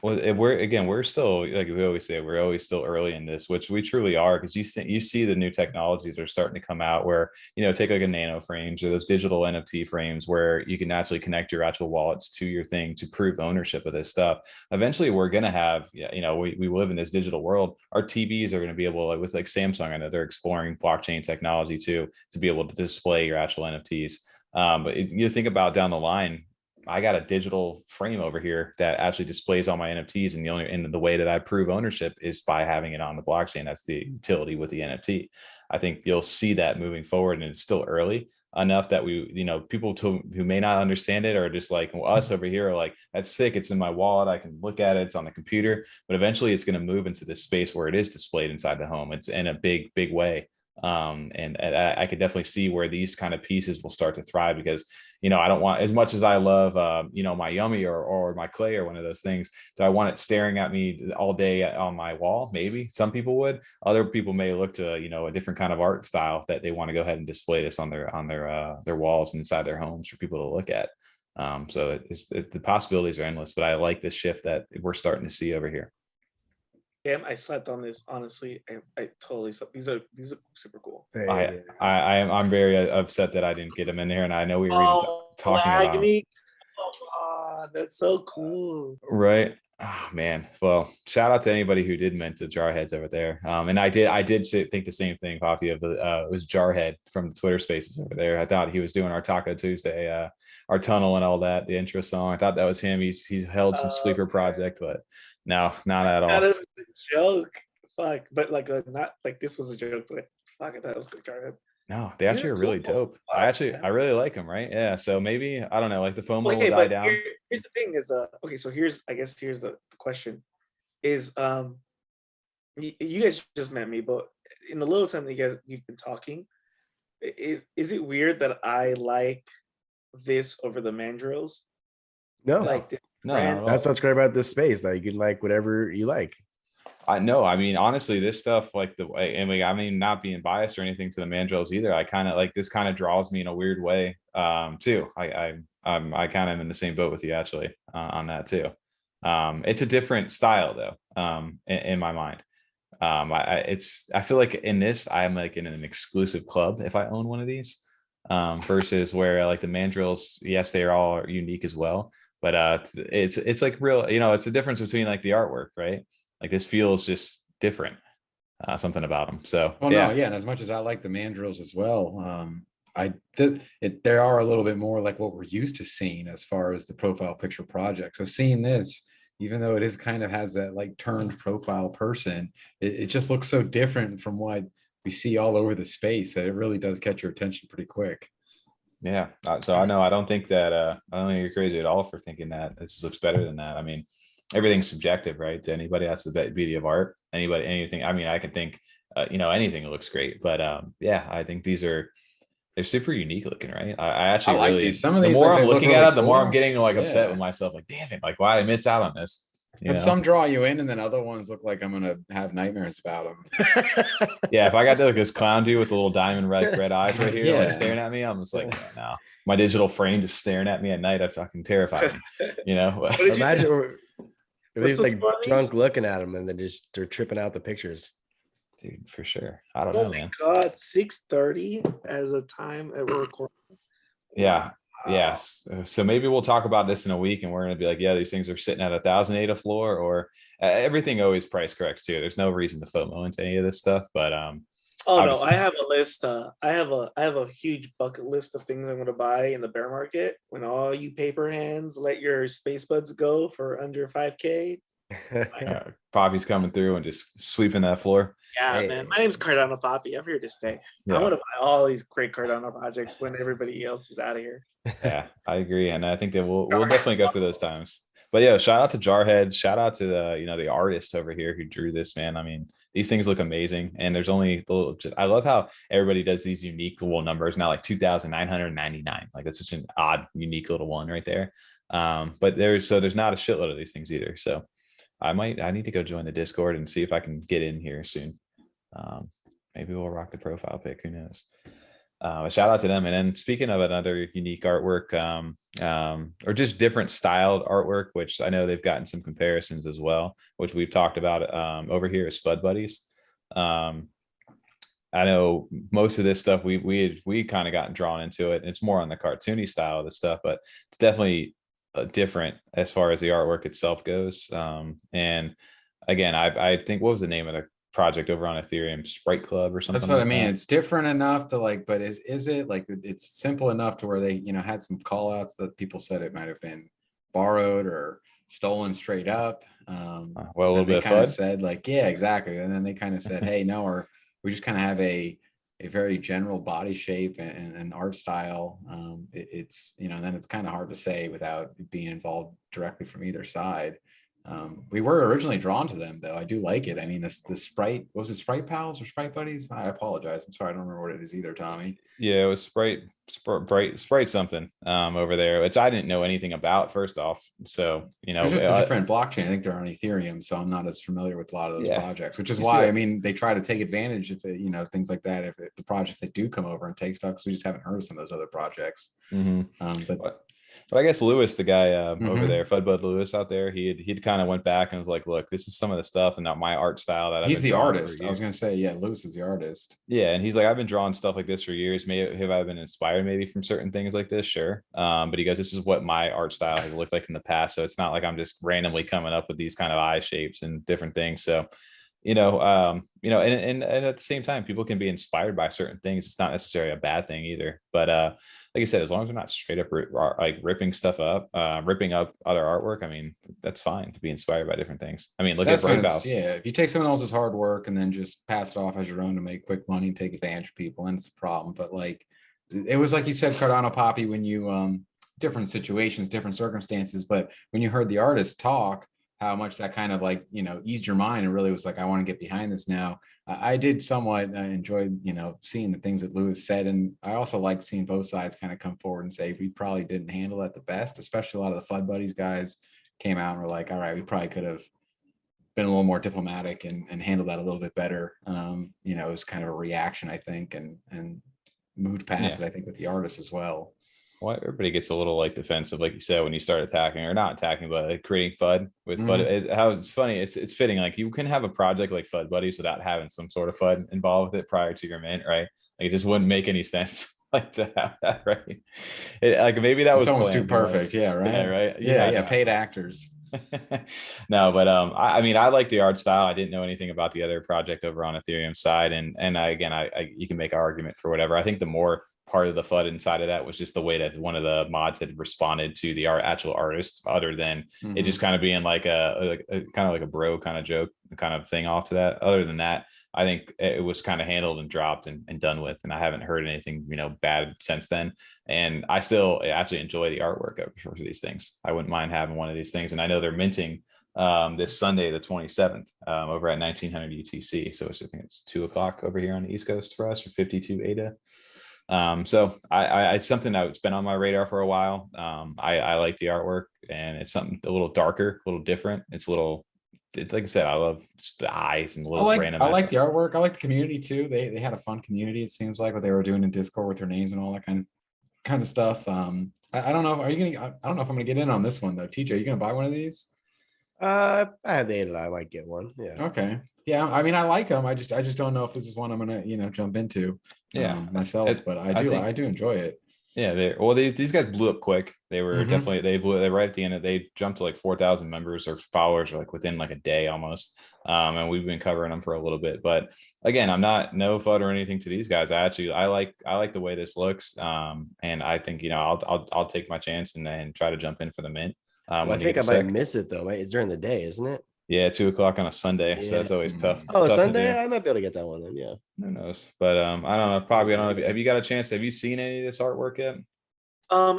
we're still, like we always say, we're always still early in this, which we truly are, because you see the new technologies are starting to come out where, take like a nano frames or those digital NFT frames where you can actually connect your actual wallets to your thing to prove ownership of this stuff. Eventually we're going to have, we live in this digital world. Our TVs are going to be able, it was like Samsung, I know they're exploring blockchain technology to be able to display your actual NFTs. But you think about down the line, I got a digital frame over here that actually displays all my NFTs, and the way that I prove ownership is by having it on the blockchain. That's the utility with the NFT. I think you'll see that moving forward, and it's still early enough that people who may not understand it are just like, well, us over here are like, that's sick. It's in my wallet. I can look at it. It's on the computer. But eventually, it's going to move into this space where it is displayed inside the home. It's in a big, big way. And I could definitely see where these kind of pieces will start to thrive, because, you know, I don't want, as much as I love, you know, my Yummy or my Clay or one of those things, do I want it staring at me all day on my wall? Maybe some people would. Other people may look to, you know, a different kind of art style that they want to go ahead and display this on their walls inside their homes for people to look at. So the possibilities are endless, but I like the shift that we're starting to see over here. Damn, I slept on this. Honestly, I totally slept. These are super cool. I'm very upset that I didn't get them in here, and I know we were even talking about them. Oh, that's so cool. Right. Oh man. Well, shout out to anybody who did mint the Jarheads over there. And I did think the same thing, Papi, of the it was Jarhead from the Twitter Spaces over there. I thought he was doing our Taco Tuesday, our tunnel and all that, the intro song. I thought that was him. He's held some sleeper project, but no, not at all. That is a joke. Fuck, but like not like this was a joke, but fuck, I thought it was good, Jarhead. No, they actually are really dope. I really like them, right? Yeah. So maybe, I don't know, like the FOMO will die down. Here's the thing is okay, so here's the question is you guys just met me, but in the little time that you've been talking, is it weird that I like this over the Mandrillz? No, like no, that's what's great about this space, that you can like whatever you like. I know. I mean, honestly, this stuff, like the way, and I mean, not being biased or anything to the Mandrillz either. I kind of like this, kind of draws me in a weird way, too. I kind of am in the same boat with you actually on that too. It's a different style though, in my mind. I feel like in this, I'm like in an exclusive club if I own one of these, versus where like the Mandrillz, yes, they are all unique as well, but it's like real, you know, it's a difference between like the artwork, right? Like this feels just different, something about them. So no, and as much as I like the Mandrillz as well, they are a little bit more like what we're used to seeing as far as the profile picture project. So seeing this, even though it is kind of has that like turned profile person, it just looks so different from what we see all over the space that it really does catch your attention pretty quick. Yeah. So I know, I don't think you're crazy at all for thinking that this looks better than that. I mean, everything's subjective, right? To anybody, that's the beauty of art. Anything. I mean, I can think, you know, anything looks great, but yeah, I think they're super unique looking, right? I actually like really, these. Some of these, the more like, I'm looking at it, the more I'm getting like yeah, upset with myself. Like, damn it, like why did I miss out on this? And some draw you in, and then other ones look like I'm gonna have nightmares about them. Yeah, if I got like this clown dude with the little diamond red eyes right here, like staring at me, I'm just like, yeah, no. My digital frame just staring at me at night, I fucking terrified me. You know, imagine he's like drunk looking at him, and then they're tripping out the pictures. Dude, for sure. I don't know, man. Oh my God, 6:30 as a time at we're recording. Yeah. Yes. So maybe we'll talk about this in a week, and we're going to be like, yeah, these things are sitting at 1,008 a floor, or everything always price corrects too. There's no reason to FOMO into any of this stuff, but oh no, I have a list. I have a huge bucket list of things I'm going to buy in the bear market. When all you paper hands let your space buds go for under 5K. Papi's coming through and just sweeping that floor. Yeah, hey, man. My name's CardanoPapi. I'm here to stay. Yeah. I want to buy all these great Cardano projects when everybody else is out of here. Yeah, I agree, and I think that we'll definitely go through those times. But yeah, shout out to Jarhead. Shout out to the artist over here who drew this, man. I mean, these things look amazing, and there's only I love how everybody does these unique little numbers now, like 2,999. Like that's such an odd, unique little one right there. But there's not a shitload of these things either. So I need to go join the Discord and see if I can get in here soon. Maybe we'll rock the profile pic. Who knows? Shout out to them. And then speaking of another unique artwork, or just different styled artwork, which I know they've gotten some comparisons as well, which we've talked about over here is FudBuddies. I know most of this stuff we kind of gotten drawn into it. It's more on the cartoony style of the stuff, but it's definitely different as far as the artwork itself goes. And again, I think, what was the name of the project over on Ethereum? Sprite Club or something? That's what like I mean. that. It's different enough to like, but is it like, it's simple enough to where they, had some call outs that people said it might have been borrowed or stolen straight up. Well, a little bit of FUD said like, yeah, exactly. And then they kind of said, hey, no, or we just kind of have a very general body shape and an art style. It's, then it's kind of hard to say without being involved directly from either side. We were originally drawn to them, though. I do like it. I mean, the Sprite, was it Sprite Pals or Sprite Buddies? I apologize. I'm sorry, I don't remember what it is either, Tommy. Yeah, it was Sprite something over there, which I didn't know anything about first off. So, you know, It's just a different blockchain. I think they're on Ethereum, so I'm not as familiar with a lot of those projects, which is why, I mean, they try to take advantage of it, you know, things like that. If the projects that do come over and take stock, because we just haven't heard of some of those other projects. But I guess Lewis, the guy over there, FudBud Lewis out there, he'd kind of went back and was like, look, this is some of the stuff and not my art style that he's the artist. I was gonna say, yeah, Lewis is the artist. Yeah, and he's like, I've been drawing stuff like this for years. Maybe have I been inspired maybe from certain things like this? Sure. But he goes, this is what my art style has looked like in the past. So it's not like I'm just randomly coming up with these kind of eye shapes and different things. So and at the same time, people can be inspired by certain things. It's not necessarily a bad thing either. But like I said, as long as they're not straight up like ripping stuff up, ripping up other artwork, I mean, that's fine to be inspired by different things. I mean, look at Brain Valves. Yeah, if you take someone else's hard work and then just pass it off as your own to make quick money and take advantage of people, and it's a problem. But like, it was like you said, CardanoPapi, when you different situations, different circumstances, but when you heard the artist talk, how much that kind of like, you know, eased your mind and really was like, I want to get behind this now. I did somewhat enjoy, you know, seeing the things that Lewis said. And I also liked seeing both sides kind of come forward and say, we probably didn't handle that the best, especially a lot of the FudBuddies guys came out and were like, all right, we probably could have been a little more diplomatic and handled that a little bit better. You know, it was kind of a reaction, I think, and moved past it, I think, with the artists as well. Well, everybody gets a little like defensive, like you said, when you start attacking or not attacking, but like creating FUD with FUD. How it's funny. It's fitting. Like you can have a project like FudBuddies without having some sort of FUD involved with it prior to your mint, right? Like it just wouldn't make any sense like to have that, right? Like maybe that was almost too perfect. Yeah, right. Yeah, right. Yeah. Paid actors. No, but I mean, I like the art style. I didn't know anything about the other project over on Ethereum side, and you can make an argument for whatever. I think the more part of the FUD inside of that was just the way that one of the mods had responded to the actual artist, other than it just kind of being like a kind of like a bro kind of joke kind of thing off to that. Other than that, I think it was kind of handled and dropped and done with, and I haven't heard anything, you know, bad since then. And I still actually enjoy the artwork for these things. I wouldn't mind having one of these things, and I know they're minting this Sunday, the 27th, over at 1900 UTC. So I think it's 2:00 over here on the East Coast for us, or 52 ADA. So I it's something that's been on my radar for a while. I like the artwork, and it's something a little darker, a little different. It's like I said, I love just the eyes and the little random. I like the artwork. I like the community too. They had a fun community. It seems like what they were doing in Discord with their names and all that kind of stuff. I don't know. I don't know if I'm gonna get in on this one though. TJ, are you gonna buy one of these? I have the ADA. I might get one. Yeah. Okay. Yeah. I mean, I like them. I just don't know if this is one I'm gonna, you know, jump into. Myself, but I do enjoy it. Yeah, these guys blew up quick. They were definitely they right at the end. They jumped to like 4,000 members or followers like within like a day almost. And we've been covering them for a little bit. But again, I'm not no FUD or anything to these guys. I like the way this looks. And I think, you know, I'll take my chance and try to jump in for the mint. I think I might miss it though. Right? It's during the day, isn't it? Yeah, 2:00 on a Sunday, so that's always tough. Oh, Sunday, I might be able to get that one then. Yeah, who knows? But I don't know. Probably I don't know. Have you got a chance? Have you seen any of this artwork yet?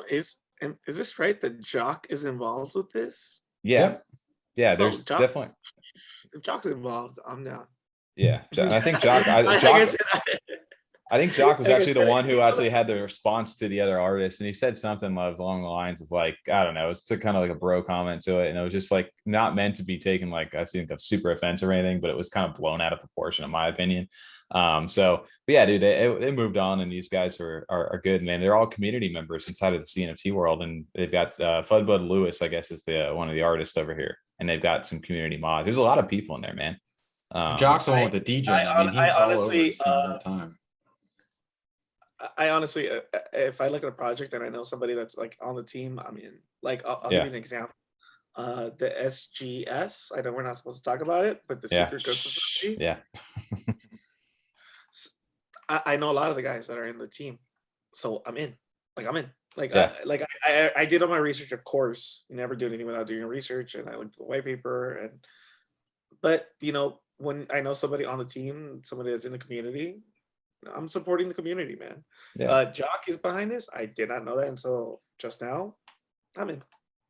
Is this right that Jock is involved with this? Yeah, yeah. There's definitely. If Jock's involved, I'm down. Yeah, I think Jock. I think Jock was actually the one who actually had the response to the other artists, and he said something along the lines of like, I don't know, it's kind of like a bro comment to it, and it was just like not meant to be taken like I think of super offensive or anything, but it was kind of blown out of proportion in my opinion. But yeah, dude, they moved on, and these guys are good, man. They're all community members inside of the CNFT world, and they've got FudBud Lewis, I guess, is the one of the artists over here, and they've got some community mods. There's a lot of people in there, man. Jock's the one with the DJ. I honestly, all the time. I honestly, if I look at a project and I know somebody that's like on the team, I mean, like I'll give you an example. The SGS. I know we're not supposed to talk about it, but the Secret Ghost Society. Yeah. I know a lot of the guys that are in the team, so I'm in. I did all my research, of course. You never do anything without doing research, and I looked at the white paper. But you know, when I know somebody on the team, somebody that's in the community, I'm supporting the community, man. Yeah. Jock is behind this. I did not know that until just now. I'm in.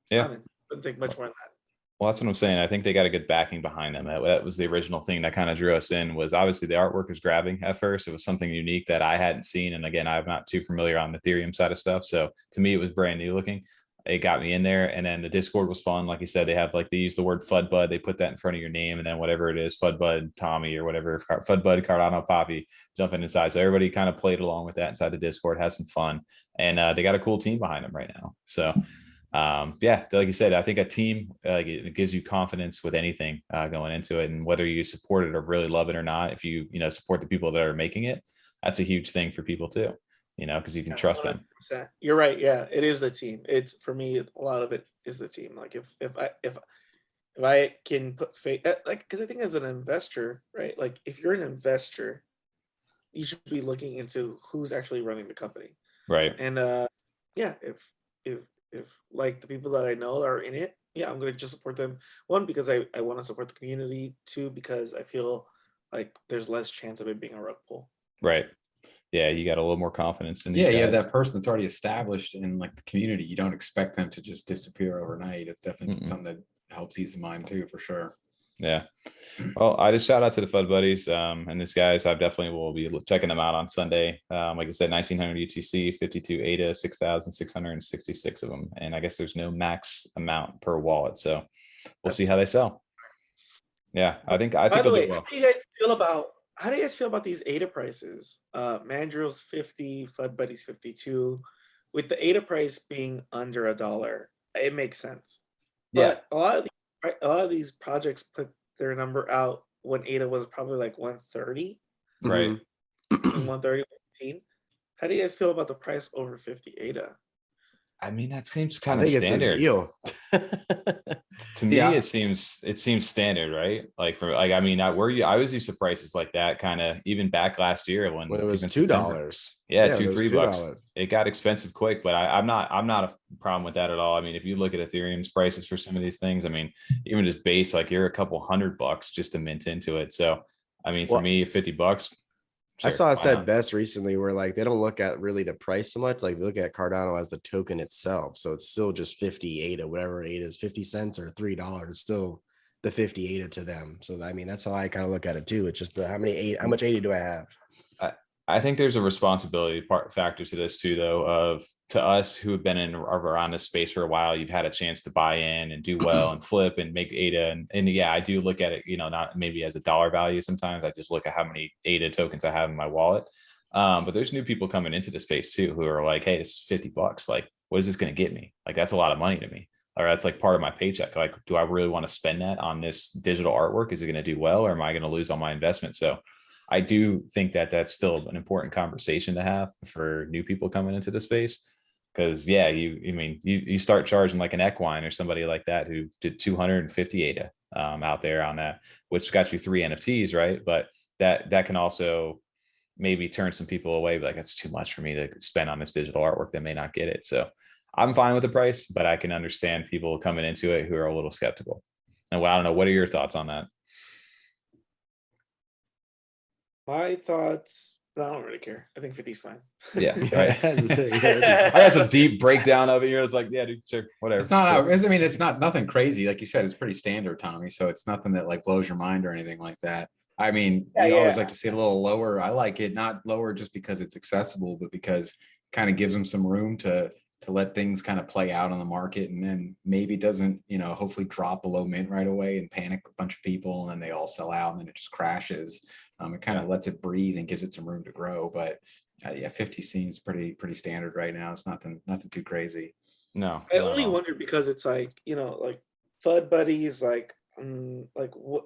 Yeah. I'm in. Doesn't take much more than that. Well, that's what I'm saying. I think they got a good backing behind them. That was the original thing that kind of drew us in. Was obviously the artwork was grabbing at first. It was something unique that I hadn't seen, and again, I'm not too familiar on the Ethereum side of stuff. So to me, it was brand new looking. It got me in there, and then the Discord was fun. Like you said, they have like they use the word FudBud. They put that in front of your name, and then whatever it is, FudBud Tommy or whatever, FudBud CardanoPapi jumping inside. So everybody kind of played along with that inside the Discord, had some fun, and they got a cool team behind them right now. So yeah, like you said, I think a team it gives you confidence with anything going into it, and whether you support it or really love it or not, if you support the people that are making it, that's a huge thing for people too, because you can trust them. 100%. You're right. Yeah, it is the team. It's for me, a lot of it is the team. Like if I can put faith, like, because I think as an investor, right? Like if you're an investor, you should be looking into who's actually running the company. Right. And yeah, if like the people that I know are in it, yeah, I'm gonna just support them. One, because I want to support the community. Two, because I feel like there's less chance of it being a rug pull. Right. Yeah, you got a little more confidence in these Yeah, guys. you have that person that's already established in like the community. You don't expect them to just disappear overnight. It's definitely something that helps ease the mind too, for sure. Yeah. Well, I just shout out to the FudBuddies and these guys. I definitely will be checking them out on Sunday. Like I said, 1900 UTC, 52 ADA, 6,666 of them. And I guess there's no max amount per wallet. So we'll see how they sell. Yeah, I think By the way, well. how do you guys feel about these ADA prices? Mandrillz 50, FudBuddies 52. With the ADA price being under $1, it makes sense. Yeah. But a lot of these projects put their number out when ADA was probably like 130. Right. 130, 115. How do you guys feel about the price over 50 ADA? I mean, that seems kind of standard. To me, Yeah. it seems standard, right? Like I mean, I was used to prices like that kind of even back last year when it was $2. Yeah, $2-3. It got expensive quick, but I'm not a problem with that at all. I mean, if you look at Ethereum's prices for some of these things, I mean, even just base, like you're a couple $100 just to mint into it. So, I mean, for me, $50. Sure, I saw it said best recently where like they don't look at really the price so much, like they look at Cardano as the token itself. So it's still just 50 ADA, whatever ADA is, 50 cents or $3, still the 50 ADA to them. So I mean, that's how I kind of look at it too. It's just how much ADA do I have? I think there's a responsibility factor to this too, though, to us who have been around this space for a while. You've had a chance to buy in and do well and flip and make ADA. And yeah, I do look at it, not maybe as a dollar value. Sometimes I just look at how many ADA tokens I have in my wallet. But there's new people coming into the space too, who are like, hey, this is $50. Like, what is this going to get me? Like, that's a lot of money to me. Or that's like part of my paycheck. Like, do I really want to spend that on this digital artwork? Is it going to do well, or am I going to lose all my investment? So I do think that that's still an important conversation to have for new people coming into the space. Because yeah, you start charging like an Equine or somebody like that who did 250 ADA out there on that, which got you 3 NFTs, right? But that can also maybe turn some people away, like that's too much for me to spend on this digital artwork that may not get it. So I'm fine with the price, but I can understand people coming into it who are a little skeptical. And well, I don't know, what are your thoughts on that? My thoughts, I don't really care. I think 50 is fine. Yeah, right. I got some deep breakdown of it here. It's like, yeah, dude, sure, whatever. It's not. I mean, it's not nothing crazy. Like you said, it's pretty standard, Tommy. So it's nothing that like blows your mind or anything like that. I mean, you always like to see it a little lower. I like it not lower just because it's accessible, but because it kind of gives them some room to let things kind of play out on the market, and then maybe doesn't, hopefully drop below mint right away and panic a bunch of people, and then they all sell out and then it just crashes. It kind of lets it breathe and gives it some room to grow. But yeah, 50 seems pretty standard right now. It's nothing too crazy. No, I only wonder because it's like, like FudBuddies, like what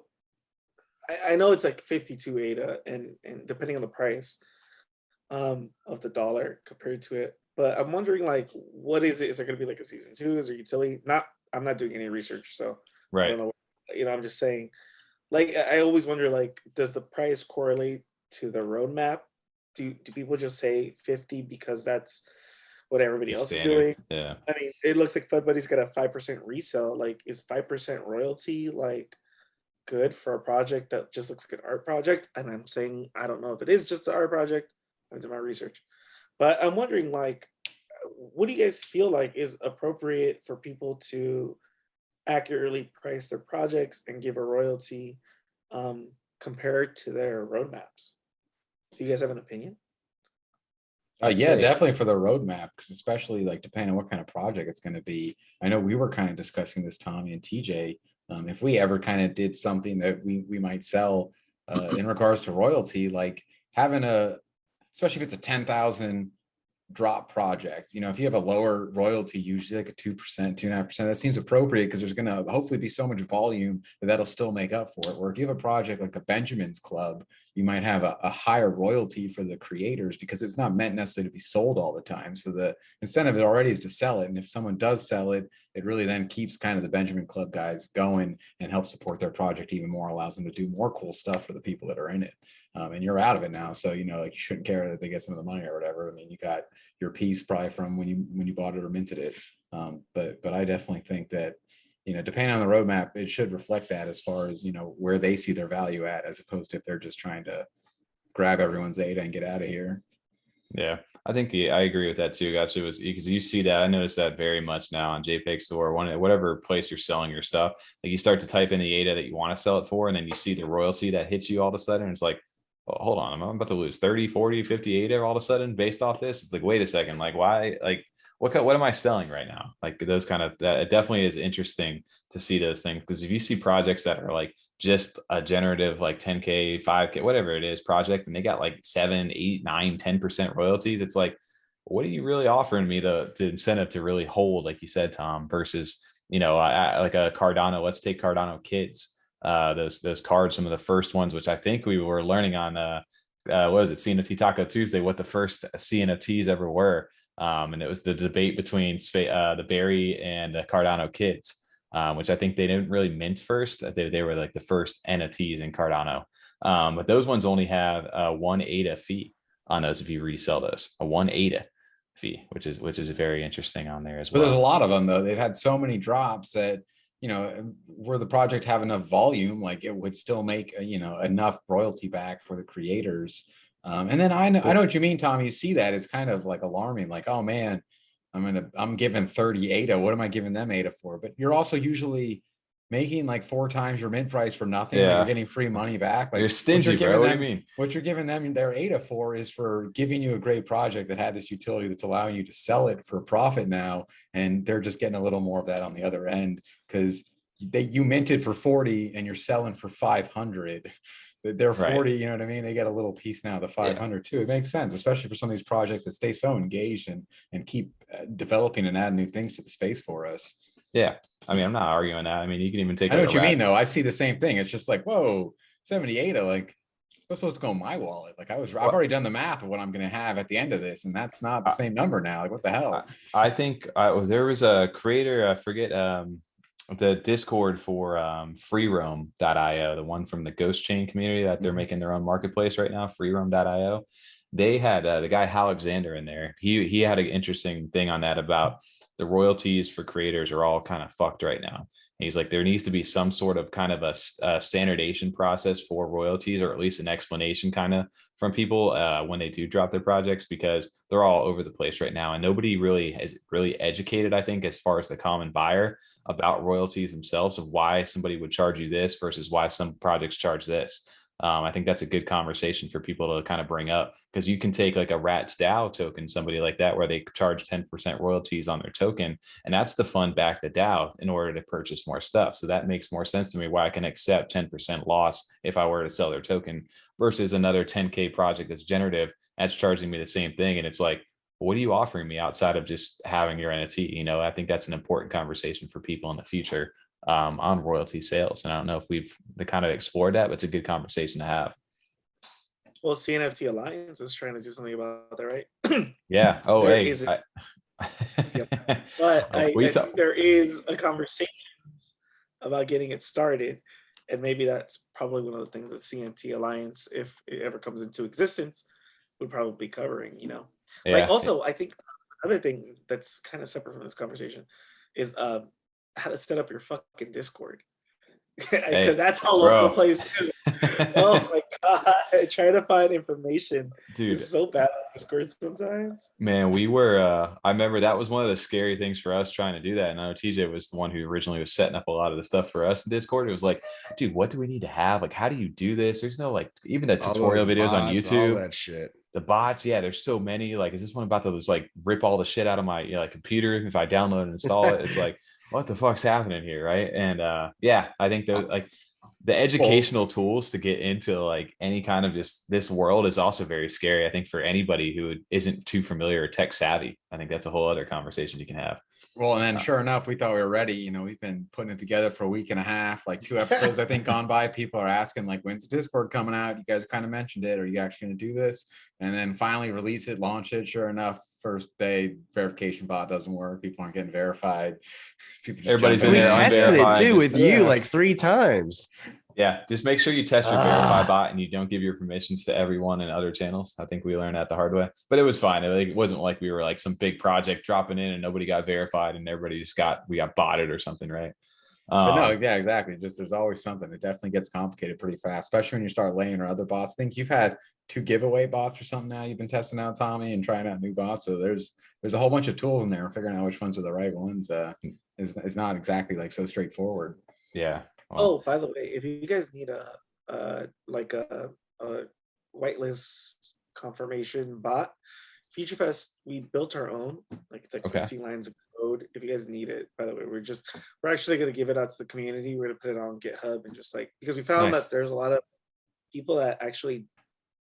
I know it's like 52 ADA and depending on the price of the dollar compared to it. But I'm wondering, like, what is it? Is there going to be like a season 2? Is there utility? I'm not doing any research, so right. I don't know. I'm just saying, like, I always wonder, like, does the price correlate to the roadmap? Do people just say 50 because that's what everybody else is doing? Yeah. I mean, it looks like FudBuddies got a 5% resale. Like, is 5% royalty like good for a project that just looks like an art project? And I'm saying I don't know if it is just an art project. I did my research. But I'm wondering, like, what do you guys feel like is appropriate for people to accurately price their projects and give a royalty compared to their roadmaps. Do you guys have an opinion? Yeah, definitely for the roadmap, because especially like depending on what kind of project it's going to be. I know we were kind of discussing this, Tommy and TJ. If we ever kind of did something that we might sell in regards to royalty, like having especially if it's a 10,000 drop project, if you have a lower royalty, usually like a 2%, 2.5%, that seems appropriate because there's going to hopefully be so much volume that'll still make up for it. Or if you have a project like a Benjamin's Club, you might have a higher royalty for the creators because it's not meant necessarily to be sold all the time. So the incentive already is to sell it. And if someone does sell it, it really then keeps kind of the Benjamin Club guys going and helps support their project even more, allows them to do more cool stuff for the people that are in it. And you're out of it now. So, like you shouldn't care that they get some of the money or whatever. I mean, you got your piece probably from when you bought it or minted it. But I definitely think that, depending on the roadmap, it should reflect that as far as, where they see their value at, as opposed to if they're just trying to grab everyone's ADA and get out of here. Yeah, I think I agree with that too. Gotcha. It was because you see that. I noticed that very much now on JPEG Store, whatever place you're selling your stuff, like you start to type in the ADA that you want to sell it for, and then you see the royalty that hits you all of a sudden. And it's like, well, hold on, I'm about to lose 30, 40, 50 ADA all of a sudden based off this. It's like, wait a second, like why, like what am I selling right now? Like those kind of, that it definitely is interesting to see those things, because if you see projects that are like just a generative like 10K, 5K, whatever it is project, and they got like 7, 8, 9, 10% royalties, it's like, what are you really offering me the incentive to really hold, like you said, Tom, versus like a Cardano. Let's take Cardano Kids, those cards, some of the first ones, which I think we were learning on what was it, CNFTacoTuesday, what the first CNFTs ever were. And it was the debate between the Berry and the Cardano Kids, which I think they didn't really mint first. They were like the first NFTs in Cardano. But those ones only have a 1 ADA fee on those if you resell those, a 1 ADA fee, which is very interesting on there as well. But there's a lot of them though. They've had so many drops that, were the project have enough volume, like it would still make enough royalty back for the creators. And then I know what you mean, Tom. You see that it's kind of like alarming, like, oh man, I'm giving 30 ADA. What am I giving them ADA for? But you're also usually making like 4 times your mint price for nothing. Yeah. Like you're getting free money back. Like you're stingy, bro. What do you mean? What you're giving them their ADA for is for giving you a great project that had this utility that's allowing you to sell it for profit now. And they're just getting a little more of that on the other end because you minted for 40 and you're selling for 500. They're 40, right. You know what I mean? They get a little piece now, the 500 too. It makes sense, especially for some of these projects that stay so engaged and keep developing and add new things to the space for us. Yeah. I mean, I'm not arguing that. I mean, you can even take. I know what you mean, though. I see the same thing. It's just like, whoa, 78. Like, what's supposed to go in my wallet? Like, I've already done the math of what I'm going to have at the end of this, and that's not the same number now. Like, what the hell? I think there was a creator. I forget the Discord for freeroam.io, the one from the Ghost Chain community that they're making their own marketplace right now. Freeroam.io. They had the guy Alexander in there. He had an interesting thing on that about the royalties for creators are all kind of fucked right now. And he's like, there needs to be some sort of kind of a standardization process for royalties, or at least an explanation kind of from people when they do drop their projects, because they're all over the place right now. And nobody really is really educated, I think, as far as the common buyer about royalties themselves, of why somebody would charge you this versus why some projects charge this. I think that's a good conversation for people to kind of bring up, because you can take like a Rats DAO token, somebody like that, where they charge 10% royalties on their token, and that's to fund back the DAO in order to purchase more stuff. So that makes more sense to me, why I can accept 10% loss if I were to sell their token, versus another 10K project that's generative that's charging me the same thing. And it's like, what are you offering me outside of just having your NFT? I think that's an important conversation for people in the future on royalty sales. And I don't know if we've kind of explored that, but it's a good conversation to have. Well, CNFT Alliance is trying to do something about that, right? Yeah. Oh, there hey. But I think there is a conversation about getting it started. And maybe that's probably one of the things that CNFT Alliance, if it ever comes into existence, would probably be covering, Yeah. Like also, I think another thing that's kind of separate from this conversation is how to set up your fucking Discord, because that's all over the place too. Oh my god, trying to find information, dude, is so bad on Discord sometimes. Man, we were I remember that was one of the scary things for us trying to do that. And I know TJ was the one who originally was setting up a lot of the stuff for us in Discord. It was like, dude, what do we need to have? Like, how do you do this? There's no like even the All tutorial those videos on bots, YouTube. all that shit. The bots, yeah, there's so many. Like, is this one about to just like rip all the shit out of my like computer if I download and install it? It's like, what the fuck's happening here, right? And yeah, I think those like the educational tools to get into like any kind of just this world is also very scary. I think for anybody who isn't too familiar or tech savvy, I think that's a whole other conversation you can have. Well, and then sure enough, we thought we were ready. You know, we've been putting it together for a week and a half, like 2 episodes, I think, gone by. People are asking, like, when's Discord coming out? You guys kind of mentioned it. Are you actually going to do this? And then finally release it, launch it. Sure enough, first day verification bot doesn't work. People aren't getting verified. Everybody's in We there tested it too with you yeah. like 3 times. Yeah, just make sure you test your verify bot and you don't give your permissions to everyone in other channels. I think we learned that the hard way, but it was fine. It wasn't like we were like some big project dropping in and nobody got verified and everybody just we got botted or something, right? But no, yeah, exactly. Just there's always something. It definitely gets complicated pretty fast, especially when you start laying or other bots. I think you've had 2 giveaway bots or something now you've been testing out, Tommy, and trying out new bots. So there's a whole bunch of tools in there. Figuring out which ones are the right ones is not exactly like so straightforward. Yeah. Well, oh, by the way, if you guys need a whitelist confirmation bot, FutureFest, we built our own. Like it's like 15 lines of code. If you guys need it, by the way, we're actually going to give it out to the community. We're going to put it on GitHub and just like, because we found that there's a lot of people that actually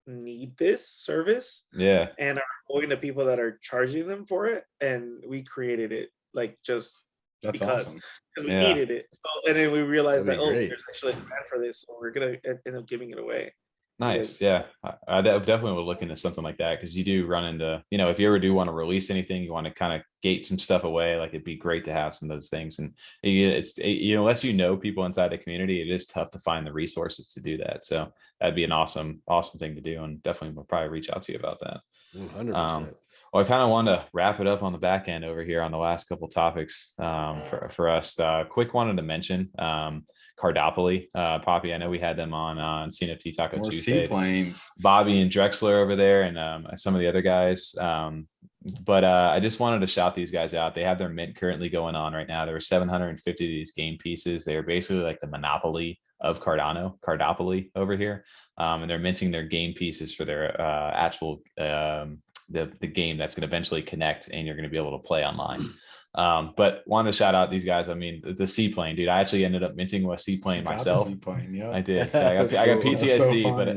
need this service. Yeah. And are going to people that are charging them for it. And we created it like just because we needed it. So, and then we realized that there's actually a demand for this, so we're gonna end up giving it away. Nice. Yeah, I definitely would look into something like that, because you do run into, you know, if you ever do want to release anything, you want to kind of gate some stuff away. Like it'd be great to have some of those things. And it's, you know, unless you know people inside the community, it is tough to find the resources to do that. So that'd be an awesome thing to do, and definitely we'll probably reach out to you about that. 100%. Well, I kind of wanted to wrap it up on the back end over here on the last couple topics for us. Quick wanted to mention Cardopoly. Papi, I know we had them on CNFTacoTuesday. Seaplanes. Bobby and Drexler over there, and some of the other guys. But I just wanted to shout these guys out. They have their mint currently going on right now. There were 750 of these game pieces. They are basically like the monopoly of Cardopoly over here. And they're minting their game pieces for their actual the game that's going to eventually connect and you're going to be able to play online. But wanted to shout out these guys. I mean, the seaplane, dude. I actually ended up minting a seaplane myself. I did. I got PTSD, so but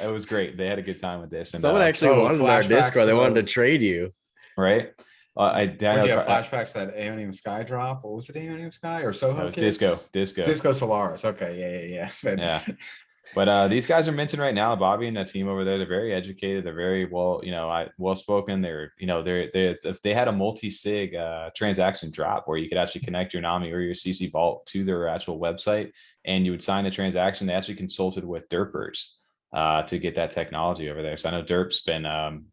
it was great. They had a good time with this. And someone actually wanted in our Discord. They wanted to trade you, right? I did you have flashbacks to that Aeonium Sky drop? What was it, Aeonium Sky or Soho? No, it was Disco Solaris. Okay, yeah. Yeah. But these guys are minting right now. Bobby and the team over there, they're very educated. They're very well spoken. They're, they had a multi-sig transaction drop where you could actually connect your NAMI or your CC Vault to their actual website, and you would sign a transaction. They actually consulted with Derpers to get that technology over there. So I know Derp's been,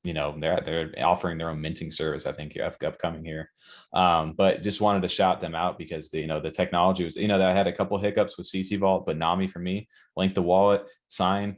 they're offering their own minting service, I think, upcoming here. But just wanted to shout them out because the technology was, that I had a couple hiccups with CC Vault, but NAMI for me, link the wallet, sign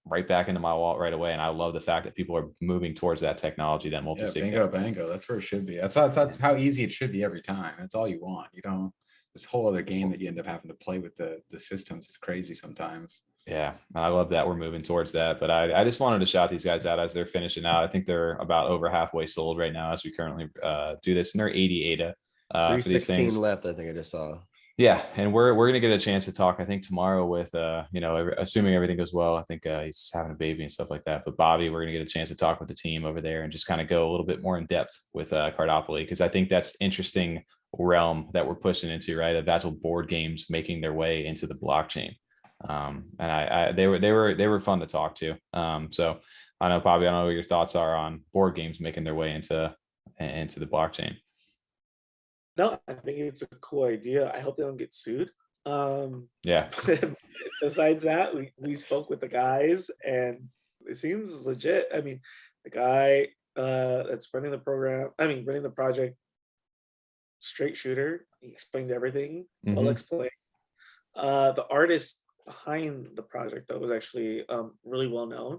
right back into my wallet right away. And I love the fact that people are moving towards that technology, that multi-sig. Bingo. That's where it should be. That's how easy it should be every time. That's all you want. You don't, this whole other game that you end up having to play with the systems is crazy sometimes. Yeah, I love that we're moving towards that. But I just wanted to shout these guys out as they're finishing out. I think they're about over halfway sold right now as we currently do this, and they're 80 ADA for these things. Left, I think I just saw. Yeah, and we're gonna get a chance to talk, I think, tomorrow with assuming everything goes well. I think he's having a baby and stuff like that. But Bobby, we're gonna get a chance to talk with the team over there and just kind of go a little bit more in depth with Cardopoly, because I think that's interesting realm that we're pushing into, right? Of actual board games making their way into the blockchain. And they were fun to talk to. So I know, Bobby, I don't know what your thoughts are on board games making their way into the blockchain. No, I think it's a cool idea. I hope they don't get sued. Yeah. Besides that, we spoke with the guys and it seems legit. I mean, the guy that's running the project, straight shooter. He explained everything. Mm-hmm. Well explained. The artist behind the project that was actually really well known,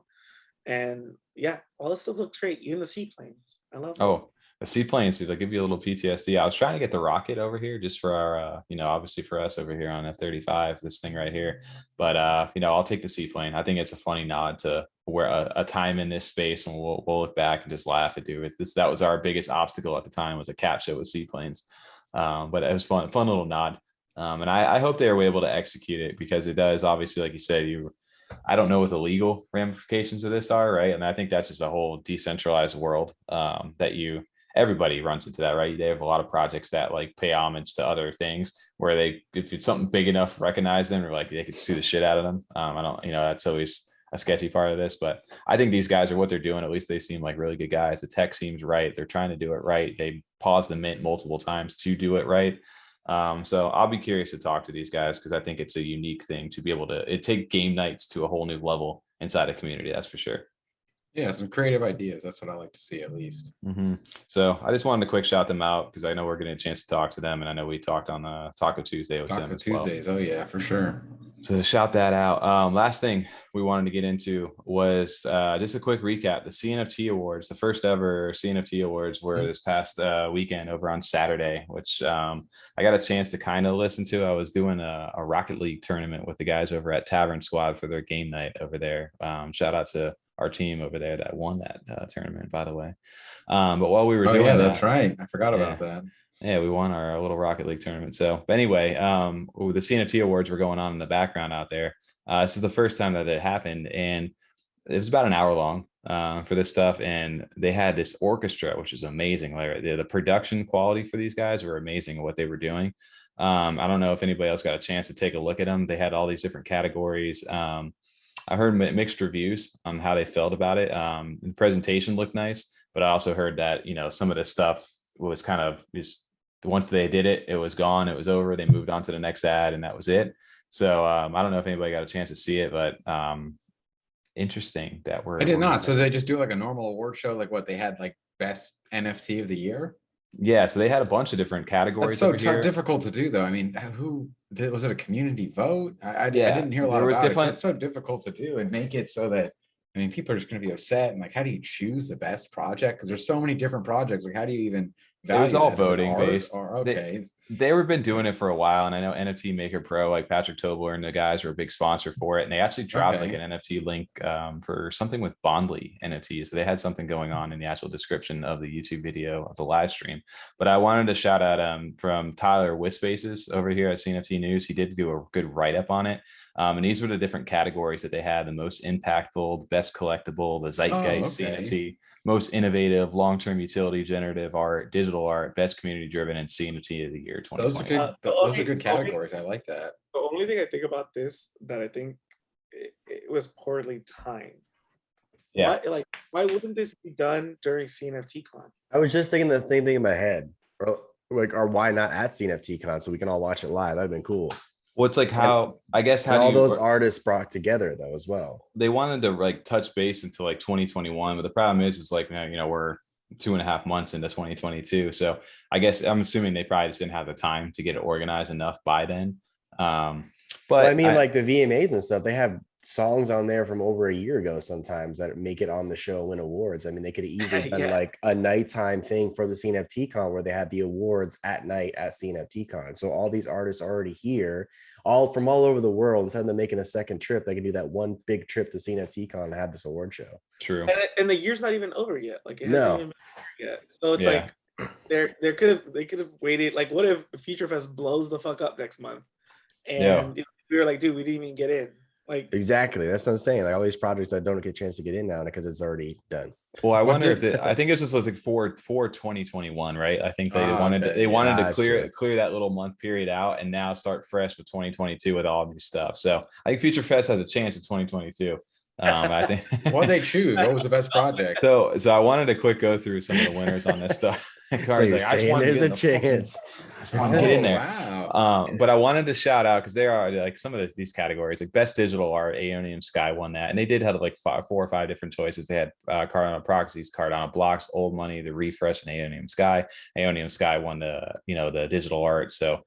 And yeah, all this stuff looks great. Even the seaplanes, I love. Oh, the seaplanes, I'll give you a little PTSD. I was trying to get the rocket over here just for our, obviously for us over here on F-35, this thing right here. But I'll take the seaplane. I think it's a funny nod to where a time in this space, and we'll look back and just laugh at it. That was our biggest obstacle at the time, was a cap show with seaplanes. But it was fun little nod. And I hope they were able to execute it, because it does, obviously, like you said, I don't know what the legal ramifications of this are, right? And I think that's just a whole decentralized world that everybody runs into that, right? They have a lot of projects that like pay homage to other things, where if it's something big enough, recognize them, or like they could sue the shit out of them. I don't, that's always a sketchy part of this, but I think these guys are what they're doing. At least they seem like really good guys. The tech seems right. They're trying to do it right. They paused the mint multiple times to do it right. So I'll be curious to talk to these guys, because I think it's a unique thing to be able to take game nights to a whole new level inside a community. That's for sure. Yeah, some creative ideas. That's what I like to see, at least. So I just wanted to quick shout them out, because I know we're getting a chance to talk to them, and I know we talked on the Taco Tuesday with them as well. Tuesdays. Oh yeah, for sure. So shout that out. Last thing we wanted to get into was just a quick recap. The CNFT Awards, the first ever CNFT Awards, were this past weekend over on Saturday, which I got a chance to kind of listen to. I was doing a Rocket League tournament with the guys over at Tavern Squad for their game night over there. Shout out to our team over there that won that tournament, by the way. But while we were doing that's right. I forgot about that. Yeah, we won our little Rocket League tournament. So but anyway, the CNFT Awards were going on in the background out there. This is the first time that it happened, and it was about an hour long for this stuff. And they had this orchestra, which is amazing. Like the production quality for these guys were amazing, what they were doing. I don't know if anybody else got a chance to take a look at them. They had all these different categories. I heard mixed reviews on how they felt about it. The presentation looked nice, but I also heard that, some of this stuff was kind of just, once they did it, it was gone, it was over. They moved on to the next ad, and that was it. So I don't know if anybody got a chance to see it, but interesting that I did not. So they just do like a normal award show, like what they had, like best NFT of the year. Yeah, so they had a bunch of different categories. That's so difficult to do, though. I mean, who was it? A community vote? I didn't hear a lot about it. It's so difficult to do and make it so that, I mean, people are just going to be upset. And like, how do you choose the best project? Because there's so many different projects. Like, how do you even value? It was all voting based. Okay. They've been doing it for a while, and I know NFT Maker Pro, like Patrick Tobler and the guys, are a big sponsor for it. And they actually dropped like an NFT link for something with Bondly NFTs. So they had something going on in the actual description of the YouTube video of the live stream. But I wanted to shout out from Tyler with Spaces over here at CNFT News. He did do a good write up on it. And these were the different categories that they had: the most impactful, the best collectible, the zeitgeist CNFT, most innovative, long-term utility, generative art, digital art, best community driven, and CNFT of the year 2020. Those are good categories. I like that. The only thing I think about this that I think it was poorly timed. Yeah. Why wouldn't this be done during CNFTcon? I was just thinking the same thing in my head. Or why not at CNFTcon so we can all watch it live? That'd been cool. Well, it's like how all those artists brought together though as well. They wanted to like touch base into like 2021, but the problem is like, we're 2.5 months into 2022. So I guess I'm assuming they probably just didn't have the time to get it organized enough by then. But I mean, like the VMAs and stuff, they have songs on there from over a year ago sometimes that make it on the show, win awards. I mean, they could have easily done like a nighttime thing for the CNFTcon where they had the awards at night at CNFTcon. So all these artists are already here, all from all over the world. Instead of them making a second trip, they can do that one big trip to CNFTcon and have this award show. True. And the year's not even over yet. Like it hasn't even been over yet. So it's like they could have waited. Like, what if Future Fest blows the fuck up next month? And we were like, dude, we didn't even get in. Like, exactly, that's what I'm saying. Like all these projects that don't get a chance to get in now because it's already done. Well, I wonder if I think this was like for 2021, right? I think they wanted to clear that little month period out and now start fresh with 2022 with all new stuff. So I think Future Fest has a chance in 2022. I think. What they choose? What was the best project? So I wanted to quick go through some of the winners on this stuff. So you're saying there's a chance. Get in there. Wow. But I wanted to shout out because there are like some of these categories, like best digital art, Aeonium Sky won that, and they did have like 4 or 5 different choices. They had Cardano Proxies, Cardano Blocks, Old Money, the Refresh, and Aeonium Sky. Aeonium Sky won the digital art. So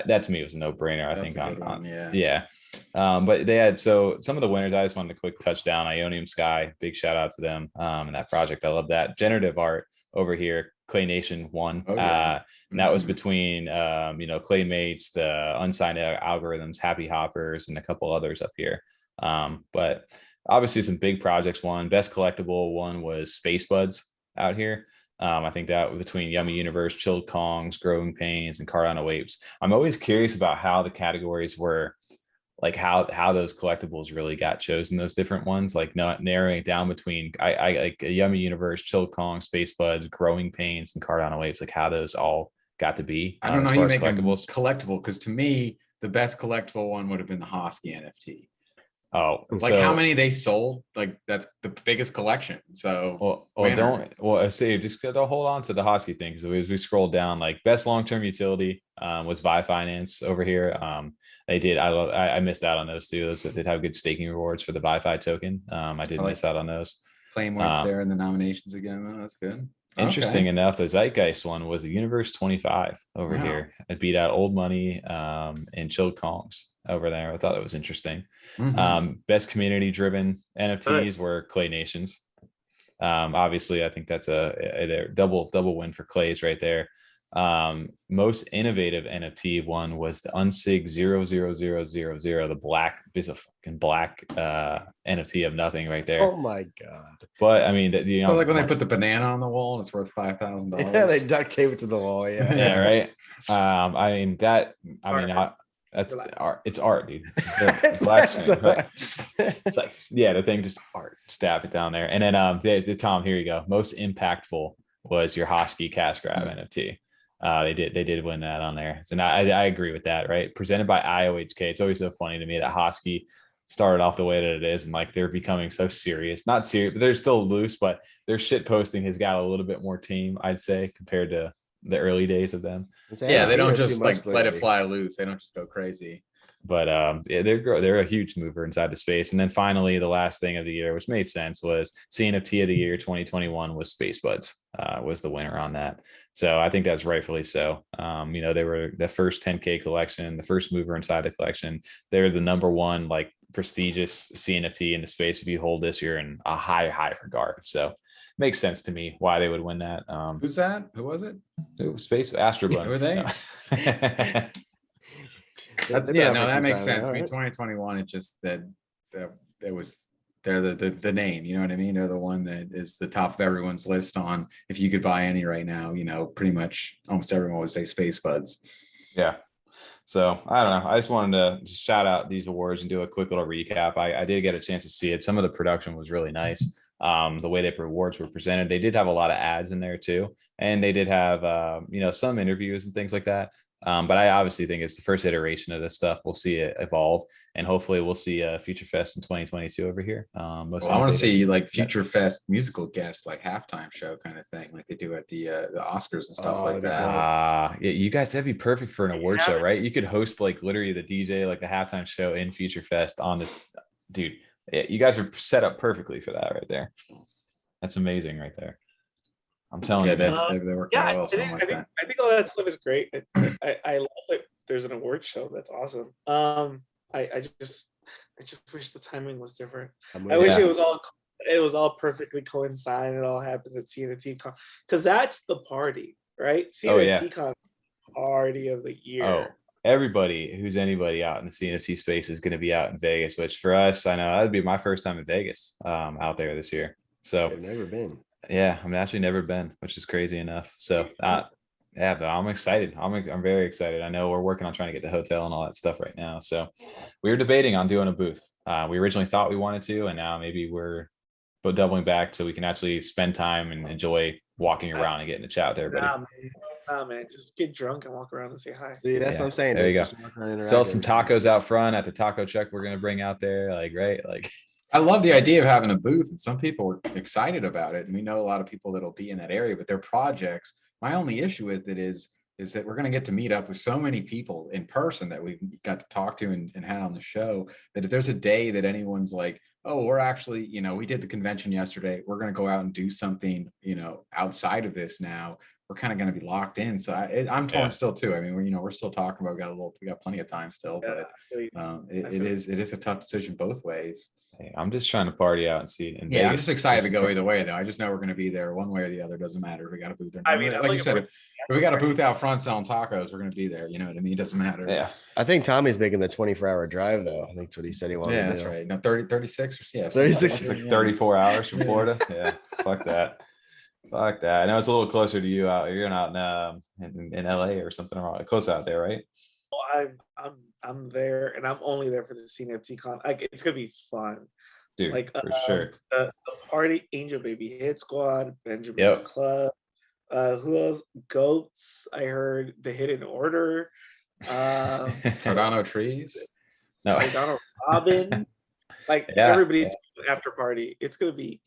that to me was a no-brainer. I That's think a good one, yeah. But they had, so some of the winners, I just wanted a quick touchdown. Ionium Sky, big shout out to them and that project. I love that. Generative art over here, Clay Nation won. Oh, yeah. And that was between Claymates, the Unsigned Algorithms, Happy Hoppers, and a couple others up here. But obviously some big projects won. Best collectible one was Space Buds out here. I think that between Yummy Universe, Chilled Kongs, Growing Pains, and Cardano Waves. I'm always curious about how the categories were, like how those collectibles really got chosen, those different ones, like not narrowing it down between I like a Yummy Universe, Chilled Kong, Space Buds, Growing Pains, and Cardano Waves, like how those all got to be. I don't know as how far you as make them collectibles. collectible, because to me, the best collectible one would have been the Hosky NFT. Oh, Like how many they sold, like that's the biggest collection. So I say just gotta hold on to the Hosky thing, because as we scroll down, like best long-term utility was Vi Finance over here. They did, I missed out on those too. Those did have good staking rewards for the Vi token. I did miss out on those. Claymated there in the nominations again. That's good. Interesting enough, the Zeitgeist one was the Universe 25 over here. It beat out Old Money and Chilled Kongs over there. I thought that was interesting. Best community driven NFTs were Clay Nations. Obviously, I think that's a double win for Clays right there. Most innovative NFT one was the Unsig 00000, the black, piece of fucking black NFT of nothing right there. Oh my god! But I mean, so like when they put the banana on the wall and it's worth $5,000. Yeah, they duct tape it to the wall. Yeah, yeah, right. I mean that. I mean, that's art. It's art, dude. It's black screen, right? It's like, yeah, the thing, just art. Stab it down there, and then the Tom. Here you go. Most impactful was your Hosky Cash Grab NFT. They did win that on there. So I agree with that, right? Presented by IOHK. It's always so funny to me that Hosky started off the way that it is, and like they're becoming so serious. Not serious, but they're still loose, but their shit posting has got a little bit more team, I'd say, compared to the early days of them. Yeah, they don't just like let it fly loose. They don't just go crazy. But yeah, they're a huge mover inside the space. And then finally, the last thing of the year, which made sense, was CNFT of the year 2021 was Space Buds, was the winner on that. So I think that's rightfully so. They were the first 10K collection, the first mover inside the collection. They're the number one like prestigious CNFT in the space. If you hold this, you're in a high regard. So makes sense to me why they would win that. Who's that? Who was it? Space Astro Buds. Who are they? No. That makes sense. I mean, 2021, it's just that it was, they're the name, you know what I mean? They're the one that is the top of everyone's list on, if you could buy any right now, pretty much almost everyone would say Space Buds. Yeah. So I don't know. I just wanted to just shout out these awards and do a quick little recap. I did get a chance to see it. Some of the production was really nice. The way the awards were presented, they did have a lot of ads in there too. And they did have, some interviews and things like that. But I obviously think it's the first iteration of this stuff. We'll see it evolve, and hopefully we'll see Future Fest in 2022 over here. I want to see like Future Fest musical guest, like halftime show kind of thing, like they do at the Oscars and stuff like that. Yeah, you guys, that'd be perfect for an award show, right? You could host like literally the DJ, like the halftime show in Future Fest on this, dude. Yeah, you guys are set up perfectly for that right there. That's amazing right there. I'm telling you, they work well. I think all that stuff is great. I love that there's an award show. That's awesome. I just wish the timing was different. I wish it was all perfectly coincided. It all happened at CNFTcon, because that's the party, right? CNFTcon party of the year. Oh, everybody who's anybody out in the CNFT space is going to be out in Vegas, which for us, I know that'd be my first time in Vegas out there this year. So I've never been. Yeah, I've actually never been, which is crazy enough. So but I'm excited. I'm very excited. I know we're working on trying to get the hotel and all that stuff right now. So we were debating on doing a booth. We originally thought we wanted to, and now maybe we're doubling back so we can actually spend time and enjoy walking around and getting to chat with everybody. Nah, man, just get drunk and walk around and say hi. See, that's what I'm saying. There you go. Sell some tacos out front at the taco truck we're gonna bring out there. I love the idea of having a booth, and some people are excited about it. And we know a lot of people that'll be in that area, but their projects. My only issue with it is that we're going to get to meet up with so many people in person that we've got to talk to and had on the show, that if there's a day that anyone's like, oh, we're actually, we did the convention yesterday. We're going to go out and do something, outside of this now. We're kind of going to be locked in. So I'm torn still too. I mean, we're still talking about, we got plenty of time still, but it is a tough decision both ways. Hey, I'm just trying to party out and see it in Vegas. I'm Vegas. just excited to go either way though. I just know we're going to be there one way or the other. Doesn't matter if we got a booth or not. I mean, like you said, if we got a booth out front selling tacos, we're going to be there. You know what I mean? It doesn't matter. Yeah. I think Tommy's making the 24-hour drive though. I think that's what he said he wanted. Yeah, to that's do. right. No, 36 or 36. It's like 34 hours from Florida. Yeah. Fuck that. Fuck that. I know it's a little closer to you out. You're out in LA or something close out there, right? I'm there, and I'm only there for the CNFTcon. It's gonna be fun. Dude, like for sure. The party, Angel Baby Hit Squad, Benjamin's Club. Who else? Goats. I heard the Hidden Order. Cardano Trees. No. Cardano Robin. Everybody's after party. It's gonna be.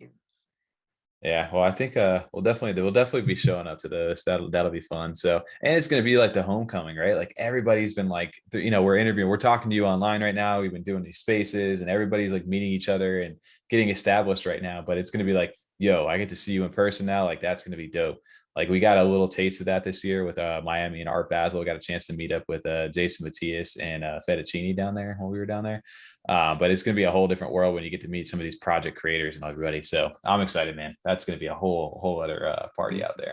Yeah, well, I think we'll definitely be showing up to this. That'll be fun. So, and it's gonna be like the homecoming, right? Like everybody's been like, we're talking to you online right now. We've been doing these spaces, and everybody's like meeting each other and getting established right now. But it's gonna be like, yo, I get to see you in person now. Like that's gonna be dope. Like we got a little taste of that this year with Miami and Art Basel. We got a chance to meet up with Jason Matias and Fettuccini down there when we were down there. But it's going to be a whole different world when you get to meet some of these project creators and everybody. So I'm excited, man. That's going to be a whole other party out there.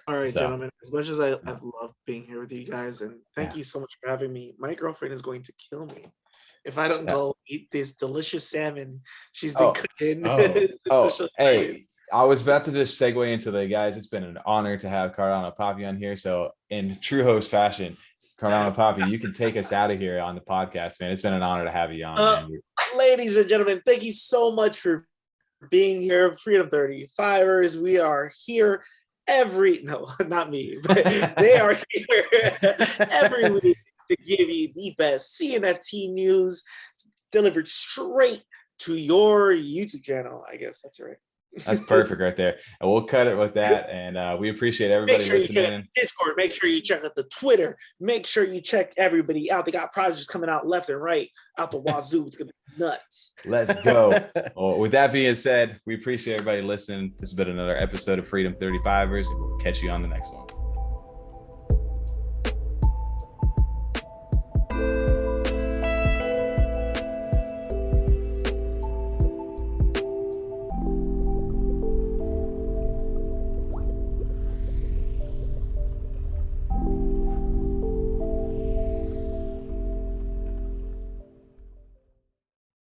All right, gentlemen, as much as I've loved being here with you guys, and thank you so much for having me. My girlfriend is going to kill me if I don't go eat this delicious salmon she's been cooking. Hey, I was about to just segue into the guys. It's been an honor to have CardanoPapi on here. So in true host fashion, CardanoPapi, you can take us out of here on the podcast, man. It's been an honor to have you on, man. Ladies and gentlemen, thank you so much for being here. Freedom 35ers, we are here not me, but they are here every week to give you the best CNFT news delivered straight to your YouTube channel. I guess that's right. That's perfect right there. And we'll cut it with that. And we appreciate everybody listening. You check out the Discord. Make sure you check out the Twitter. Make sure you check everybody out. They got projects coming out left and right out the wazoo. It's going to be nuts. Let's go. Well, with that being said, we appreciate everybody listening. This has been another episode of Freedom 35ers, and we'll catch you on the next one.